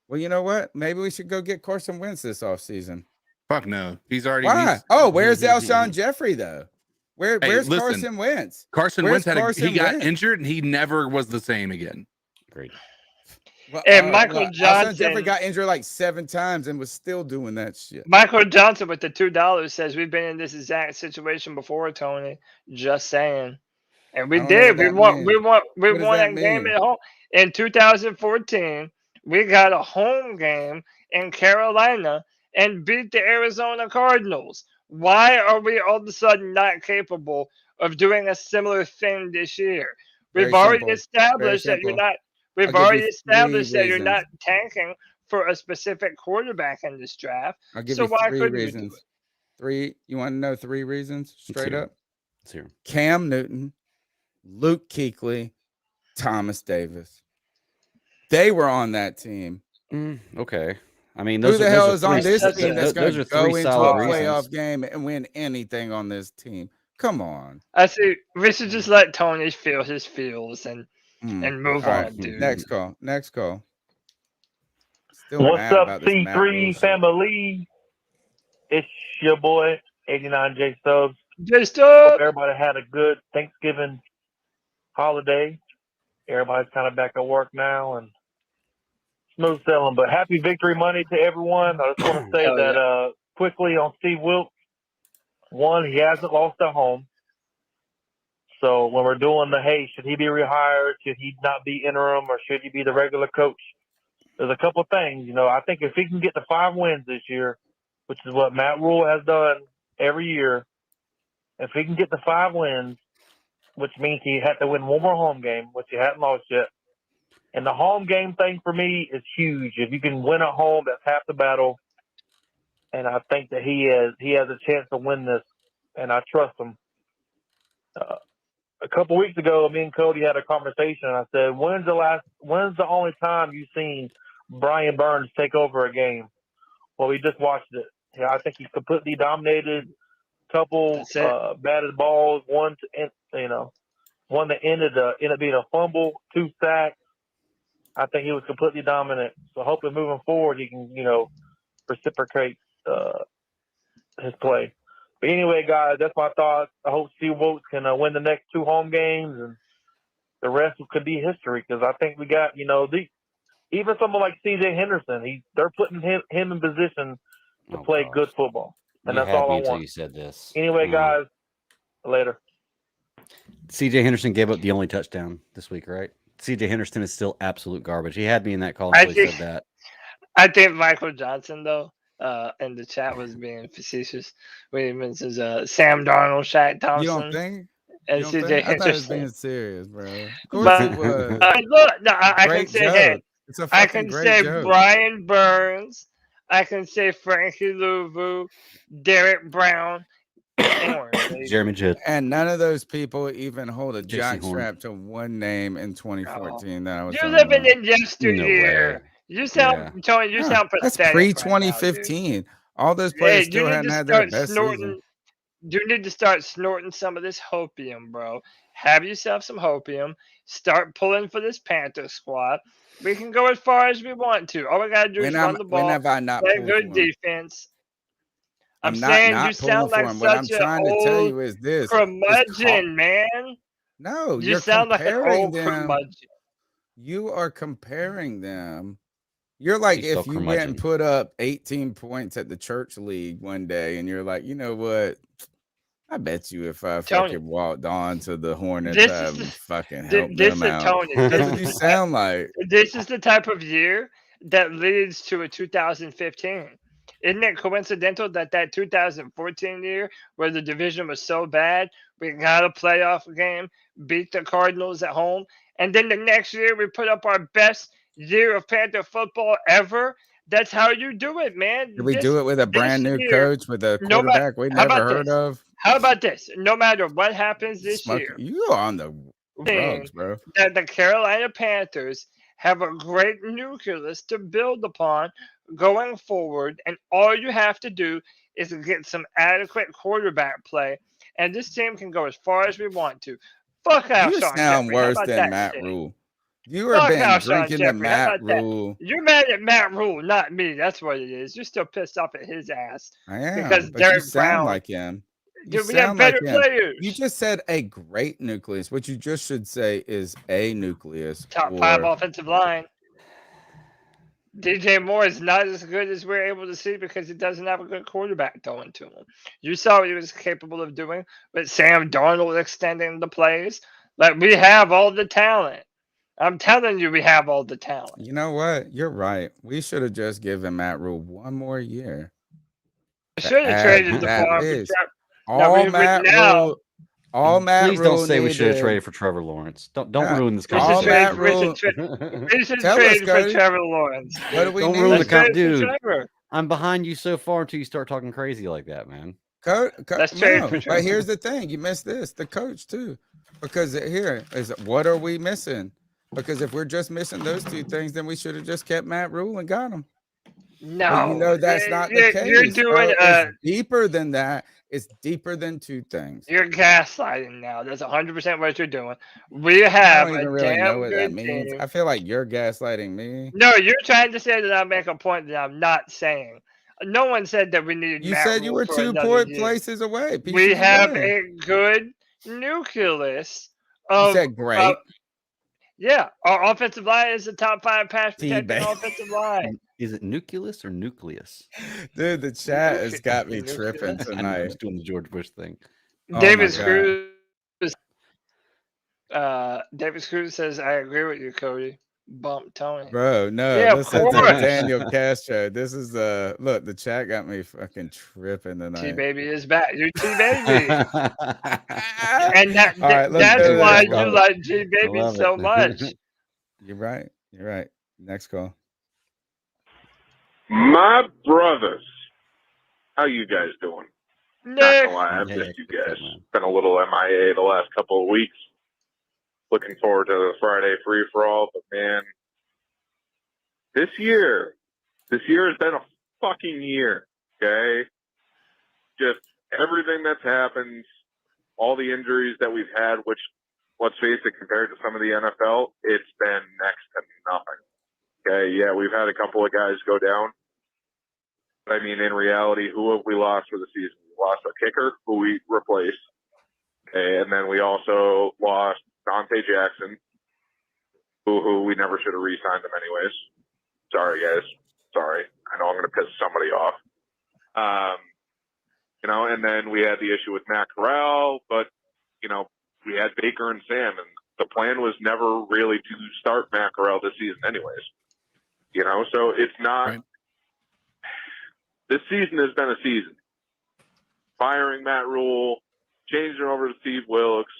Well, you know what? Maybe we should go get Carson Wentz this offseason. Fuck no. He's already. Why? Where's Alshon Jeffrey though? Where's Carson Wentz? Carson Wentz got injured and he never was the same again. Great. Well, and Michael Johnson Alshon Jeffrey got injured like 7 times and was still doing that shit. Michael Johnson with the $2 says we've been in this exact situation before, Tony. Just saying. And we did. We won that game at home. In 2014, we got a home game in Carolina and beat the Arizona Cardinals. Why are we all of a sudden not capable of doing a similar thing this year? We've already established that you're not. We've already established that you're not tanking for a specific quarterback in this draft. I'll give so you why 3 couldn't reasons. you do it? 3. You want to know 3 reasons straight up? Let's hear 'em. Cam Newton, Luke Kuechly, Thomas Davis. They were on that team. Okay. I mean, who the hell is on this team team that's going to go into a playoff game and win anything on this team? Come on. I see. We should just let Tony feel his feels and move on, dude. Next call. Still what's up, C3 family? It's your boy, 89J Stubbs. Hope everybody had a good Thanksgiving holiday. Everybody's kind of back at work now and smooth sailing. But happy Victory Monday to everyone. I just want to say that quickly on Steve Wilks. 1, he hasn't lost at home. So when we're doing should he be rehired? Should he not be interim, or should he be the regular coach? There's a couple of things. I think if he can get to 5 wins this year, which is what Matt Rule has done every year, if he can get to 5 wins, which means he had to win one more home game, which he hadn't lost yet. And the home game thing for me is huge. If you can win at home, that's half the battle. And I think that he has a chance to win this, and I trust him. A couple weeks ago, me and Cody had a conversation, and I said, when's the only time you've seen Brian Burns take over a game? Well, we just watched it. I think he completely dominated. Couple batted balls, one that ended up being a fumble, 2 sacks. I think he was completely dominant. So hopefully moving forward, he can, reciprocate his play. But anyway, guys, that's my thoughts. I hope Steve Wilks can win the next 2 home games, and the rest could be history. Because I think we got, even someone like C.J. Henderson, they're putting him in position to play good football, and that's all I want. You said this. Anyway, guys, later. C.J. Henderson gave up the only touchdown this week, right? C.J. Henderson is still absolute garbage. He had me in that call until he said that. I think Michael Johnson, though, and the chat was being facetious. When he mentions Sam Darnold, Shaq Thompson, You don't think? and You don't CJ think? I thought it was being Henderson. serious, bro. Of course it was. Look, no, I can Great say joke. that. It's a I fucking can great say joke. Brian Burns. I can say Frankie Louvu, Derek Brown, Jeremy Judd. And none of those people even hold a Jason Horn. jockstrap to one name in 2014 that I was You're talking living about. in yesteryear. You sound, Tony. You sound That's pathetic. pre-2015. All those players still hadn't had their best season. You need to start snorting some of this hopium, bro. Have yourself some hopium. Start pulling for this Panther squad. We can go as far as we want to. All we gotta do is run the ball. When have I not play pulled good for him? defense. I'm saying not you sound pulling like for him. What I'm such an trying to tell old you is this. curmudgeon, man. No, You you're sound like an comparing old them. curmudgeon. You are comparing them. You're like You if you went and put up 18 points at the church league one day and you're like, you know what? I bet you if I fucking walked on to the Hornets, I would fucking help them out. Tony, That's what you sound like. This is the type of year that leads to a 2015. Isn't it coincidental that 2014 year, where the division was so bad, we got a playoff game, beat the Cardinals at home, and then the next year we put up our best year of Panther football ever? That's how you do it, man. Did we do it with a brand new coach with a quarterback we never heard of? How about this? No matter what happens this year, you are on the drugs, bro. That the Carolina Panthers have a great nucleus to build upon going forward, and all you have to do is get some adequate quarterback play, and this team can go as far as we want to. Fuck out, You Sean sound Jeffrey. worse than Matt Rule. You have been drinking the Matt Rule. You're mad at Matt Rule, not me. That's what it is. You're still pissed off at his ass. I am, because but Derek you sound Brown, like him. Dude, we have better players. You just said a great nucleus. What you just should say is a nucleus. Top 5 offensive line. DJ Moore is not as good as we're able to see because he doesn't have a good quarterback throwing to him. You saw what he was capable of doing with Sam Darnold extending the plays. Like, we have all the talent. I'm telling you, we have all the talent. You know what? You're right. We should have just given Matt Rule one more year. Should have traded the farm. All Matt Please Rule don't say we should have needed- traded for Trevor Lawrence. Don't ruin this We should conversation. trade for Trevor Lawrence. What do we Don't need? ruin the Let's trade for dude. Trevor. I'm behind you so far until you start talking crazy like that, man. Let's trade for But Trevor. here's the thing: you missed this. The coach too, because here is what are we missing? Because if we're just missing those two things, then we should have just kept Matt Rule and got him. No, But you know that's not the case. You're doing it's deeper than that. It's deeper than two things. You're gaslighting now. That's 100% what you're doing. We I have don't a even really damn know what that good means. team. I feel like you're gaslighting me. No, you're trying to say that I make a point that I'm not saying. No one said that we needed. You Matt said you Rule were for 2 another year. places away. We pieces have away. a good nucleus You of. said great. Yeah, our offensive line is the top 5 pass protecting T-Bag. offensive line. Is it nucleus or nucleus? Dude, the chat has got me tripping I know, I'm tonight. just doing the George Bush thing. Oh David my God. Screws. David Screws says, "I agree with you, Cody." Bump Tony. Bro, no, Yeah, of listen to course. Daniel Castro. This is look, the chat got me fucking tripping tonight. T baby is back. You T baby, and All right, let's go that's to why this. you Love it. like G baby Love so it. much. You're right. You're right. Next call. My brothers, how you guys doing? Not Nick, gonna lie, I've Yeah, missed you good, guys. man. Been a little MIA the last couple of weeks. Looking forward to the Friday free for all, but man, this year has been a fucking year. Okay, just everything that's happened, all the injuries that we've had, which, let's face it, compared to some of the NFL, it's been next to nothing. Okay, yeah, we've had a couple of guys go down. But I mean, in reality, who have we lost for the season? We lost a kicker who we replaced. Okay, and then we also lost Dante Jackson, who we never should have re-signed him anyways. Sorry, guys. Sorry. I know I'm going to piss somebody off. And then we had the issue with Matt Corral, but, we had Baker and Sam, and the plan was never really to start Matt Corral this season anyways. So it's not this season has been a season. Firing Matt Rule, changing over to Steve Wilks.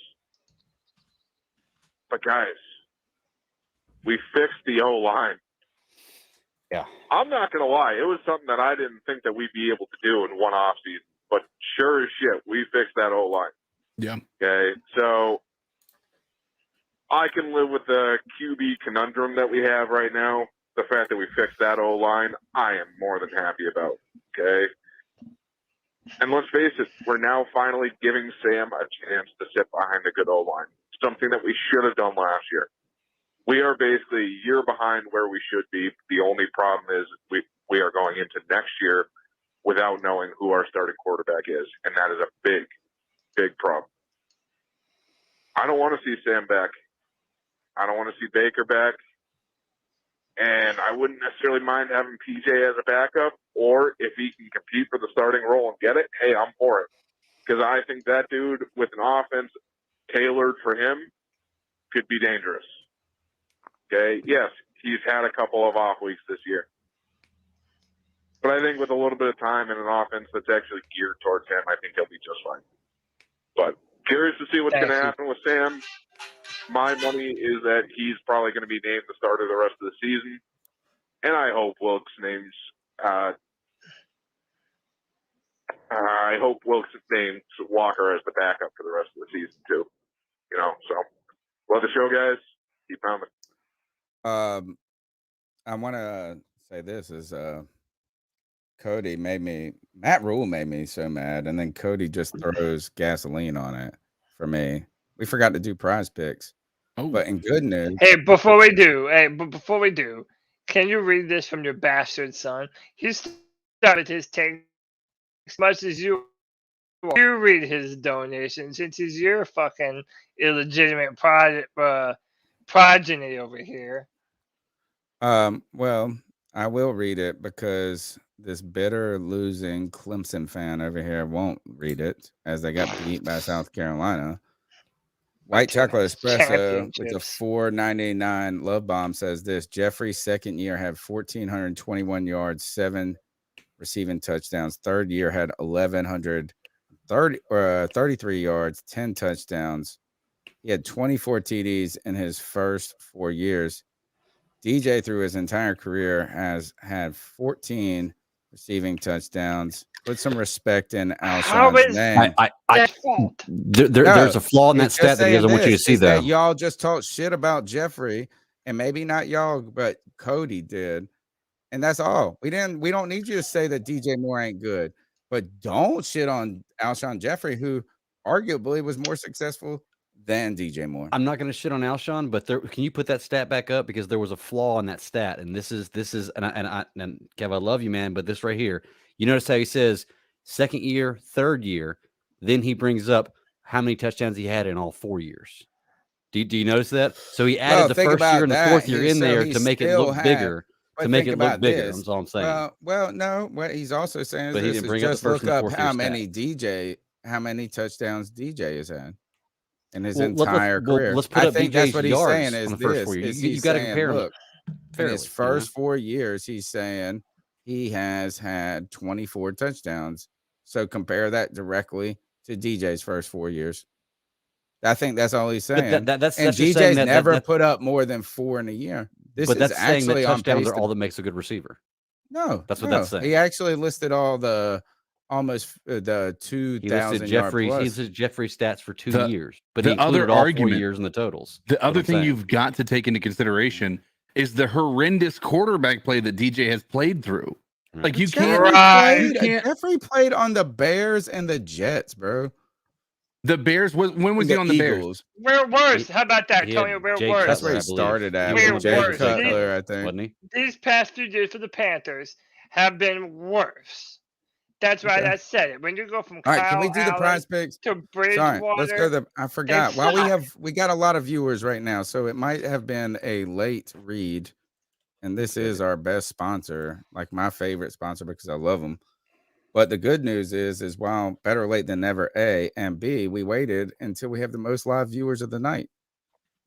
But guys, we fixed the O-line. Yeah. I'm not going to lie. It was something that I didn't think that we'd be able to do in one offseason. But sure as shit, we fixed that O-line. Yeah. Okay. So I can live with the QB conundrum that we have right now. The fact that we fixed that O-line, I am more than happy about. Okay. And let's face it, we're now finally giving Sam a chance to sit behind a good O-line. Something that we should have done last year. We are basically a year behind where we should be. The only problem is we are going into next year without knowing who our starting quarterback is, and that is a big, big problem. I don't want to see Sam back. I don't want to see Baker back. And I wouldn't necessarily mind having PJ as a backup, or if he can compete for the starting role and get it, hey, I'm for it. Because I think that dude with an offense tailored for him could be dangerous. Okay, yes, he's had a couple of off weeks this year. But I think with a little bit of time and an offense that's actually geared towards him, I think he'll be just fine. But curious to see what's going to happen with Sam. My money is that he's probably going to be named the starter the rest of the season. And I hope Wilkes names Walker as the backup for the rest of the season too. You know, so love the show, guys. Keep pounding. I want to say this is Cody Matt Rule made me so mad, and then Cody just throws gasoline on it for me. We forgot to do prize picks. Oh. But in good news. Hey, before we do, can you read this from your bastard son? He started his take as much as you read his donation since he's your fucking illegitimate progeny over here. Well, I will read it because this bitter losing Clemson fan over here won't read it as they got beat by South Carolina. White Chocolate Espresso with a $4.99 love bomb says this: Jeffrey's second year had 1,421 yards, 7 receiving touchdowns. Third year had 1,133 yards, 10 touchdowns. He had 24 TDs in his first 4 years. DJ through his entire career has had 14 receiving touchdowns. Put some respect in Alshon's name. There's a flaw in that stat that he doesn't want you to see, though. Y'all just talk shit about Jeffrey, and maybe not y'all, but Cody did, and that's all. We don't need you to say that DJ Moore ain't good, but don't shit on Alshon Jeffrey, who arguably was more successful than DJ Moore. I'm not going to shit on Alshon, but can you put that stat back up, because there was a flaw in that stat, and this is and Kev, I love you, man, but this right here. You notice how he says second year, third year, then he brings up how many touchdowns he had in all 4 years. Do you notice that? So he added the first year and the fourth year in there to make it look bigger. To make it look bigger, that's all I'm saying. No, what he's also saying is just look up how many touchdowns DJ has had in his entire career. Let's put up think DJ's that's what he's yards saying on is the first this. 4 years. You got to compare him. Look, in his first 4 years, he's saying he has had 24 touchdowns. So compare that directly to DJ's first 4 years. I think that's all he's saying. That's DJ's never put up more than 4 in a year. This is actually on pace. Touchdowns are all that makes a good receiver. No, that's what that's saying. He actually listed all the 2,000 yard plus. He listed Jeffrey stats for 2 years, but he other included all 4 argument, years in the totals. The other thing you've got to take into consideration is the horrendous quarterback play that DJ has played through. Like you can't. Jeffrey played on the Bears and the Jets, bro. The Bears. When was he on the Bears? We're worse. How about that, Tony? We're worse. That's where he started at. We're Jay worse. Cutler, I think. Wasn't he? These past 2 years for the Panthers have been worse. That's right. I said it. When you go from All right, can we do the prize picks to Bridgewater, sorry, let's go. I forgot. Well, we got a lot of viewers right now, so it might have been a late read. And this is our best sponsor, like my favorite sponsor, because I love them. But the good news is while better late than never, A, and B, we waited until we have the most live viewers of the night.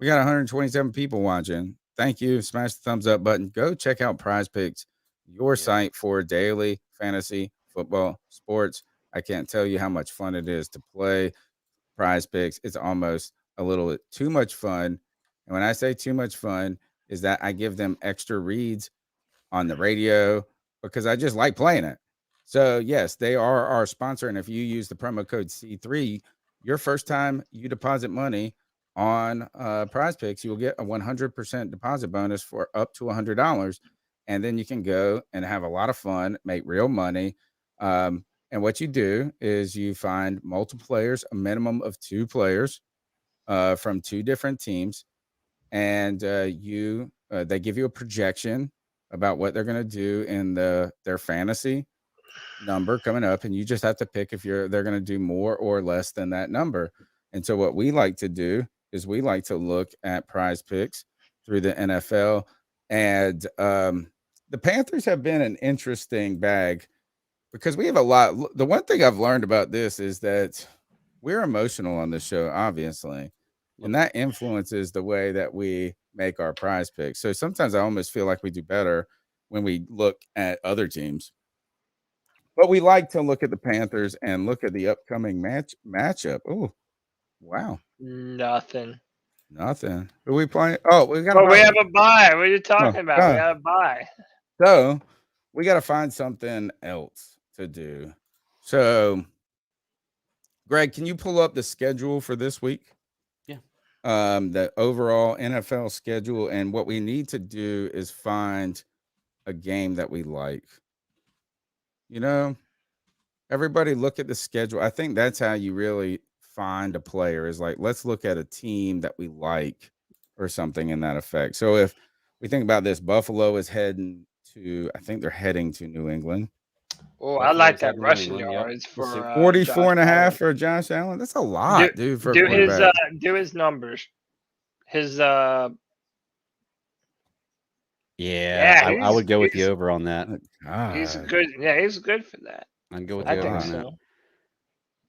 We got 127 people watching. Thank you. Smash the thumbs up button. Go check out PrizePicks. your site for daily fantasy football sports. I can't tell you how much fun it is to play PrizePicks. It's almost a little bit too much fun. And when I say too much fun, is that I give them extra reads on the radio because I just like playing it. So, yes, they are our sponsor. And if you use the promo code C3, your first time you deposit money on PrizePicks, you will get a 100% deposit bonus for up to $100. And then you can go and have a lot of fun, make real money. And what you do is you find multiple players, a minimum of 2 players from 2 different teams. And they give you a projection about what they're going to do in their fantasy number coming up. And you just have to pick if they're going to do more or less than that number. And so what we like to do is we like to look at PrizePicks through the NFL. And the Panthers have been an interesting bag because we have a lot. The one thing I've learned about this is that we're emotional on this show, obviously. And that influences the way that we make our prize picks. So sometimes I almost feel like we do better when we look at other teams. But we like to look at the Panthers and look at the upcoming matchup. Oh, wow. Nothing. Who are we playing? Oh, we got. We have a bye. What are you talking about? We have a bye. So we got to find something else to do. So, Greg, can you pull up the schedule for this week? The overall NFL schedule, and what we need to do is find a game that we like. You know, everybody look at the schedule. I think that's how you really find a player, is like, let's look at a team that we like or something in that effect. So if we think about this, Buffalo is heading to, I think they're heading to New England. Oh, I like that rushing yards for 44 and a half for Josh Allen. That's a lot, dude. For do his numbers. His I would go with you over on that. He's good. Yeah, he's good for that. I'd go with you over on that.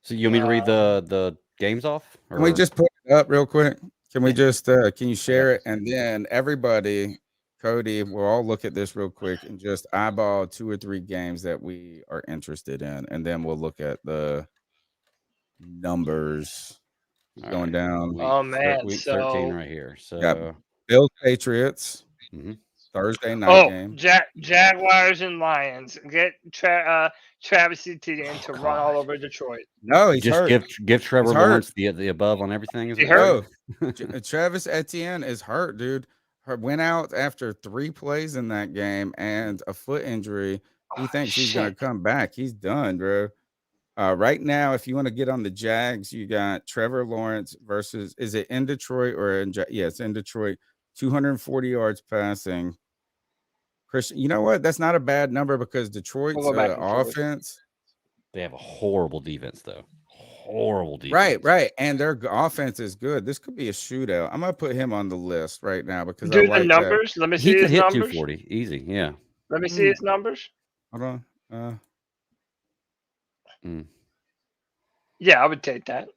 So you want me to read the games off? Or? Can we just put it up real quick? Can we just can you share it? And then everybody, Cody, we'll all look at this real quick and just eyeball 2 or 3 games that we are interested in, and then we'll look at the numbers going down. Oh man, week 13 right here. So got Bills Patriots Thursday night game. Jaguars and Lions. Get Travis Etienne to run all over Detroit. No, he's just hurt. give Trevor Lawrence the above on everything. He hurt. Travis Etienne is hurt, dude. Went out after 3 plays in that game and a foot injury. He thinks he's going to come back. He's done, bro. Right now, if you want to get on the Jags, you got Trevor Lawrence versus, is it in Detroit or in? Yeah, it's in Detroit. 240 yards passing. Christian, you know what? That's not a bad number because Detroit's offense. They have a horrible defense, though. Horrible defense. Right. And their offense is good. This could be a shootout. I'm going to put him on the list right now because do I like the numbers. That. Let me see his numbers. 240. Easy. Yeah. Let me see his numbers. Hold on. Yeah, I would take that.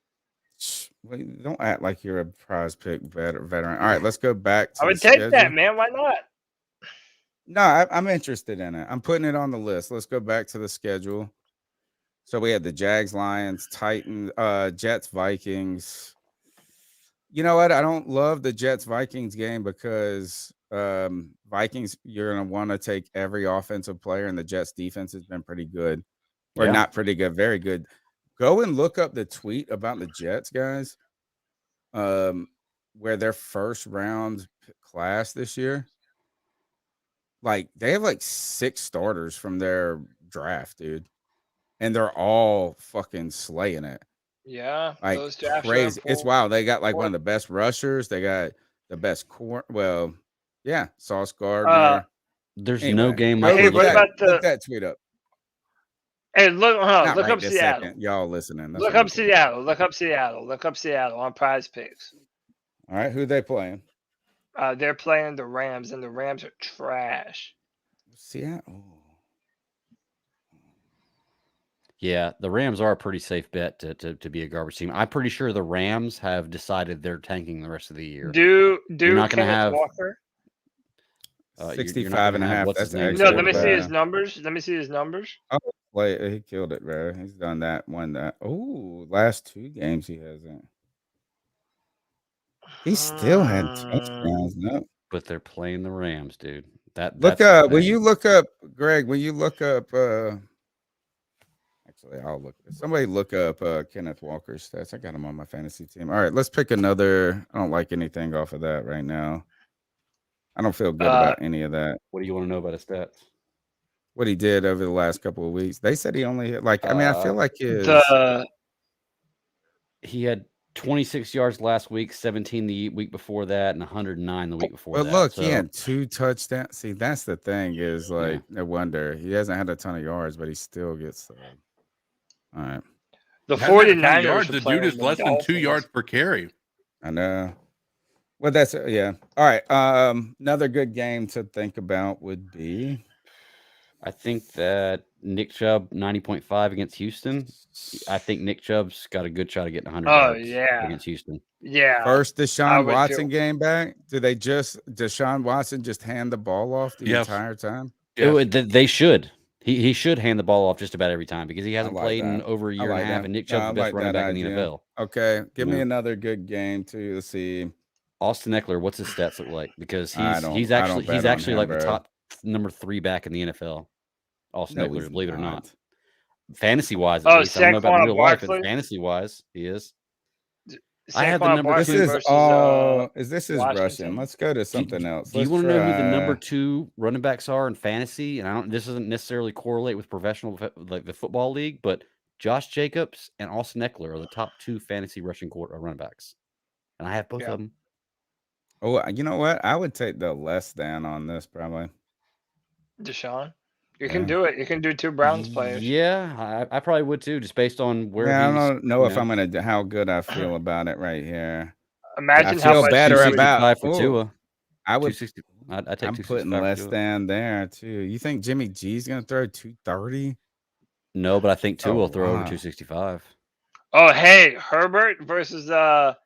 Wait, don't act like you're a prize pick veteran. All right, let's go back to I would take that, man. Why not? No, I'm interested in it. I'm putting it on the list. Let's go back to the schedule. So we had the Jags, Lions, Titans, Jets, Vikings. You know what? I don't love the Jets Vikings game because Vikings, you're going to want to take every offensive player, and the Jets defense has been pretty good. Or not pretty good, very good. Go and look up the tweet about the Jets, guys, where their first round class this year. Like, they have like 6 starters from their draft, dude. And they're all fucking slaying it. Yeah. Like, those drafts crazy. It's wild. They got like one of the best rushers. They got the best core. Well, yeah, Sauce Gardner. There's no game. Look that tweet up. Hey, look Not up this Seattle. second. Y'all listening. Look up Seattle. Look up Seattle on PrizePicks. All right, who they playing? They're playing the Rams, and the Rams are trash. Seattle. Yeah, the Rams are a pretty safe bet to be a garbage team. I'm pretty sure the Rams have decided they're tanking the rest of the year. Do You're not going to have Walker? 65 and a half. That's No, let me see his numbers. Let me see his numbers. Oh, wait, he killed it, bro. He's done that, won that. Oh, last 2 games he hasn't. He still had touchdowns, no? But they're playing the Rams, dude. Look up. Will you look up, Greg? Will you look up? Actually, I'll look. Somebody look up Kenneth Walker's stats. I got him on my fantasy team. All right, let's pick another. I don't like anything off of that right now. I don't feel good about any of that. What do you want to know about his stats? What he did over the last couple of weeks. They said he only hit I mean, I feel like he had 26 yards last week, 17 the week before that, and 109 the week before that. Well, look, he had 2 touchdowns. See, that's the thing is no wonder he hasn't had a ton of yards, but he still gets. All right. The 49ers yards. The dude is less than 2 yards per carry. I know. Well, that's yeah. All right. Another good game to think about would be. I think that Nick Chubb 90.5 against Houston. I think Nick Chubb's got a good shot of getting 100 yards against Houston. Yeah. First Deshaun Watson game back. Do they Deshaun Watson just hand the ball off the entire time? They should. He should hand the ball off just about every time because he hasn't played in over a year and a half, and Nick Chubb's the best running back in the NFL. Okay, give me another good game too. Let's see. Austin Eckler, what's his stats look like? Because he's actually like the top number 3 back in the NFL. Austin Eckler, believe it or not. Fantasy wise, at least. I don't know about real life, but fantasy wise, he is. I have the number 2. This is Russian. Let's go to something else. Do you want to know who the number 2 running backs are in fantasy? And this doesn't necessarily correlate with professional, like the football league, but Josh Jacobs and Austin Eckler are the top 2 fantasy rushing running backs, and I have both of them. Oh, you know what? I would take the less than on this probably. Deshaun. You can do it. You can do 2 Browns players. Yeah, I probably would too, just based on where. I don't know if I'm gonna how good I feel about it right here. Imagine how much better about for Tua. I would. I take. I'm putting less than there too. You think Jimmy G's gonna throw 230? No, but I think Tua will throw over 265. Oh, hey, Herbert versus the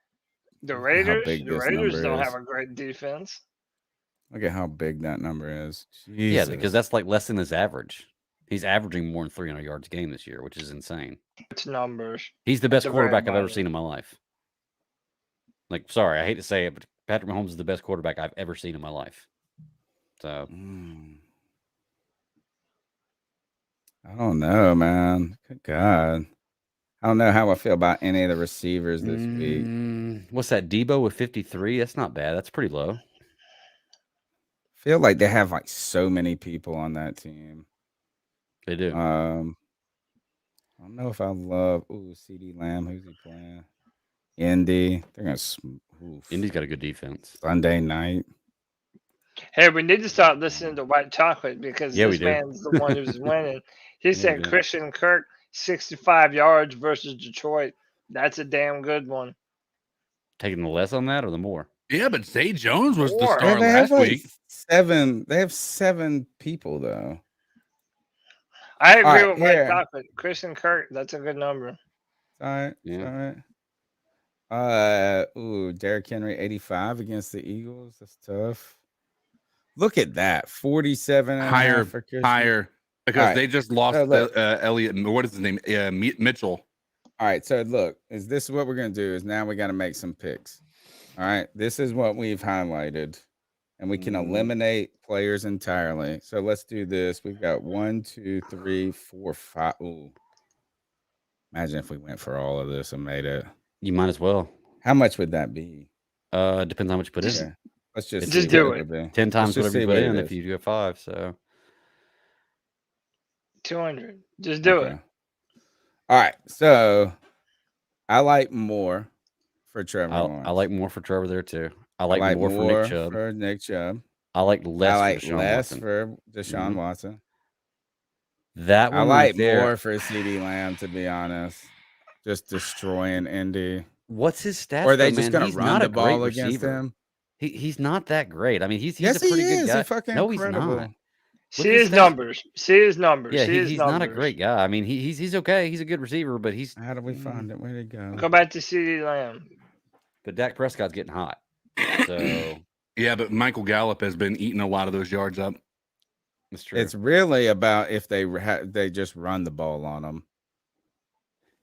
Raiders. The Raiders don't have a great defense. Look at how big that number is. Jesus. Yeah, because that's like less than his average. He's averaging more than 300 yards a game this year, which is insane. It's numbers. He's the best quarterback I've ever seen in my life. Like, sorry, I hate to say it, but Patrick Mahomes is the best quarterback I've ever seen in my life. So, I don't know, man. Good God. I don't know how I feel about any of the receivers this week. What's that? Debo with 53? That's not bad. That's pretty low. Feel like they have like so many people on that team. They do. I don't know if I love CD Lamb. Who's he playing? Indy. They're gonna. Indy's got a good defense. Sunday night. Hey, we need to start listening to White Chocolate because this man's the one who's winning. He said Christian Kirk 65 yards versus Detroit. That's a damn good one. Taking the less on that or the more? Yeah, but Zay Jones was the star last week. They have 7 people though. I agree with White Chocolate. Christian Kirk, that's a good number. All right. Yeah. All right. Derrick Henry 85 against the Eagles. That's tough. Look at that. 47 higher because they just lost Elliott. What is his name? Mitchell. All right. So look, this is what we're gonna do is now we got to make some picks. All right. This is what we've highlighted. And we can eliminate players entirely. So let's do this. We've got 1, 2, 3, 4, 5. Ooh. Imagine if we went for all of this and made it. You might as well. How much would that be? Depends how much you put in. Let's just do it. 10 times whatever you put in if you do 5. So 200. Just do it. All right. So I like more for Trevor Lawrence. I like more for Trevor there too. I like more for Nick Chubb. I like less for Deshaun Watson. That one I like more for CD Lamb, to be honest. Just destroying Indy. What's his stats? Or are they just going to run the ball against him? He's not that great. I mean, he's yes, a pretty good guy. He's fucking incredible. He's not. See his numbers. Yeah, he's not a great guy. I mean, he's okay. He's a good receiver, but he's. How do we find it? Where'd it go? Go back to CD Lamb. But Dak Prescott's getting hot. So Yeah, but Michael Gallup has been eating a lot of those yards up. That's true. It's really about if they just run the ball on them.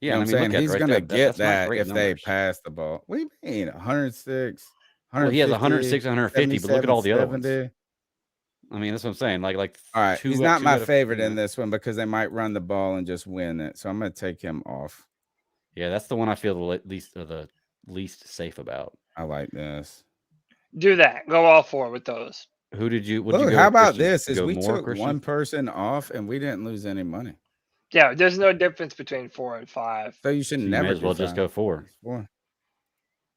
Yeah, you know what I'm saying? Look at He's right going to get that if numbers. they pass the ball. What do you mean? 106, 150, well, he has 106, 150, but look at all the other ones. I mean, that's what I'm saying. Like all right, he's not my favorite in this one because they might run the ball and just win it. So I'm going to take him off. Yeah, that's the one I feel the least safe about. I like this. Do that. Go all four with those. Who did you? Look, how about this? Is we took one person off and we didn't lose any money. Yeah, there's no difference between 4 and 5. So you should never. May as well just go 4. We're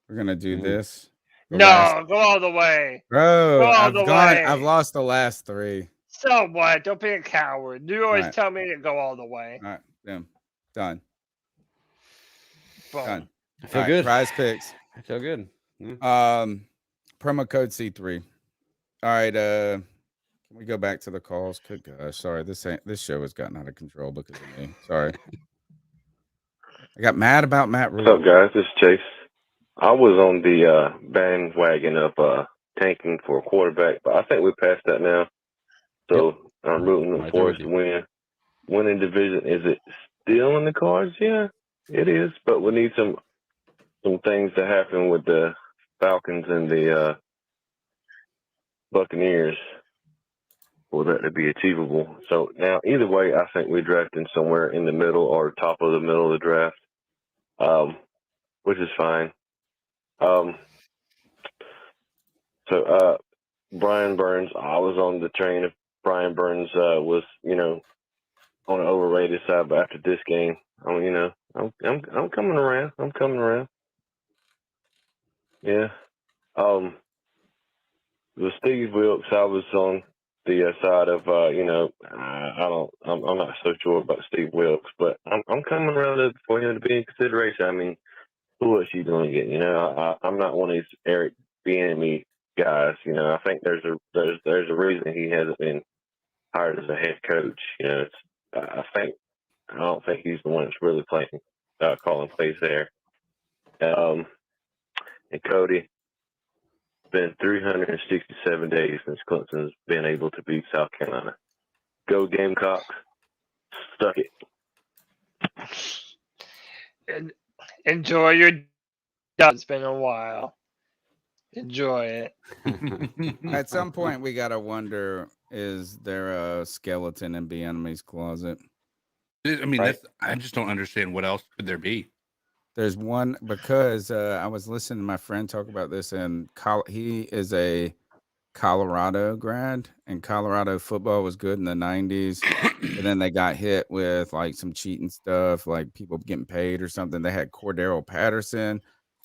gonna do this. No, go all the way, bro. Go all the way. I've lost the last 3. So what? Don't be a coward. You always tell me to go all the way. All right, done. Boom. Done. I feel good. PrizePicks. I feel good. Yeah. Promo code C3. All right. Can we go back to the calls? Good gosh, sorry. This show has gotten out of control because of me. Sorry. I got mad about Matt Rule. What's up, guys? This is Chase. I was on the bandwagon of tanking for a quarterback, but I think we're past that now. So I'm rooting for us to win. Winning division, is it still in the cards? Yeah, it is. But we need some things to happen with the Falcons and the Buccaneers for that to be achievable. So now, either way, I think we're drafting somewhere in the middle or top of the middle of the draft, which is fine. So Brian Burns, I was on the train of Brian Burns was, on the overrated side, but after this game, I'm coming around. I'm coming around. Yeah. With Steve Wilks, I was on the side of, I'm not so sure about Steve Wilks, but I'm coming around for him to be in consideration. I mean, who else you going to get? I'm not one of these Eric Bieniemy guys. I think there's a reason he hasn't been hired as a head coach. I don't think he's the one that's really calling plays there. And Cody, it's been 367 days since Clemson's been able to beat South Carolina. Go Gamecocks, suck it. Enjoy your. It's been a while. Enjoy it. At some point, we gotta wonder: is there a skeleton in Bieniemy's closet? I mean, I just don't understand what else could there be. There's one because I was listening to my friend talk about this, and he is a Colorado grad, and Colorado football was good in the 90s, and then they got hit with like some cheating stuff, like people getting paid or something. They had Cordero Patterson,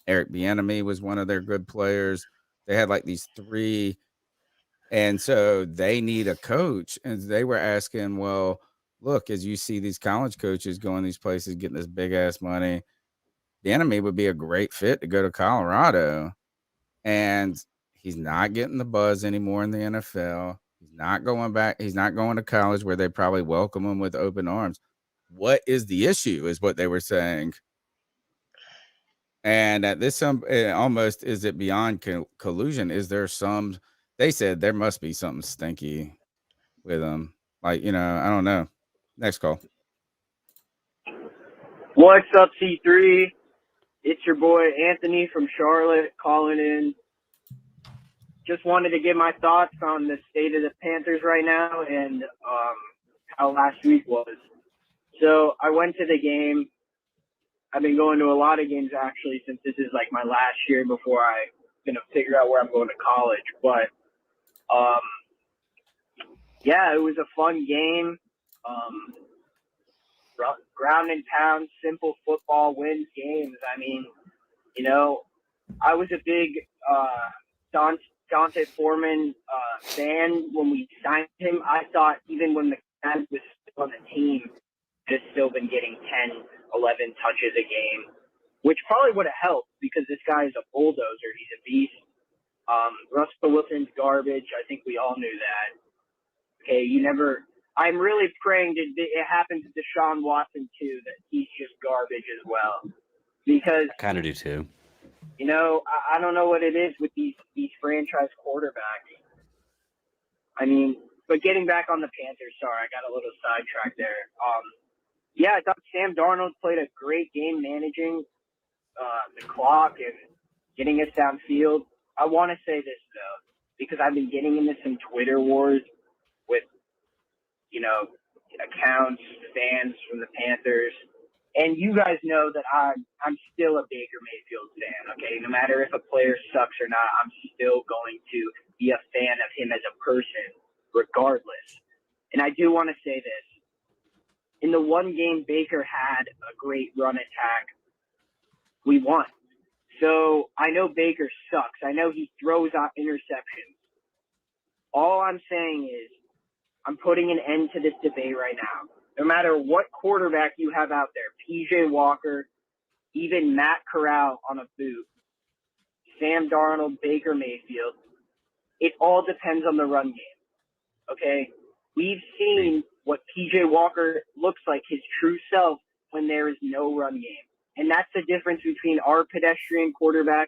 Eric Bieniemy was one of their good players. They had like these 3, and so they need a coach, and they were asking, well, look, as you see these college coaches going these places getting this big ass money, Bieniemy would be a great fit to go to Colorado, and he's not getting the buzz anymore in the NFL. He's not going back. He's not going to college where they probably welcome him with open arms. What is the issue is what they were saying. And at this, almost, is it beyond collusion? Is there some, they said there must be something stinky with him. Like, I don't know. Next call. What's up, C3? It's your boy Anthony from Charlotte calling in. Just wanted to give my thoughts on the state of the Panthers right now and how last week was. So I went to the game. I've been going to a lot of games actually since this is like my last year before I'm going to figure out where I'm going to college. But yeah, it was a fun game. Ground and pound, simple football wins games. I mean, I was a big Dante Foreman fan when we signed him. I thought even when the guy was still on the team, he'd have still been getting 10, 11 touches a game, which probably would have helped because this guy is a bulldozer. He's a beast. Russell Wilson's garbage. I think we all knew that. Okay, I'm really praying that it happens to Deshaun Watson too, that he's just garbage as well. Because I kind of do too. I don't know what it is with these franchise quarterbacks. I mean, but getting back on the Panthers, sorry, I got a little sidetracked there. Yeah, I thought Sam Darnold played a great game managing the clock and getting us downfield. I want to say this, though, because I've been getting into some Twitter wars with, accounts, fans from the Panthers. And you guys know that I'm still a Baker Mayfield fan, okay? No matter if a player sucks or not, I'm still going to be a fan of him as a person, regardless. And I do want to say this. In the one game Baker had a great run attack, we won. So I know Baker sucks. I know he throws out interceptions. All I'm saying is I'm putting an end to this debate right now. No matter what quarterback you have out there, P.J. Walker, even Matt Corral on a boot, Sam Darnold, Baker Mayfield, it all depends on the run game, okay? We've seen what P.J. Walker looks like, his true self, when there is no run game. And that's the difference between our pedestrian quarterbacks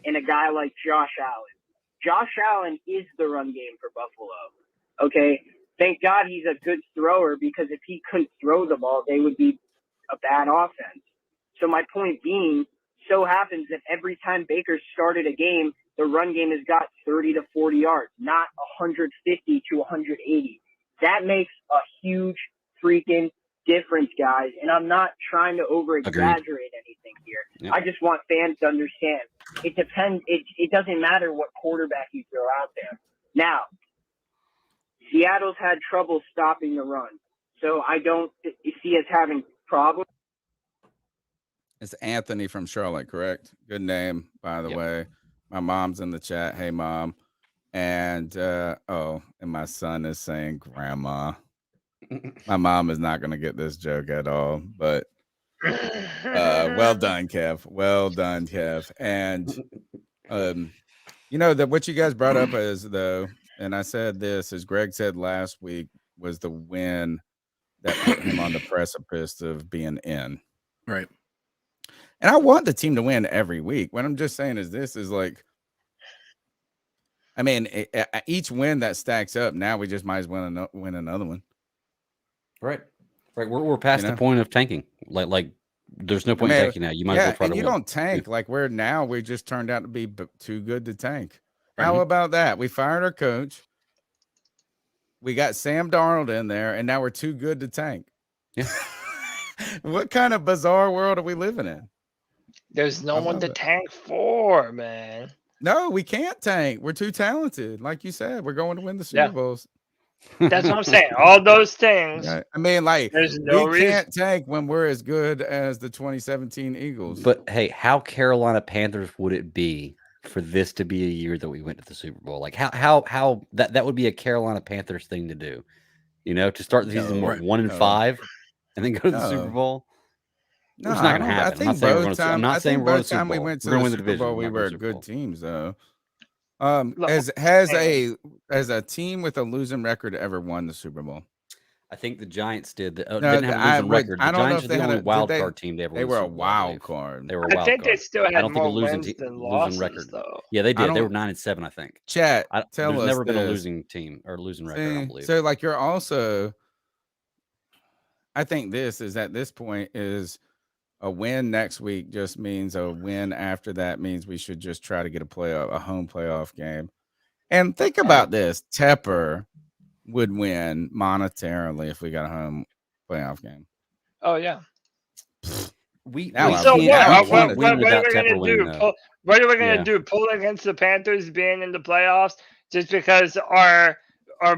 and a guy like Josh Allen. Josh Allen is the run game for Buffalo, okay? Thank God he's a good thrower, because if he couldn't throw the ball, they would be a bad offense. So my point being, so happens that every time Baker started a game, the run game has got 30 to 40 yards, not 150 to 180. That makes a huge freaking difference, guys. And I'm not trying to over-exaggerate anything here. Yep. I just want fans to understand. It depends. It doesn't matter what quarterback you throw out there. Now, Seattle's had trouble stopping the run, so I don't see us having problems. It's Anthony from Charlotte, correct? Good name, by the way. My mom's in the chat. Hey, Mom. And, and my son is saying grandma. My mom is not going to get this joke at all, but well done, Kev. Well done, Kev. And, that what you guys brought up is, though, and I said this, as Greg said last week, was the win that put him on the precipice of being in. Right. And I want the team to win every week. What I'm just saying is this is like, I mean, each win that stacks up, now we just might as well win another one. Right. We're past the point of tanking. Like there's no point in tanking now. You might as well try to win. You don't tank. Like we just turned out to be too good to tank. How about that? We fired our coach. We got Sam Darnold in there, and now we're too good to tank. Yeah. What kind of bizarre world are we living in? There's no one to tank for, man. No, we can't tank. We're too talented. Like you said, we're going to win the Super Bowls. That's what I'm saying. All those things. Yeah. I mean, like, there's no we reason. can't tank when we're as good as the 2017 Eagles. But hey, how Carolina Panthers would it be for this to be a year that we went to the Super Bowl? Like how that would be a Carolina Panthers thing to do, to start the season 1-5 and then go to the Super Bowl. No, it's not going to happen. I'm not saying we're going to the Super Bowl. We went to the Super Bowl, we were good teams, though. Has a team with a losing record ever won the Super Bowl? I think the Giants did. Didn't have a losing record. The Giants are the only wild card team they ever. They were a wild card. They were a wild card. I think they still had more losing wins than losses, record. though. Yeah, they did. They were 9-7, I think. Chat, tell us. There's never been a this. losing team or losing record, I don't believe. So, like, you're also. I think this is at this point is a win next week just means a win after that means we should just try to get a home playoff game. And think about this: Tepper would win monetarily if we got a home playoff game. Oh yeah. What are we gonna do? What are we gonna do? Pull against the Panthers being in the playoffs just because our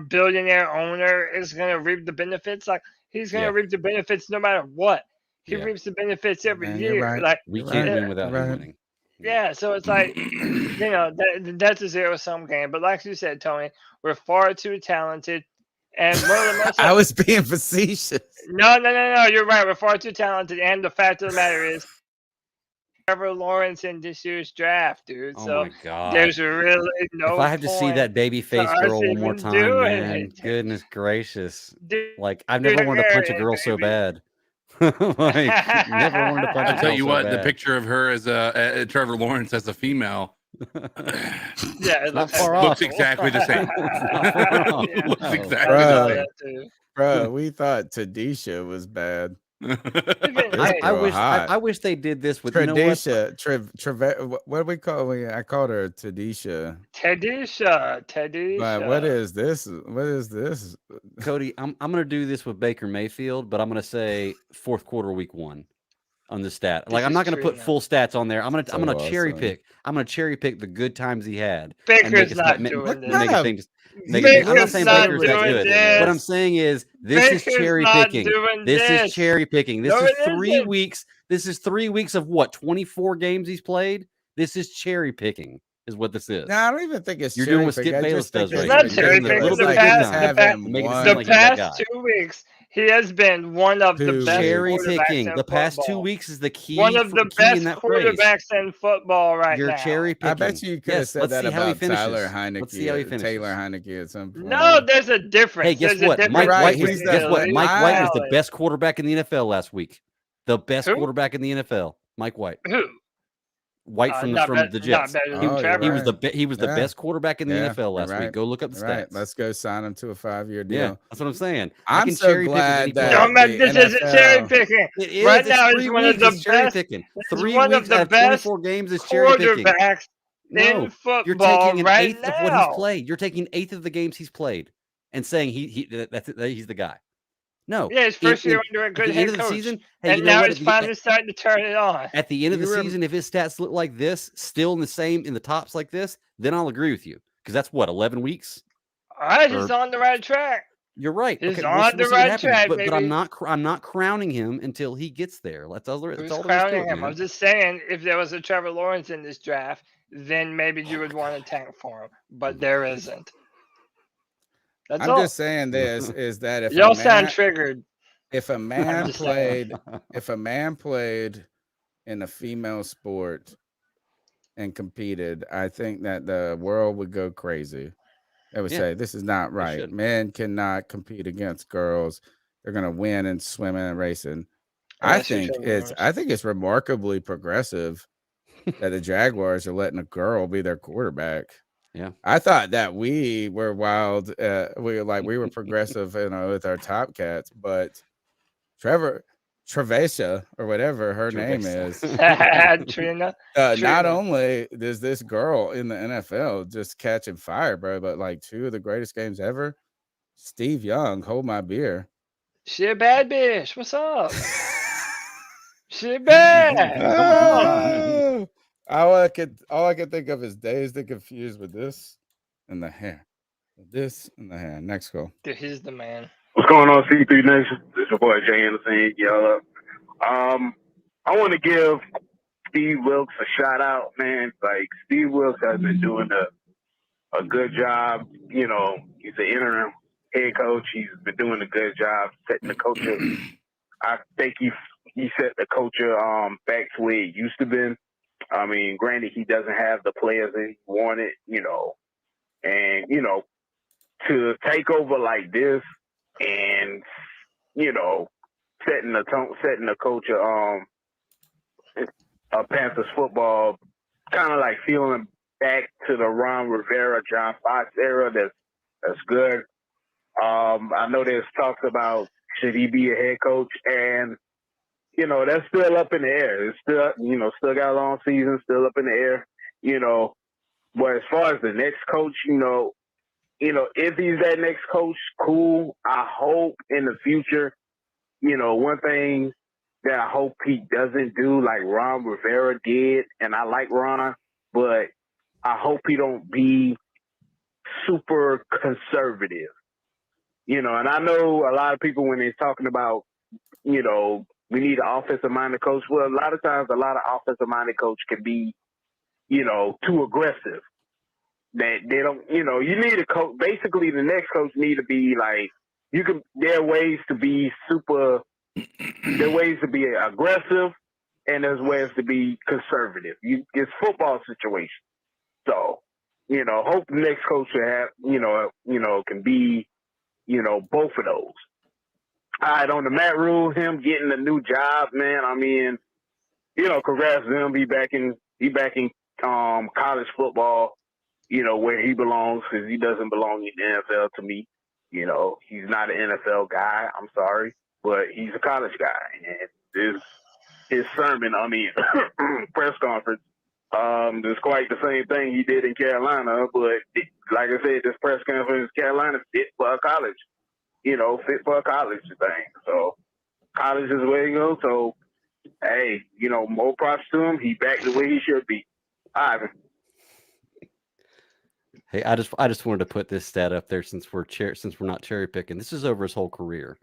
billionaire owner is gonna reap the benefits? Like he's gonna reap the benefits no matter what. He reaps the benefits every year. Right. Like we can't win without him winning. Yeah, so it's like that's a zero-sum game. But like you said, Tony, we're far too talented. And one of the most I was being facetious. No, you're right. We're far too talented. And the fact of the matter is, Trevor Lawrence in this year's draft, dude. Oh so my God. There's really no. If I have to see that baby face girl one more time, man, goodness gracious! Dude, like I've never wanted to punch a girl so bad. Like, never wanted to punch I'll a tell girl you so what, bad. the picture of her as Trevor Lawrence as a female. Yeah, Not far off. Looks exactly the same. Not far off. Looks No. exactly the same. Bro, we thought Tadisha was bad. I wish they did this with Tradisha. What do we call it? I called her Tadisha. Tadisha. But what is this? What is this? Cody, I'm gonna do this with Baker Mayfield, but I'm gonna say fourth quarter, week 1 on the stat. Like, I'm not gonna put full stats on there. I'm gonna cherry pick. I'm gonna cherry pick the good times he had. Baker's not doing this. I'm not saying Baker's that good. What I'm saying is this is cherry picking. This is cherry picking. This is 3 weeks. This is 3 weeks of what? 24 games he's played. This is cherry picking. Is what this is. No, I don't even think it's. You're doing what Skip Bayless does right now. It's not cherry picking. The past 2 weeks, he has been one of the best cherry picking. In the past football. 2 weeks is the key. One of the best in that quarterbacks in football right You're now. cherry picking. I bet you could have said that about Tyler Heineke. Let's see how he finishes. Taylor Heineke at some point. No, there's a difference. Hey, guess what? Mike White was the best quarterback in the NFL last week. The best quarterback in the NFL. Mike White. Who? White from the Jets. He was the best quarterback in the NFL last week. Go look up the stats. Right. Let's go sign him to a 5-year deal. Yeah, that's what I'm saying. I'm so glad that this isn't cherry picking. Right now, it's one of the best. 3 weeks out of 24 games is cherry picking. In football, you're taking an right eighth of what he's played. You're taking 1/8 of the games he's played and saying he's the guy. No. Yeah, his first year under a good head coach. Season, and now he's finally starting to turn it on. At the end of the season, if his stats look like this, still in the tops like this, then I'll agree with you. Because that's what, 11 weeks? All right, he's on the right track. You're right. He's on the right track, baby. But I'm not crowning him until he gets there. That's all there is. Who's crowning him? I'm just saying, if there was a Trevor Lawrence in this draft, then maybe you would want to tank for him. But there isn't. That's I'm just saying this is that if y'all sound triggered. If a man played in a female sport and competed, I think that the world would go crazy. They would say this is not right. Men cannot compete against girls. They're gonna win in swimming and racing. I think it's remarkably progressive that the Jaguars are letting a girl be their quarterback. Yeah, I thought that we were wild. We were progressive, with our top cats, but Trevesha or whatever her name is, Trina. Not only is this girl in the NFL just catching fire, bro, but 2 of the greatest games ever. Steve Young, hold my beer. She a bad bitch. What's up? She bad. All I could think of is Dazed and Confused with this and the hair. This and the hair. Next call. Dude, he's the man. What's going on, C3 Nation? It's your boy Jay Anderson. Y'all up. I want to give Steve Wilks a shout out, man. Steve Wilks has been doing a good job. He's an interim head coach. He's been doing a good job setting the culture. I think he set the culture back to where it used to be. I mean, granted, he doesn't have the players that he wanted, and, to take over like this and, setting the culture, Panthers football, kind of like feeling back to the Ron Rivera, John Fox era. That's good. I know there's talks about should he be a head coach, and that's still up in the air. It's still, still got a long season, still up in the air, But as far as the next coach, if he's that next coach, cool. I hope in the future, one thing that I hope he doesn't do like Ron Rivera did, and I like Ron, but I hope he don't be super conservative. And I know a lot of people when they're talking about, we need an offensive-minded coach. Well, a lot of times, a lot of offensive-minded coach can be, too aggressive. That they don't, you need a coach. Basically, the next coach need to be there are ways to be there are ways to be aggressive, and there's ways to be conservative. It's football situation. So, hope the next coach will have, can be, both of those. on the Matt Rule, him getting a new job, man. I mean, congrats to him. He back in college football, where he belongs, because he doesn't belong in the NFL to me. He's not an NFL guy. I'm sorry, but he's a college guy. And his sermon, press conference, is quite the same thing he did in Carolina. But like I said, this press conference in Carolina fit for a college, fit for a college thing. So college is where he goes. So, hey, more props to him. He back the way he should be. Ivan. Hey, I just wanted to put this stat up there since we're not cherry picking. This is over his whole career.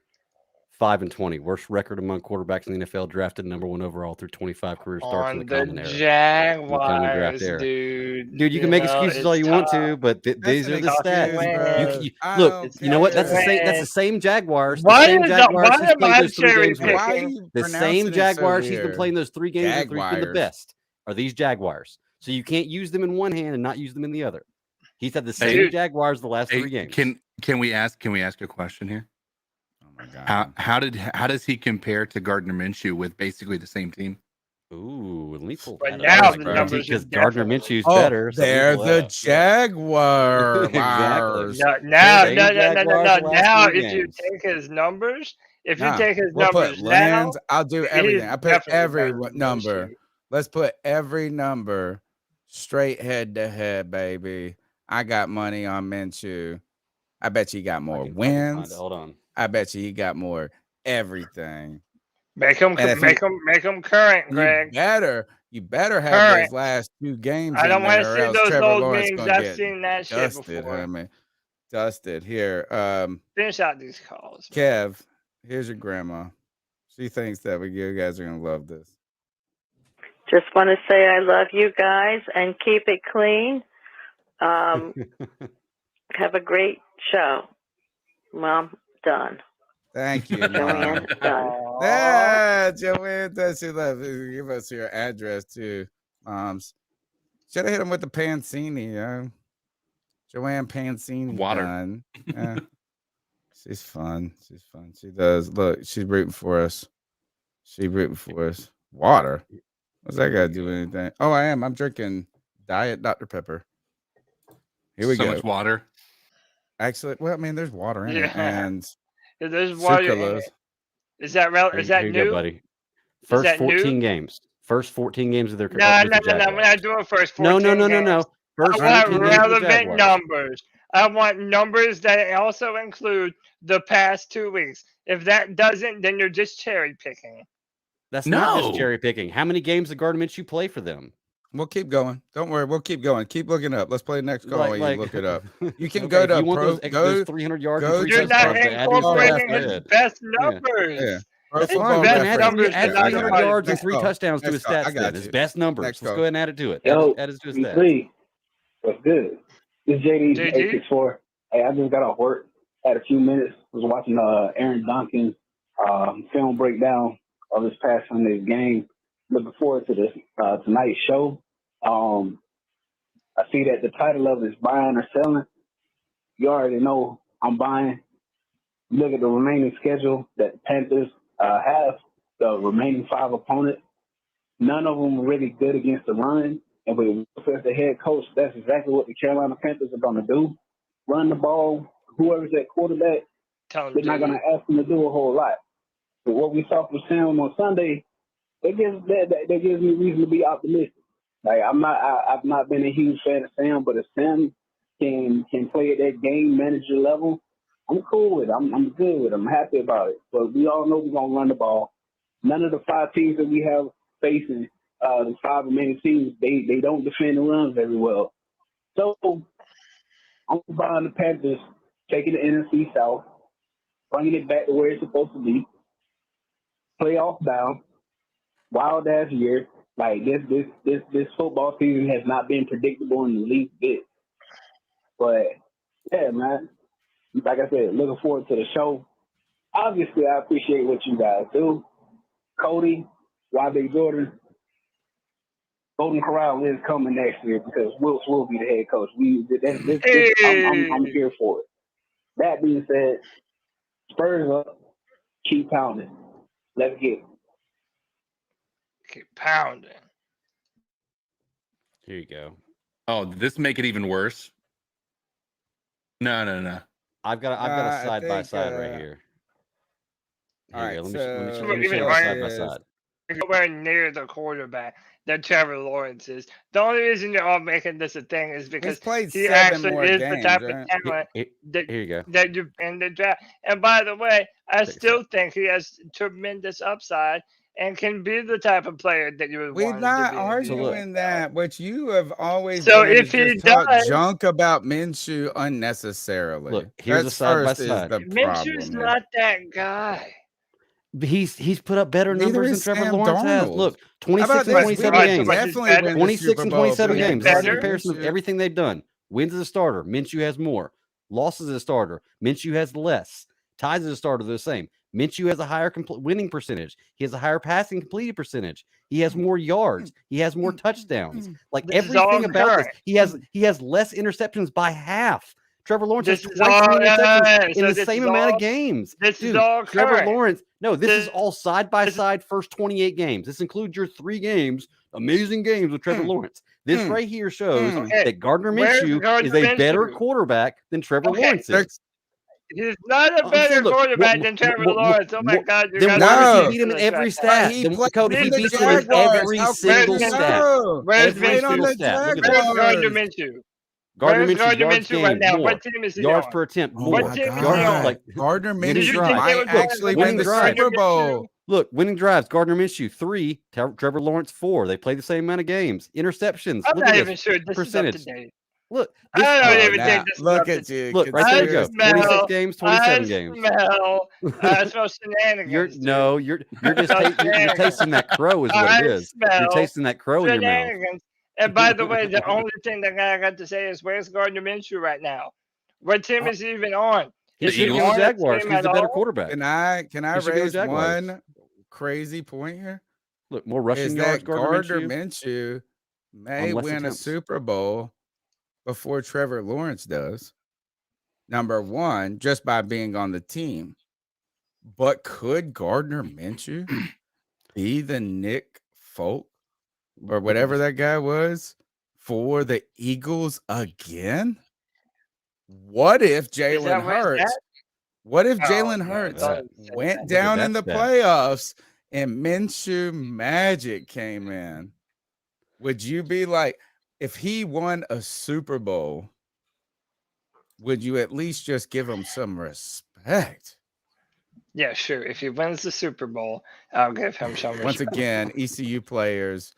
5-20, worst record among quarterbacks in the NFL, drafted number 1 overall through 25 career starts in the common era. Jaguars, dude. You can make excuses all you want to, but these are the stats. Look, you know what? That's the same Jaguars. The same Jaguars he's played those 3 games with. The same Jaguars he's been playing those 3 games with. He's been the best. Are these Jaguars? So you can't use them in one hand and not use them in the other. He's had the same Jaguars the last 3 games. Can we ask a question here? Oh my God. How does he compare to Gardner Minshew with basically the same team? Ooh, let me pull that up. Because Gardner Minshew's better. They're the Jaguars. Exactly. Now, if you take his numbers, I'll do everything. I put every number. Let's put every number straight head to head, baby. I got money on Minshew. I bet you got more wins. Hold on. I bet you he got more everything. Make him current, Greg. You better have those last 2 games. I don't want to see those Trevor old Lawrence games. I've seen that shit before. Dusted here. Finish out these calls. Kev, here's your grandma. She thinks that you guys are gonna love this. Just want to say I love you guys and keep it clean. Have a great show. Mom, done. Thank you, Joanne. Yeah, Joanne does. She loves it. Give us your address too, moms. Should have hit him with the Pancini, Joanne Pancini. Water. Yeah. She's fun. She does. Look, she's rooting for us. Water. What's that got to do with anything? Oh, I am. I'm drinking Diet Dr. Pepper. Here we go. So much water. Actually, well, there's water in it, and there's water in it. Is that new? Go, buddy. First 14 games. First 14 games of their career. No. We're not doing first 14 No. First I want relevant numbers. I want numbers that also include the past 2 weeks. If that doesn't, then you're just cherry picking. That's not just cherry picking. How many games did Gardner Minshew play for them? We'll keep going. Don't worry. We'll keep going. Keep looking up. Let's play the next call while you look it up. You can go to those 300 yards. You're not incorporating his best numbers. Yeah. That's fine. Add 300 yards and 3 touchdowns to his stats. His best numbers. Let's go ahead and add it to it. Yo, add it to his stats. What's good? This is JD864. Hey, I just got off work. Had a few minutes. Was watching Aaron Duncan's film breakdown of this past Sunday's game. Looking forward to this tonight's show. I see that the title of it is buying or selling. You already know I'm buying. Look at the remaining schedule that the Panthers have. The remaining 5 opponents. None of them are really good against the run. And with Wilkes as the head coach, that's exactly what the Carolina Panthers are going to do. Run the ball. Whoever's at quarterback, they're not going to ask them to do a whole lot. But what we saw from Sam on Sunday, that gives me reason to be optimistic. Like I've not been a huge fan of Sam, but if Sam can play at that game manager level, I'm cool with it. I'm good with it. I'm happy about it. But we all know we're gonna run the ball. None of the 5 teams that we have facing, the 5 remaining teams, they don't defend the runs very well. So I'm buying the Panthers, taking the NFC South, bringing it back to where it's supposed to be. Playoff bound. Wild ass year. Like this football season has not been predictable in the least bit. But yeah, man. Like I said, looking forward to the show. Obviously, I appreciate what you guys do. Cody, YB Jordan, Golden Corral is coming next year because Wilkes will be the head coach. I'm here for it. That being said, Spurs up. Keep pounding. Let's get it. Keep pounding. Here you go. Oh, did this make it even worse? No. I've got a side by side right here. All right, let me Even show right side by side. nowhere near the quarterback that Trevor Lawrence is. The only reason you're all making this a thing is because played he 7 actually more is games, the type right? of talent Here you go. that you in the draft. And by the way, I still think he has tremendous upside and can be the type of player that you would We're want him not to be. arguing that, but you have always So wanted if to he just talk does- junk about Minshew unnecessarily. Look, here's That's a side by first is side. the Minshew's problem. not that guy. He's put up better Neither numbers than is Trevor Sam Lawrence has. Darnold. Look, How 26 about and this? 27 We games. definitely win the 26 Super and Bowl 27 if we games. had That's a better comparison of Minshew. everything they've done. Wins as a starter. Minshew has more. Losses as a starter. Minshew has less. Ties as a starter, they're the same. Minshew has a higher winning percentage. He has a higher passing completed percentage. He has more yards. He has more touchdowns. Like This is all everything about this, current. he has less interceptions by half. Trevor Lawrence This has is twice all- the interceptions in so the this same is amount all- of games. this Dude, is all Trevor current. Lawrence. No, this is This- all side by side first 28 games. This includes your 3 games, amazing games with Trevor Lawrence. This right here shows Okay, that Gardner where's Minshew Gardner is a better Minshew? quarterback than Trevor Okay, Lawrence is. He's not a I'm better saying, look, quarterback than Trevor Lawrence. Oh my God, you then got why does No. he beat him in every stat? He Then, played Cody, for he the beats him in Jaguars. every How single could you stat. know? Where's Every Played on single the stat. Look at Where's that. Gardner Jaguars. Minshew? Gardner Where's Minshew, Gardner yards Minshew right gained now? more. What team is he Yards on? per attempt Oh more. What my team is he Yards on? like Gardner winning Did you think Minshew they drives. would might go actually with win the Gardner Super Minshew? Bowl. Look, winning drives. Gardner Minshew 3. Trevor Lawrence 4. They play the same amount of games. Interceptions. I'm Look not at even this sure this percentage. is up to date. Look, I this don't Oh, even now think this is look up to at date. you. look right there. You go. conspiracy. 26 games, 27 I games. smell shenanigans. You're just tasting that crow is what I it is. smell You're tasting that crow in your mouth. shenanigans. And by the way, the only thing that I got to say is where's Gardner Minshew right now? What team is he even on? He Is should he go on to a Jaguars. team He's at the better all? quarterback. Can I He should go to raise Jaguars. one crazy point here? Look, more rushing Is yards. that Gardner Gardner Minshew Minshew may on less win a attempts. Super Bowl before Trevor Lawrence does. Number one, just by being on the team. But could Gardner Minshew be the Nick Folk or whatever that guy was for the Eagles again? What if Jalen that where it's Hurts? at? What if Oh, Jalen man, Hurts that- went Look at down that in the stat. playoffs and Minshew Magic came in? Would you be like, if he won a Super Bowl, would you at least just give him some respect? Yeah, sure. If he wins the Super Bowl, I'll give him some Once respect. again, ECU players,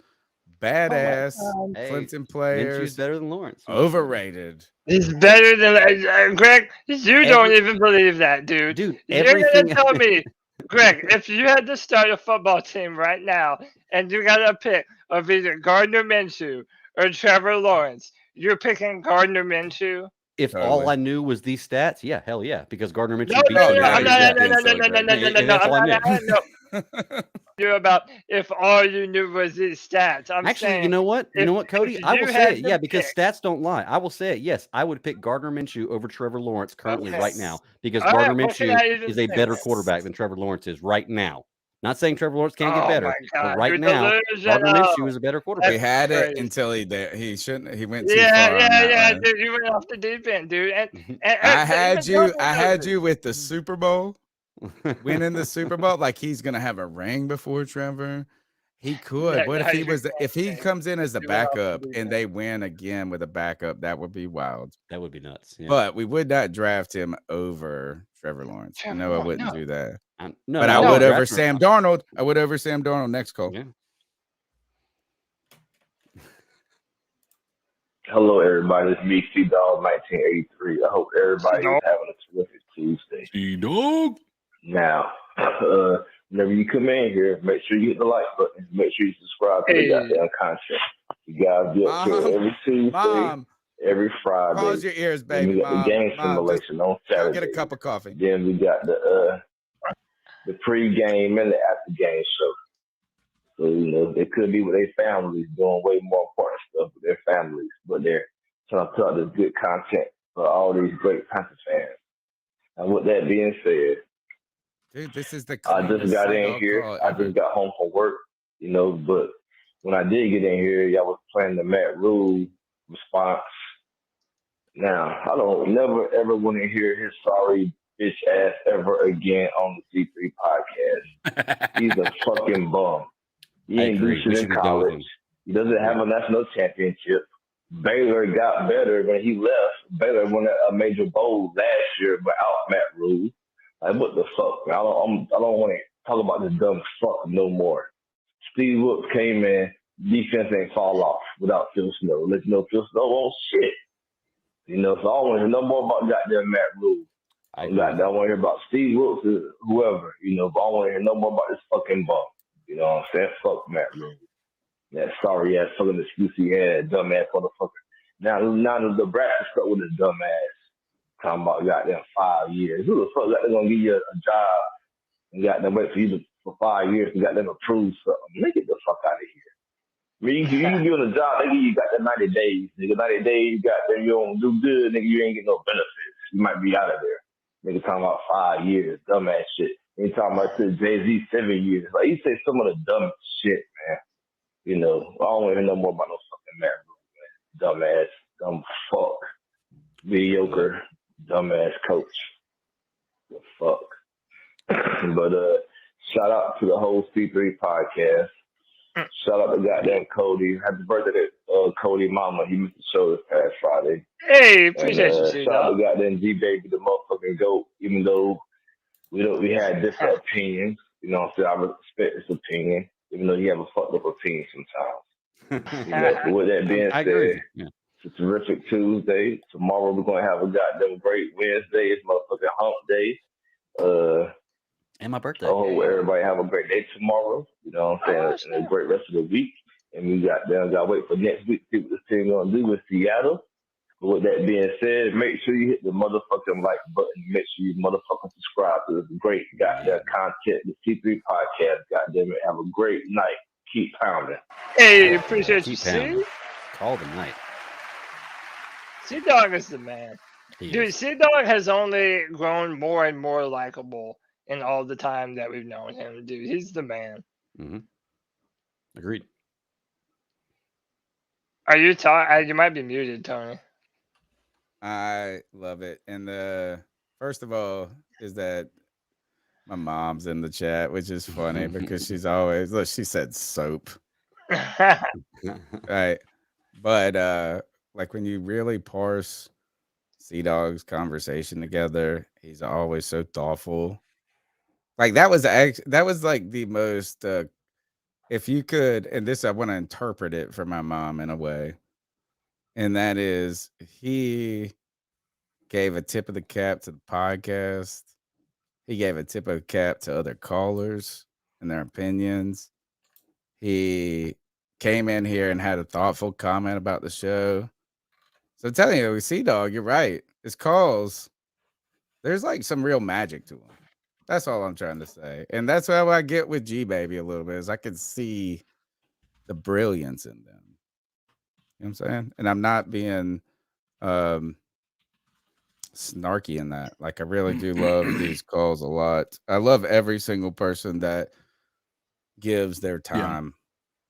badass. God. Hey, Clemson Minshew's players, better than Lawrence. overrated. He's better than Greg. You don't even believe that, dude. Dude, You're everything. gonna tell me, Greg, if you had to start a football team right now and you got a pick of either Gardner Minshew or Trevor Lawrence, you're picking Gardner Minshew? If all I knew was these stats, yeah, hell yeah, because Gardner Minshew No, beats no, him no, in I'm every not, stat. no, no, no, no, no, no, no, no, That's all I I'm knew. not, no. You're about if all you knew was these stats. I'm Actually, saying, you know what? You know what, Cody? if I you will say had it. to Yeah, because pick- stats don't lie. I will say it. Yes, I would pick Gardner Minshew over Trevor Lawrence currently Okay. right now because All right, Gardner what can I Minshew even is a say? better quarterback than Trevor Lawrence is right now. Not saying Trevor Lawrence can't get Oh better, my but God, right you're now, Gardner delusional. Minshew is a better quarterback. We had it crazy. until he shouldn't. He went too Yeah, far on yeah, that yeah, one. dude. You went off the deep end, dude. And I had even you. I Gardner had knows you with the Super Bowl, winning the Super Bowl. Like he's gonna have a ring before Trevor. He could. Yeah, What if no, he you was? If he can't. comes in as the You went off the backup deep and end. they win again with a backup, that would be wild. That would be nuts. Yeah. But we would not draft him over Trevor Lawrence. Trevor No, I Lawrence, wouldn't no. do that. No, But no, I no, would draft over him. Sam Darnold. I would over Sam Darnold. Next call. Yeah. Hello, everybody. It's me, C-Dog 1983. I hope everybody is C-Dog. having a terrific Tuesday. C-Dog. Now, whenever you come in here, make sure you hit the like button. Make sure you subscribe to the Hey. goddamn content. You guys get up here Mom, every Tuesday, Mom, every Friday. close your ears, Then baby. we got Mom, the game Mom, just simulation on go Saturday. get a cup of coffee. Then we got the pre-game and the after-game show. So, they could be with their families doing way more important stuff with their families, but they're trying to put out this good content for all these great Panther fans. And with that being said, Dude, this is the I just got in here. I just got home from work, but when I did get in here, y'all was playing the Matt Rule response. Now, I don't never ever want to hear his sorry bitch ass ever again on the C3 podcast. He's a fucking bum. He ain't do shit in college. He doesn't have a national championship. Baylor got better when he left. Baylor won a major bowl last year without Matt Rule. Like, what the fuck, man? I don't want to talk about this dumb fuck no more. Steve Wilks came in, defense ain't fall off without Phil Snow. Let you know Phil Snow on shit. So I don't want to hear no more about goddamn Matt Rule. I want to hear about Steve Wilks or whoever, but I don't want to hear no more about this fucking bum. You know what I'm saying? Fuck Matt Rule. That sorry ass fucking excuse he had, dumb ass motherfucker. Now the Nebraska stuck with his dumb ass. Talking about goddamn 5 years. Who the fuck got them gonna give you a job and got them wait for you for 5 years and got them approve something? Nigga, get the fuck out of here. I mean, you can give them a job, nigga, you got them 90 days. Nigga, 90 days, you got them, you don't do good, nigga, you ain't get no benefits. You might be out of there. Nigga talking about 5 years, dumbass shit. Ain't talking about Jay-Z 7 years. Like, you say some of the dumbest shit, man. I don't want to hear no more about no fucking Matt Rule, man. Dumbass, dumb fuck, mediocre, dumbass coach. The fuck. But shout out to the whole C3 podcast. Shout out to goddamn Cody. Happy birthday to Cody mama. He missed the show this past Friday. Hey, appreciate you, shout out to goddamn G Baby, the motherfucking GOAT, even though we had different opinions. You know what I'm saying? I respect his opinion, even though you have a fucked up opinion sometimes. So with that being said, it's a terrific Tuesday. Tomorrow we're gonna have a goddamn great Wednesday. It's motherfucking hump day. And my birthday. I hope everybody have a great day tomorrow. You know what I'm saying? And a great rest of the week. And we gotta wait for next week to see what this team gonna do with Seattle. But with that being said, make sure you hit the motherfucking like button. Make sure you motherfucking subscribe to this great goddamn content. The C3 podcast. Goddamn it. Have a great night. Keep pounding. Hey, appreciate you, C. Call the night. C-Dog is the man. Dude, C-Dog has only grown more and more likable in all the time that we've known him. Dude, he's the man. Mm-hmm. Agreed. Are you talking? You might be muted, Tony. I love it. And first of all, is that my mom's in the chat, which is funny because she's always, look, she said soap. Right. But like when you really parse C-Dog's conversation together, he's always so thoughtful. Like that was like the most if you could, and this I want to interpret it for my mom in a way. And that is, he gave a tip of the cap to the podcast. He gave a tip of the cap to other callers and their opinions. He came in here and had a thoughtful comment about the show. So I'm telling you, C-Dog, you're right. His calls, there's like some real magic to them. That's all I'm trying to say. And that's how I get with G Baby a little bit, is I can see the brilliance in them. You know what I'm saying? And I'm not being snarky in that. Like, I really do love these calls a lot. I love every single person that gives their time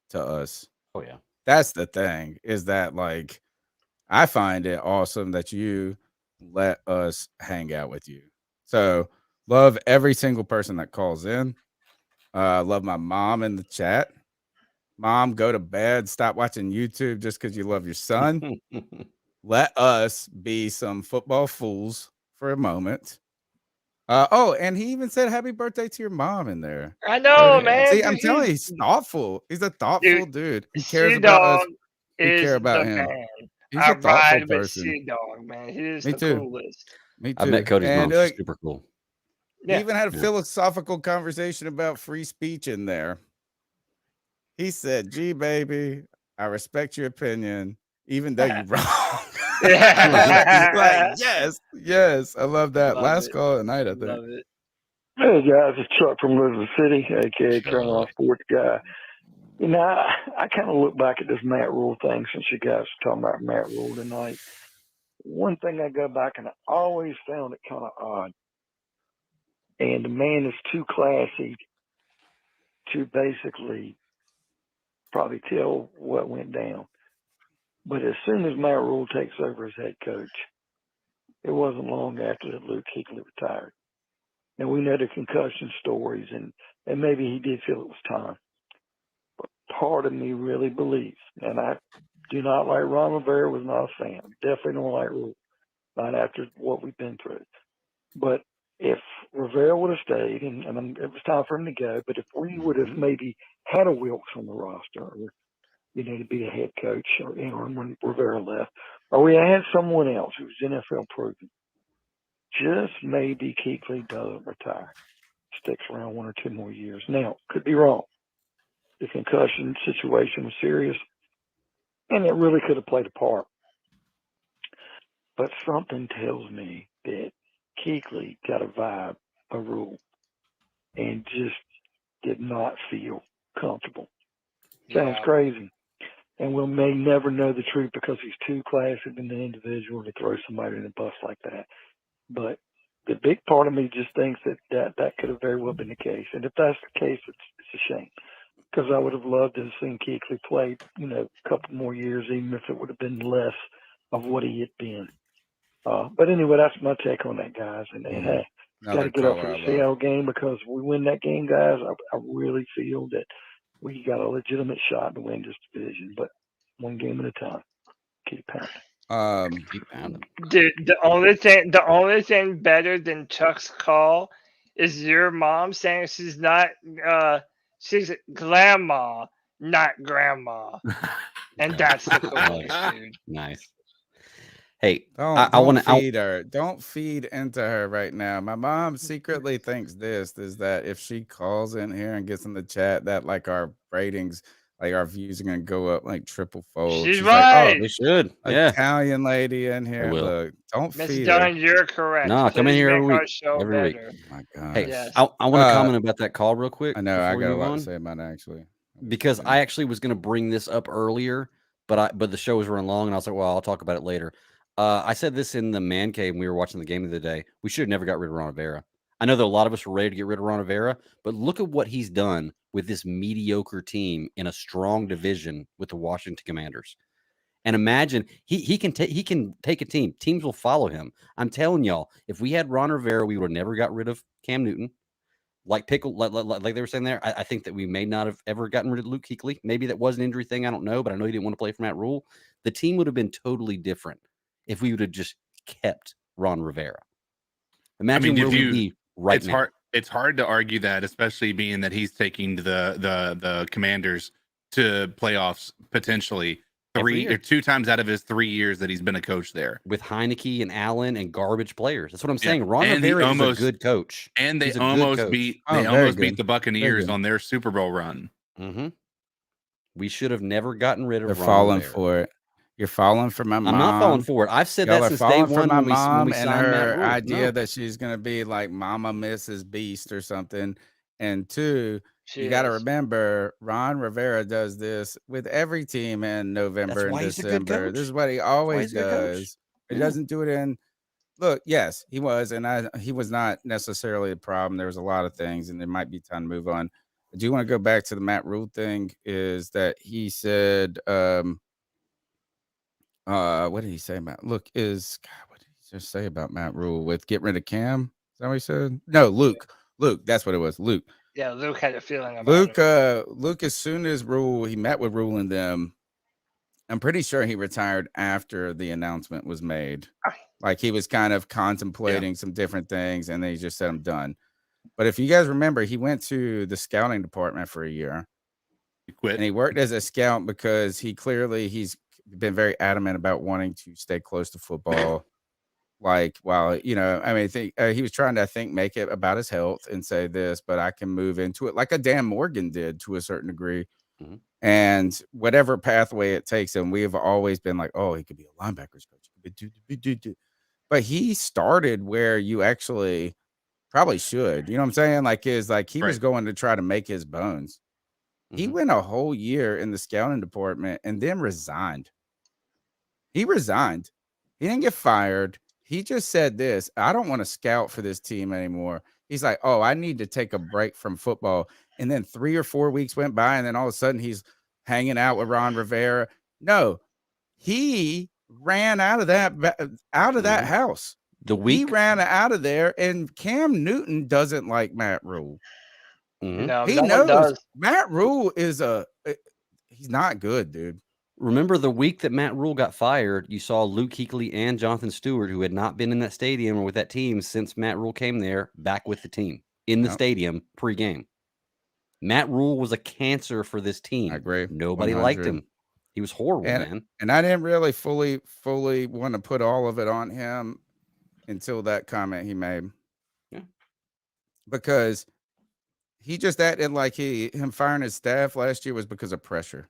to us. Oh, yeah. That's the thing, is that, like, I find it awesome that you let us hang out with you. So, love every single person that calls in. Love my mom in the chat. Mom, go to bed. Stop watching YouTube just because you love your son. Let us be some football fools for a moment. And he even said happy birthday to your mom in there. I know, man. See, I'm telling you, he's thoughtful. He's a thoughtful dude. He cares about us. We care about him. Man. He's a thoughtful person. C-Dog, man. He is Me the too. coolest. Me too. I met Cody's mom. She's super cool. He even had a philosophical conversation about free speech in there. He said, "Gee, baby, I respect your opinion, even though you're wrong." Like, yes. I love that. Last call at night, I think. Love it. Hey guys, it's Chuck from River City, aka Carolina Sports Guy. You know, I kind of look back at this Matt Rule thing since you guys were talking about Matt Rule tonight. One thing I go back and I always found it kind of odd. And the man is too classy to basically probably tell what went down. But as soon as Matt Rule takes over as head coach, it wasn't long after that Luke Kuechly retired. And we know the concussion stories, and maybe he did feel it was time. But part of me really believes, and I do not like Ron Rivera, was not a fan. Definitely don't like Rule, not after what we've been through. But if Rivera would have stayed, and it was time for him to go, but if we would have maybe had a Wilkes on the roster, or, to be a head coach, or when Rivera left, or we had someone else who was NFL proven, just maybe Kuechly doesn't retire, sticks around 1 or 2 more years. Now, could be wrong. The concussion situation was serious, and it really could have played a part. But something tells me that Kuechly got a vibe, a Rule, and just did not feel comfortable. Sounds crazy. And we may never know the truth because he's too classy an individual to throw somebody in a bus like that. But the big part of me just thinks that could have very well been the case. And if that's the case, it's a shame. Because I would have loved to have seen Kuechly play, a couple more years, even if it would have been less of what he had been. But anyway, that's my take on that, guys. And hey, got to get up for the Seattle game, because if we win that game, guys, I really feel that we got a legitimate shot to win this division. But one game at a time. Keep pounding. Keep pounding. Dude, the only thing better than Chuck's call is your mom saying she's not she's grandma, not grandma. And that's the coolest, dude. Nice. Hey, I want to feed her. Don't feed into her right now. My mom secretly thinks this is that if she calls in here and gets in the chat, that like our ratings, like our views are gonna go up like triple fold. She's right. Like, oh, we should. Yeah. Italian lady in here. Look, don't Miss feed Dunn, her. you're correct. No, come in here every week. Every week. Oh my God. Hey, Yes. I want to comment about that call real quick. I know I before we got a move lot on, to say about it, actually. because I actually was going to bring this up earlier, but the show was running long, and I was like, well, I'll talk about it later. I said this in the man cave when we were watching the game of the day. We should have never got rid of Ron Rivera. I know that a lot of us were ready to get rid of Ron Rivera, but look at what he's done with this mediocre team in a strong division with the Washington Commanders. And imagine he can take a team. Teams will follow him. I'm telling y'all, if we had Ron Rivera, we would have never got rid of Cam Newton. Like they were saying there, I think that we may not have ever gotten rid of Luke Kuechly. Maybe that was an injury thing. I don't know, but I know he didn't want to play for Matt Rule. The team would have been totally different if we would have just kept Ron Rivera. Imagine where we'd be right now. It's hard to argue that, especially being that he's taking the Commanders to playoffs potentially 3 or 2 times out of his 3 years that he's been a coach there, with Heineke and Allen and garbage players. That's what I'm saying. Yeah. Ron Rivera is a good coach, and He's they a almost good coach. beat the Buccaneers on their Super Bowl run. Mm-hmm. We should have never gotten rid of. They're Ron falling Rivera. for it. You're falling for my mom. I'm not falling for it. I've said Y'all that are since day falling for one my when we mom signed and Matt her Rule. idea that she's gonna be like Mama Mrs. Beast or something. And 2, you got to remember, Ron Rivera does this with every team in November and December. This is what he always does. He doesn't do it in. Look, yes, he was, and he was not necessarily a problem. There was a lot of things, and there might be time to move on. I do want to go back to the Matt Rule thing. Is that he said? What did he say about? What did he just say about Matt Rule with get rid of Cam? Is that what he said? No, Luke, that's what it was. Luke. Yeah, Luke had a feeling about it. Luke, as soon as he met with Rule and them, I'm pretty sure he retired after the announcement was made. Like he was kind of contemplating some different things, and they just said, I'm done. But if you guys remember, he went to the scouting department for a year. He quit. And he worked as a scout because he's been very adamant about wanting to stay close to football. Like, while, he was trying to, I think, make it about his health and say this, but I can move into it like a Dan Morgan did to a certain degree. Mm-hmm. And whatever pathway it takes him, we have always been like, oh, he could be a linebackers coach. But he started where you actually probably should. You know what I'm saying? He was going to try to make his bones. Mm-hmm. He went a whole year in the scouting department and then resigned. He resigned. He didn't get fired. He just said this, I don't want to scout for this team anymore. He's like, oh, I need to take a break from football. And then 3 or 4 weeks went by, and then all of a sudden he's hanging out with Ron Rivera. No, he ran out of that house. He ran out of there, and Cam Newton doesn't like Matt Rule. No, He no one knows does. Matt Rule is he's not good, dude. Remember the week that Matt Rule got fired, you saw Luke Kuechly and Jonathan Stewart, who had not been in that stadium or with that team since Matt Rule came there, back with the team in the stadium pregame. Matt Rule was a cancer for this team. I agree. Nobody liked him. He was horrible, man. And I didn't really fully want to put all of it on him until that comment he made. Yeah. Because he just acted like him firing his staff last year was because of pressure.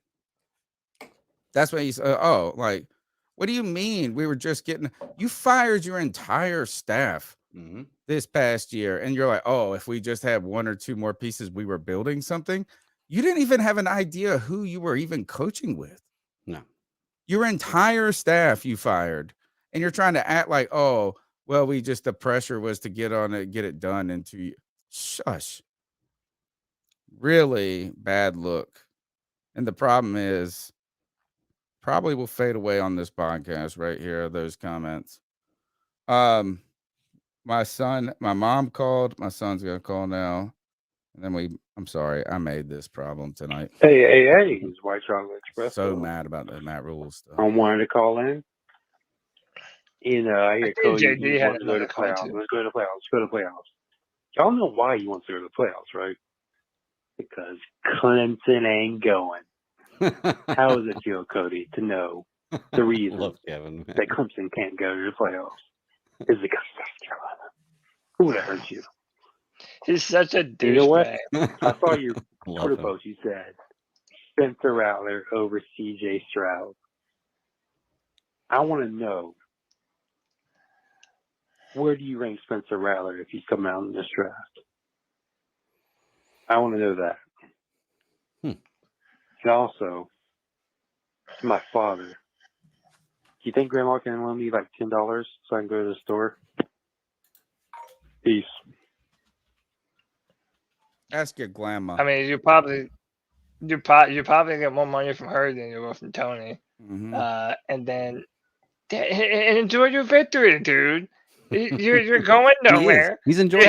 That's what he's like, what do you mean? We were just you fired your entire staff this past year. And you're like, oh, if we just had 1 or 2 more pieces, we were building something. You didn't even have an idea who you were even coaching with. No. Your entire staff you fired. And you're trying to act like, oh, well, the pressure was to get it done in 2 years. Shush. Really bad look. And the problem is, probably will fade away on this podcast right here, those comments. My mom called. My son's gonna call now. And then I'm sorry, I made this problem tonight. Hey, it's White Chocolate Express. So mad about the Matt Rule stuff. I wanted to call in. You know, I hear Cody JD wants to go to the playoffs. Let's go to the playoffs. Let's go to the playoffs. Y'all know why he wants to go to the playoffs, right? Because Clemson ain't going. How does it feel, Cody, to know the reason that Clemson can't go to the playoffs is because South Carolina? Who would have hurt you? He's such a douchebag. You know what? I saw your Twitter post. You said Spencer Rattler over C.J. Stroud. I want to know, where do you rank Spencer Rattler if he's coming out in this draft? I want to know that. And also, to my father, do you think Grandma can loan me like $10 so I can go to the store? Peace. Ask your grandma. I mean, you probably get more money from her than you will from Tony. And then enjoy your victory, dude. You're going nowhere. He's enjoying.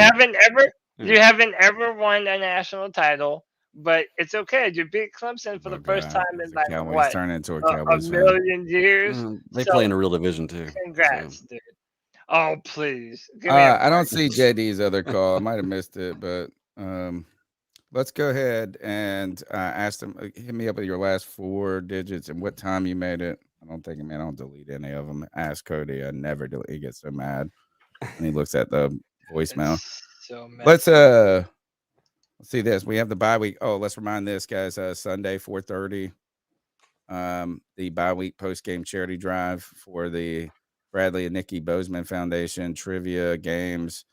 You haven't ever won a national title. But it's okay. You beat Clemson for the first time in like Cowboys turn into a Cowboys million years. They play in a real division too. Congrats, dude. Oh, please. I don't see JD's other call. I might have missed it, but let's go ahead and ask him. Hit me up with your last 4 digits and what time you made it. I don't delete any of them. Ask Cody. I never delete. He gets so mad and he looks at the voicemail. So mad. Let's see this. We have the bye week. Oh, let's remind this, guys. Sunday, 4:30. The bye week post game charity drive for the Bradley and Nikki Bozeman Foundation, trivia, games,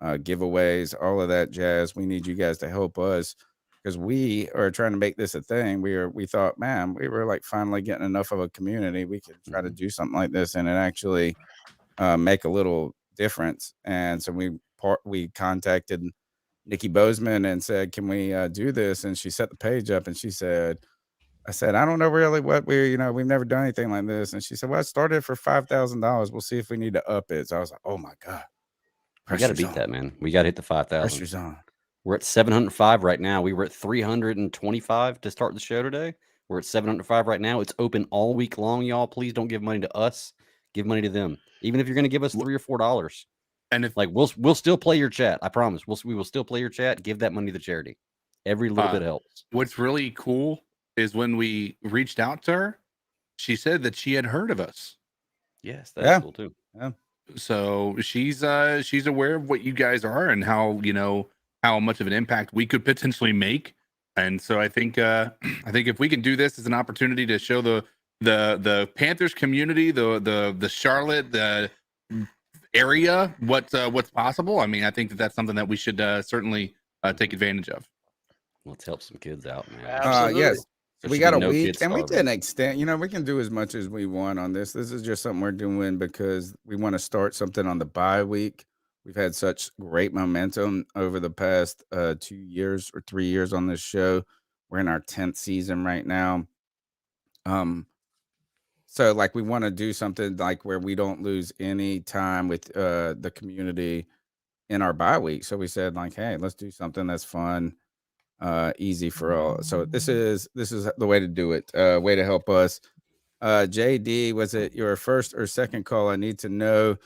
giveaways, all of that jazz. We need you guys to help us because we are trying to make this a thing. We thought, man, we were like finally getting enough of a community. We could try to do something like this and it actually make a little difference. And so we contacted Nikki Bozeman and said, can we do this? And she set the page up and she said, I don't know really what we've never done anything like this. And she said, well, I started for $5,000. We'll see if we need to up it. So I was like, oh my God. We got to beat that, man. We got to hit the 5,000. Pressure's on. We're at 705 right now. We were at 325 to start the show today. We're at 705 right now. It's open all week long, y'all. Please don't give money to us. Give money to them. Even if you're going to give us $3 or $4. And if we'll still play your chat, I promise. We will still play your chat. Give that money to charity. Every little bit helps. What's really cool is when we reached out to her, she said that she had heard of us. Yes, that's cool too. Yeah. So she's aware of what you guys are and how much of an impact we could potentially make. And so I think if we can do this as an opportunity to show the Panthers community, the Charlotte, the area what's possible. I mean, I think that's something that we should certainly take advantage of. Let's help some kids out, man. Yes. There We got a should be no week kids and we starving. didn't extend, we can do as much as we want on this. This is just something we're doing because we want to start something on the bye week We've had such great momentum over the past 2 years or 3 years on this show. We're in our 10th season right now. So like we want to do something like where we don't lose any time with the community in our bye week. So we said like, hey, let's do something that's fun, easy for all. So this is the way to do it. Way to help us. JD, was it your first or second call? I need to know.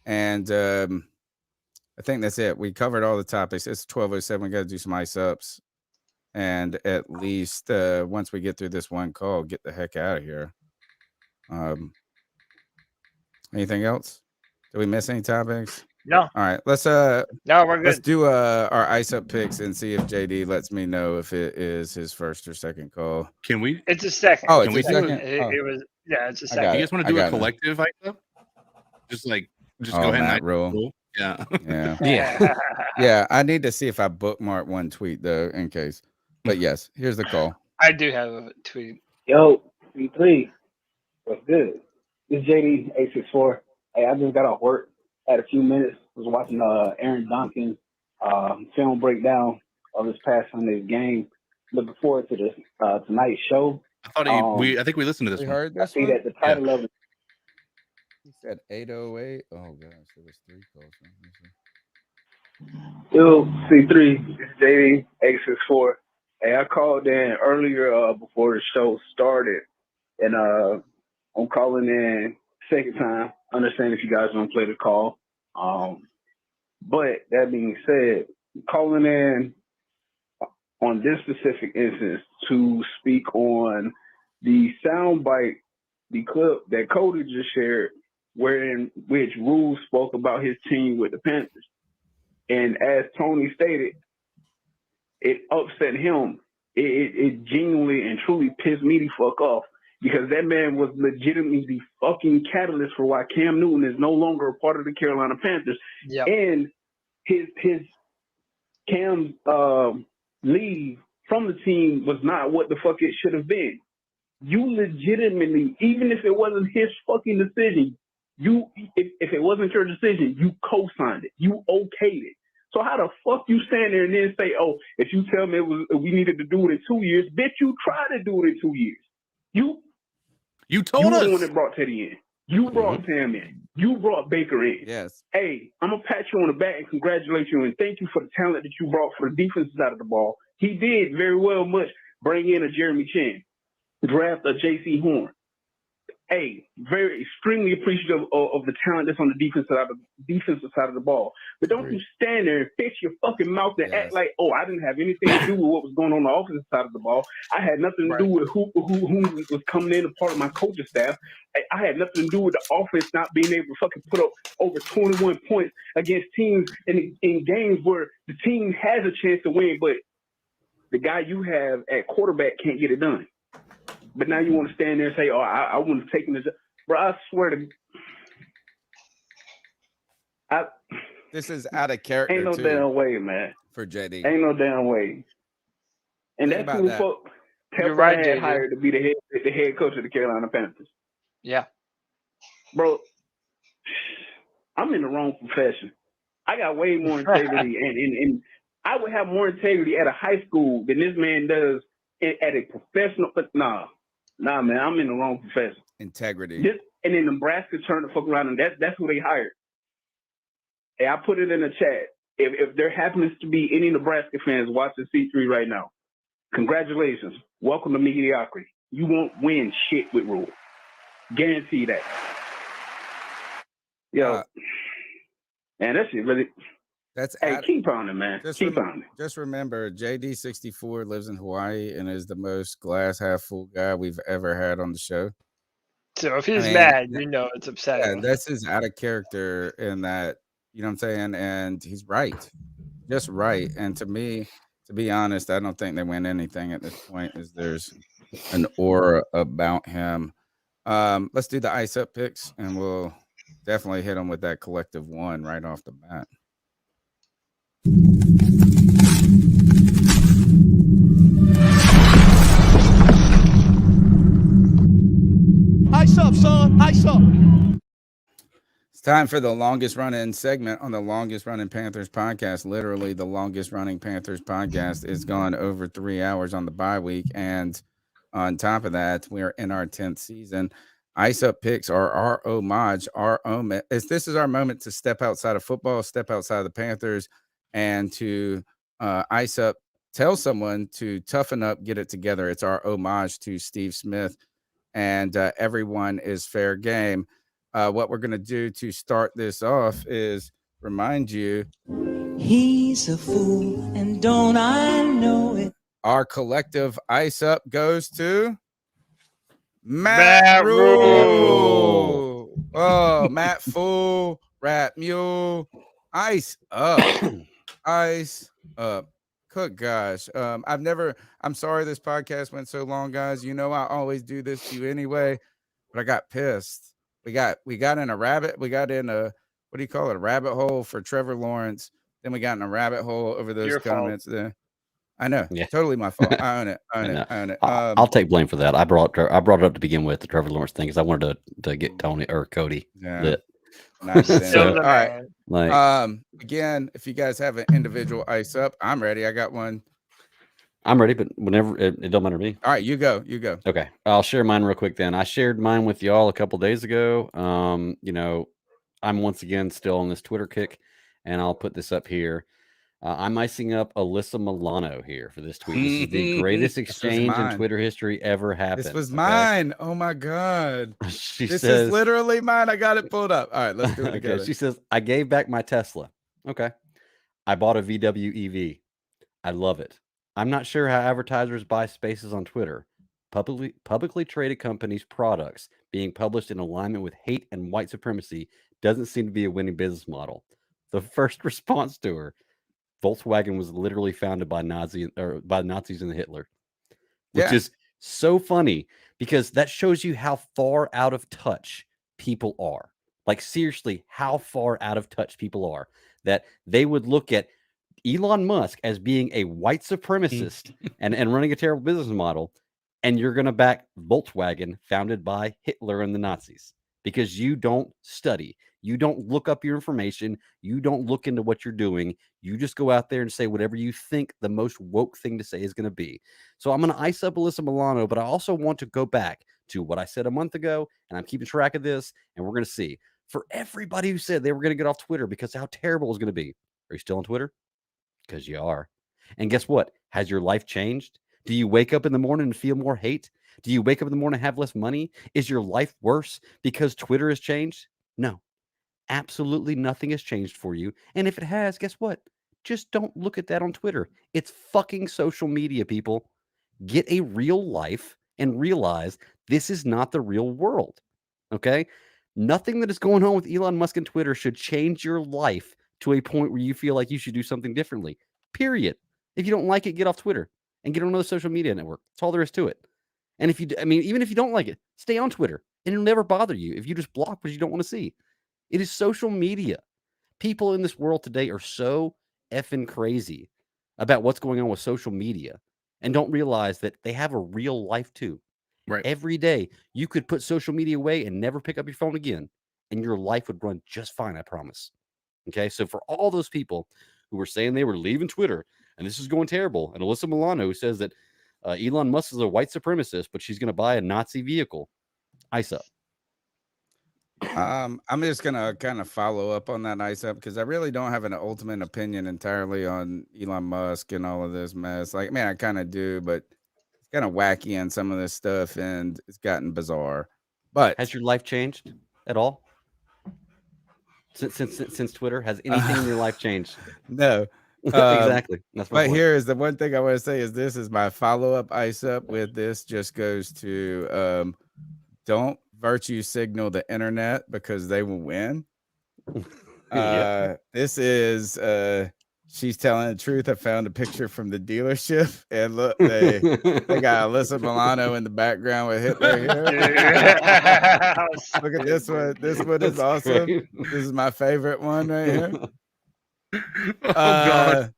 And I think that's it. We covered all the topics. It's 12:07. We got to do some ice ups. And at least once we get through this one call, get the heck out of here. Anything else? Did we miss any topics? No. All right. Let's no, we're good. Let's do our ice up picks and see if JD lets me know if it is his first or second call. Can we? It's a second. Oh, Can it's we a do second. It was it's a second. You guys want to do a collective ice up? Just go ahead and Matt rule. Rule. Yeah. Yeah. I need to see if I bookmark one tweet though, in case. But yes, here's the call. I do have a tweet. Yo, C3, what's good? This is JD864. Hey, I just got off work. Had a few minutes. Was watching Aaron Donkin's film breakdown of this past Sunday's game. Looking forward to this tonight's show. I thought I think we listened to this. We one. heard I this see one? that the title of it. He said 808. Oh gosh, there was 3 calls. Yo, C3, this is JD864. Hey, I called in earlier before the show started, and I'm calling in second time. Understand if you guys don't play the call. But that being said, calling in on this specific instance to speak on the soundbite, the clip that Cody just shared, wherein which Rule spoke about his team with the Panthers. And as Tony stated, it upset him. It genuinely and truly pissed me the fuck off, because that man was legitimately the fucking catalyst for why Cam Newton is no longer a part of the Carolina Panthers. Yep. And Cam's leave from the team was not what the fuck it should have been. You legitimately, even if it wasn't his fucking decision, if it wasn't your decision, you co-signed it. You okayed it. So how the fuck you stand there and then say, oh, if you tell me we needed to do it in 2 years, bitch, you tried to do it in 2 years. You told us. You the one that brought Teddy in. You brought Sam in. You brought Baker in. Yes. Hey, I'm going to pat you on the back and congratulate you and thank you for the talent that you brought for the defensive side of the ball. He did very well much bring in a Jeremy Chin, draft a J.C. Horn. Hey, very extremely appreciative of the talent that's on the defensive side of the ball. But don't you stand there and fix your fucking mouth and act like, oh, I didn't have anything to do with what was going on the offensive side of the ball. I had nothing to do with who was coming in as part of my coaching staff. I had nothing to do with the offense not being able to fucking put up over 21 points against teams in games where the team has a chance to win, but the guy you have at quarterback can't get it done. But now you want to stand there and say, oh, I wouldn't have taken this. Bro, I swear to this is out of character. Ain't no too, damn way, man. for JD. Ain't no damn way. And Think that's about who that. fuck You're Teflon right, had JD. hired to be the head coach of the Carolina Panthers. Yeah. Bro, I'm in the wrong profession. I got way more integrity, and I would have more integrity at a high school than this man does at a professional. But nah, man, I'm in the wrong profession. Integrity. And then Nebraska turned the fuck around, and that's who they hired. Hey, I put it in the chat. If there happens to be any Nebraska fans watching C3 right now, congratulations. Welcome to mediocrity. You won't win shit with Rule. Guarantee that. Yo, man, that shit really. Keep pounding, man. Keep pounding. Just remember, JD64 lives in Hawaii and is the most glass half full guy we've ever had on the show. So if he's mad, you know it's upsetting. Yeah, this is out of character in that, you know what I'm saying? And he's right. Just right. And to me, to be honest, I don't think they win anything at this point, as there's an aura about him. Let's do the ice up picks, and we'll definitely hit him with that collective one right off the bat. Ice up, son. Ice up. It's time for the longest running segment on the longest running Panthers podcast. Literally, the longest running Panthers podcast is gone over 3 hours on the bye week. And on top of that, we're in our 10th season. Ice Up Picks are our homage, our own. This is our moment to step outside of football, step outside of the Panthers, and to ice up, tell someone to toughen up, get it together. It's our homage to Steve Smith, and everyone is fair game. What we're going to do to start this off is remind you he's a fool, and don't I know it? Our collective ice up goes to Matt Rule. Oh, Matt Fool, Rat Mule, ice up, ice up. Good gosh. I'm sorry this podcast went so long, guys. You know I always do this to you anyway, but I got pissed. We got in a rabbit what do you call it? A rabbit hole for Trevor Lawrence. Then we got in a rabbit hole over those comments there. I know. Yeah. Totally my fault. I own it. I own it. I'll take blame for that. I brought it up to begin with, the Trevor Lawrence thing, because I wanted to get Tony or Cody lit. So, all right. Again, if you guys have an individual ice up, I'm ready. I got one. I'm ready, but whenever it don't matter to me. All right, you go. Okay, I'll share mine real quick. Then I shared mine with y'all a couple days ago. I'm once again still on this Twitter kick, and I'll put this up here. I'm icing up Alyssa Milano here for this tweet. This is the greatest exchange in Twitter history ever happened. This was mine. Oh my god! This is literally mine. I got it pulled up. All right, let's do it together. Okay, she says, "I gave back my Tesla. Okay, I bought a VW EV. I love it. I'm not sure how advertisers buy spaces on Twitter. Publicly traded companies' products being published in alignment with hate and white supremacy doesn't seem to be a winning business model." The first response to her: Volkswagen was literally founded by Nazis and Hitler, which is so funny because that shows you how far out of touch people are. Like, seriously, how far out of touch people are that they would look at Elon Musk as being a white supremacist and running a terrible business model, and you're going to back Volkswagen, founded by Hitler and the Nazis, because you don't study. You don't look up your information. You don't look into what you're doing. You just go out there and say whatever you think the most woke thing to say is going to be. So I'm going to ice up Alyssa Milano, but I also want to go back to what I said a month ago, and I'm keeping track of this, and we're going to see. For everybody who said they were going to get off Twitter because how terrible it was going to be, are you still on Twitter? Because you are. And guess what? Has your life changed? Do you wake up in the morning and feel more hate? Do you wake up in the morning and have less money? Is your life worse because Twitter has changed? No. Absolutely nothing has changed for you. And if it has, guess what? Just don't look at that on Twitter. It's fucking social media, people. Get a real life and realize this is not the real world. Okay? Nothing that is going on with Elon Musk and Twitter should change your life to a point where you feel like you should do something differently. Period. If you don't like it, get off Twitter and get on another social media network. That's all there is to it. And even if you don't like it, stay on Twitter and it'll never bother you if you just block what you don't want to see. It is social media. People in this world today are so effing crazy about what's going on with social media and don't realize that they have a real life too. Right. Every day you could put social media away and never pick up your phone again, and your life would run just fine, I promise. Okay, so for all those people who were saying they were leaving Twitter and this is going terrible, and Alyssa Milano, who says that Elon Musk is a white supremacist, but she's going to buy a Nazi vehicle, ice up. I'm just gonna kind of follow up on that ice up because I really don't have an ultimate opinion entirely on Elon Musk and all of this mess. Like, man, I kind of do, but it's kind of wacky in some of this stuff, and it's gotten bizarre. But has your life changed at all since Twitter? Has anything in your life changed? No. Exactly. That's but here is the one thing I want to say is this is my follow-up ice up with this just goes to don't virtue signal the internet because they will win. This is she's telling the truth. I found a picture from the dealership and look, they got Alyssa Milano in the background with Hitler here. Look at this one. This one is awesome. This is my favorite one right here. God.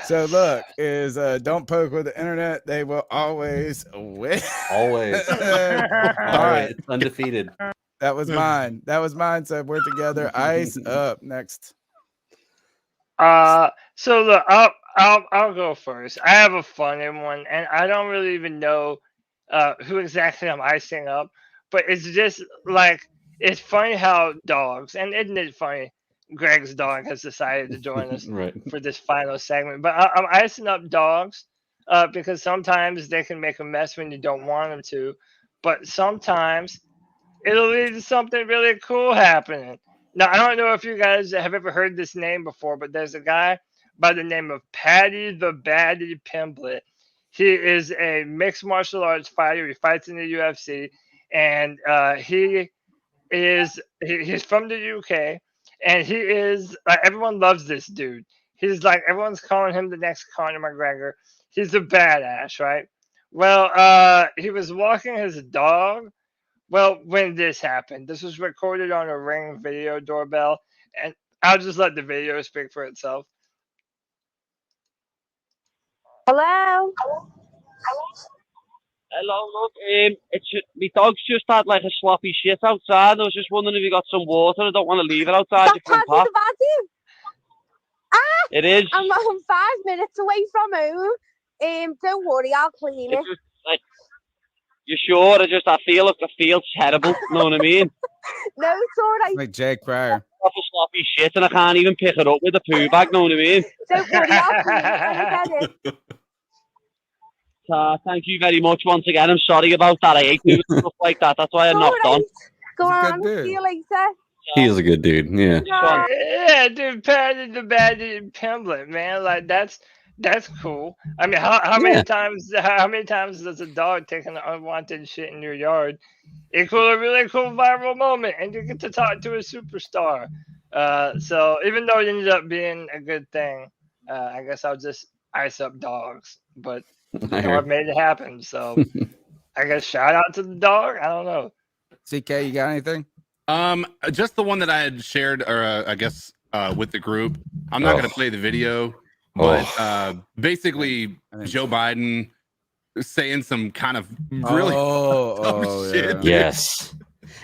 So look, is don't poke with the internet. They will always win. Always. All right. It's undefeated. That was mine. That was mine. So we're together. Ice up next. So look, I'll go first. I have a funny one, and I don't really even know who exactly I'm icing up, but it's just like it's funny how dogs, and isn't it funny? Greg's dog has decided to join us Right. for this final segment, but I'm icing up dogs because sometimes they can make a mess when you don't want them to, but sometimes it'll lead to something really cool happening. Now, I don't know if you guys have ever heard this name before, but there's a guy by the name of Paddy the Baddy Pimblett. He is a mixed martial arts fighter. He fights in the UFC, and he's from the UK, and he is everyone loves this dude. He's like everyone's calling him the next Conor McGregor. He's a badass, right? Well, he was walking his dog. Well, when this happened, this was recorded on a Ring video doorbell, and I'll just let the video speak for itself. Hello? Hello, look, my dog's just had like a sloppy shit outside. I was just wondering if you got some water. I don't want to leave it outside your front pot. It is. I'm 5 minutes away from home. Don't worry, I'll clean it. Just, like, you sure? I feel terrible. You know what I mean? No, it's all right. Like Jake Pryor. Off a sloppy shit, and I can't even pick it up with a poo bag. Know what I mean? Don't worry, I'll clean it when I get it. Thank you very much once again. I'm sorry about that. I hate doing stuff like that. That's why I knocked on. Go on, see you later. He is a good dude. Yeah. Yeah, dude, Paddy the Baddy Pimblett, man. Like that's cool. I mean, how many times does a dog take an unwanted shit in your yard equal a really cool viral moment, and you get to talk to a superstar? So even though it ended up being a good thing, I guess I'll just ice up dogs. But I've made it happen. So I guess shout out to the dog. I don't know. CK, you got anything? Just the one that I had shared, or I guess with the group. I'm not going to play the video, but basically Joe Biden saying some kind of really dumb shit. Yes.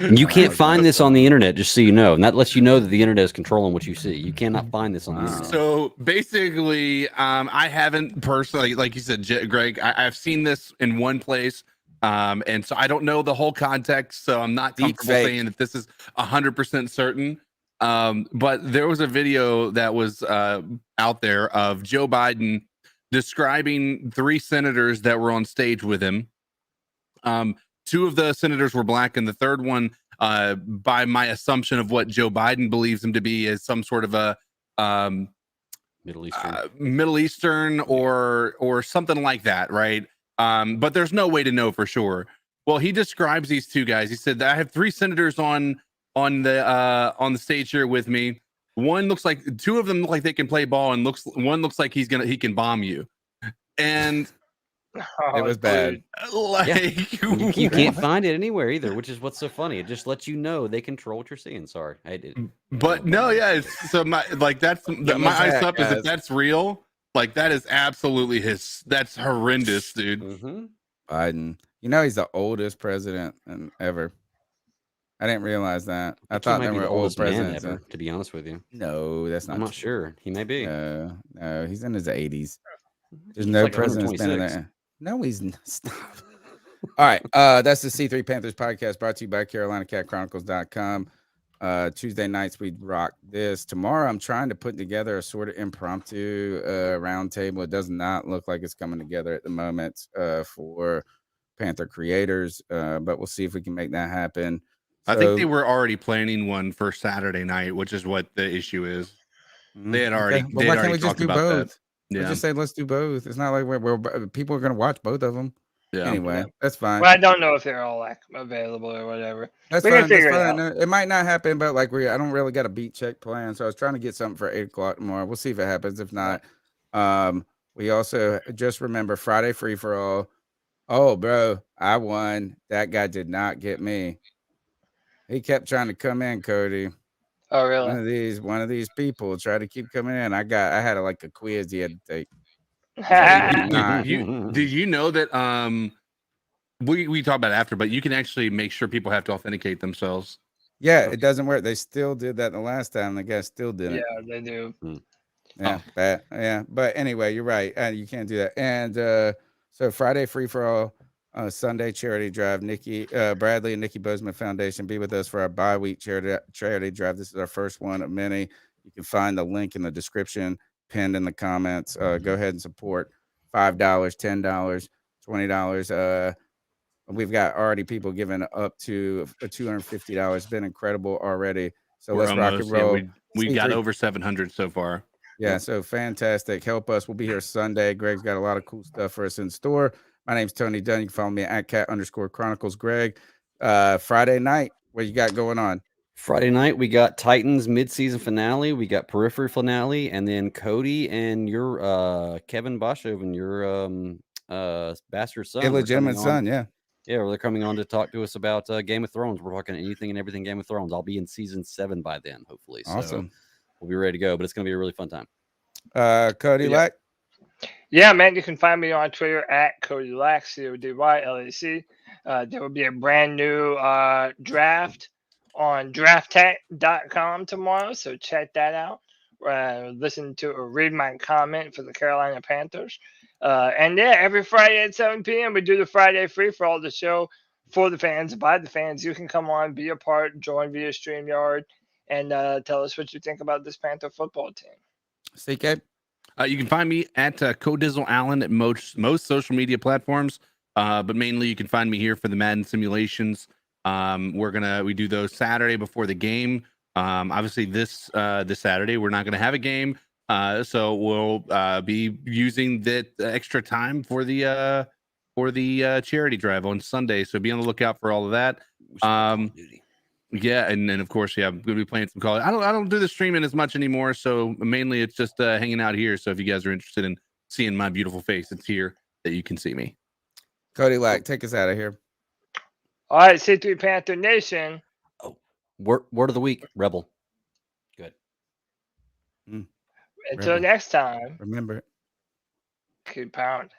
You can't find this on the internet, just so you know. And that lets you know that the internet is controlling what you see. You cannot find this on the internet. So basically, I haven't personally, like you said, Greg, I've seen this in one place. And so I don't know the whole context, so I'm not comfortable saying that this is 100% certain. But there was a video that was out there of Joe Biden describing 3 senators that were on stage with him. 2 of the senators were black, and the third one, by my assumption of what Joe Biden believes him to be, is some sort of a Middle Eastern or something like that, right? But there's no way to know for sure. Well, he describes these 2 guys. He said that I have 3 senators on the stage here with me. 2 of them look like they can play ball, and one looks like he can bomb you. And it was bad. You can't find it anywhere either, which is what's so funny. It just lets you know they control what you're seeing. Sorry, I did. But no, yeah. So my ice up is if that's real. Like that is absolutely that's horrendous, dude. Biden, he's the oldest president ever. I didn't realize that. I thought there were old presidents ever, to be honest with you. No, that's not. I'm not sure. He may be. No, he's in his 80s. There's He's no like president's been in there. No, he's not. Stop. All right. That's the C3 Panthers podcast brought to you by CarolinaCatChronicles.com. Tuesday nights we rock this. Tomorrow I'm trying to put together a sort of impromptu round table. It does not look like it's coming together at the moment for Panther creators, but we'll see if we can make that happen. I think they were already planning one for Saturday night, which is what the issue is. They had already. Okay. Well, why can't we just do both? That. Yeah. We just say let's do both. It's not like we're people are going to watch both of them. Yeah. Anyway, that's fine. Well, I don't know if they're all like available or whatever. That's fine. That's fine. It might not happen, but like I don't really got a beat check plan, so I was trying to get something for 8:00 tomorrow. We'll see if it happens. If not, we also just remember Friday free for all. Oh, bro, I won. That guy did not get me. He kept trying to come in, Cody. Oh, really? One of these people tried to keep coming in. I had a quiz he had to take. Did you know that we talk about it after, but you can actually make sure people have to authenticate themselves Yeah, it doesn't work. They still did that the last time. The guy still didn't. Yeah, they do. Yeah, bad. Yeah, but anyway, you're right. You can't do that. And so Friday free for all, Sunday charity drive. Nikki Bradley and Nikki Bozeman Foundation be with us for our bye-week charity drive. This is our first one of many. You can find the link in the description pinned in the comments. Go ahead and support. $5, $10, $20. We've got already people giving up to $250. It's been incredible already. So let's rock and roll. We got over 700 so far. Yeah, so fantastic. Help us. We'll be here Sunday. Greg's got a lot of cool stuff for us in store. My name's Tony Dunn. You can follow me at @cat_Chronicles. Greg, Friday night, what you got going on? Friday night, we got Titans midseason finale. We got periphery finale. And then Cody and your Kevin Boshoven, your bastard son. Illegitimate son, yeah. Yeah, they're coming on to talk to us about Game of Thrones. We're talking anything and everything Game of Thrones. I'll be in season 7 by then, hopefully. Awesome. So we'll be ready to go, but it's going to be a really fun time. Cody Lack? Yeah, man, you can find me on Twitter at Cody Lack, CODYLAC. There will be a brand new draft on drafttech.com tomorrow, so check that out. Listen to or read my comment for the Carolina Panthers. And yeah, every Friday at 7 p.m. we do the Friday free for all the show for the fans, by the fans. You can come on, be a part, join via StreamYard, and tell us what you think about this Panther football team. CK? You can find me at Codizzle Allen at most social media platforms, but mainly you can find me here for the Madden simulations. We do those Saturday before the game. Obviously this Saturday we're not going to have a game, so we'll be using that extra time for the charity drive on Sunday. So be on the lookout for all of that. Yeah, and then of course, I'm going to be playing some Call. I don't do the streaming as much anymore, so mainly it's just hanging out here. So if you guys are interested in seeing my beautiful face, it's here that you can see me. Cody Lack, take us out of here. All right, C3 Panther Nation. Word of the week, Rebel. Good. Until next time. Remember it. Keep pounding.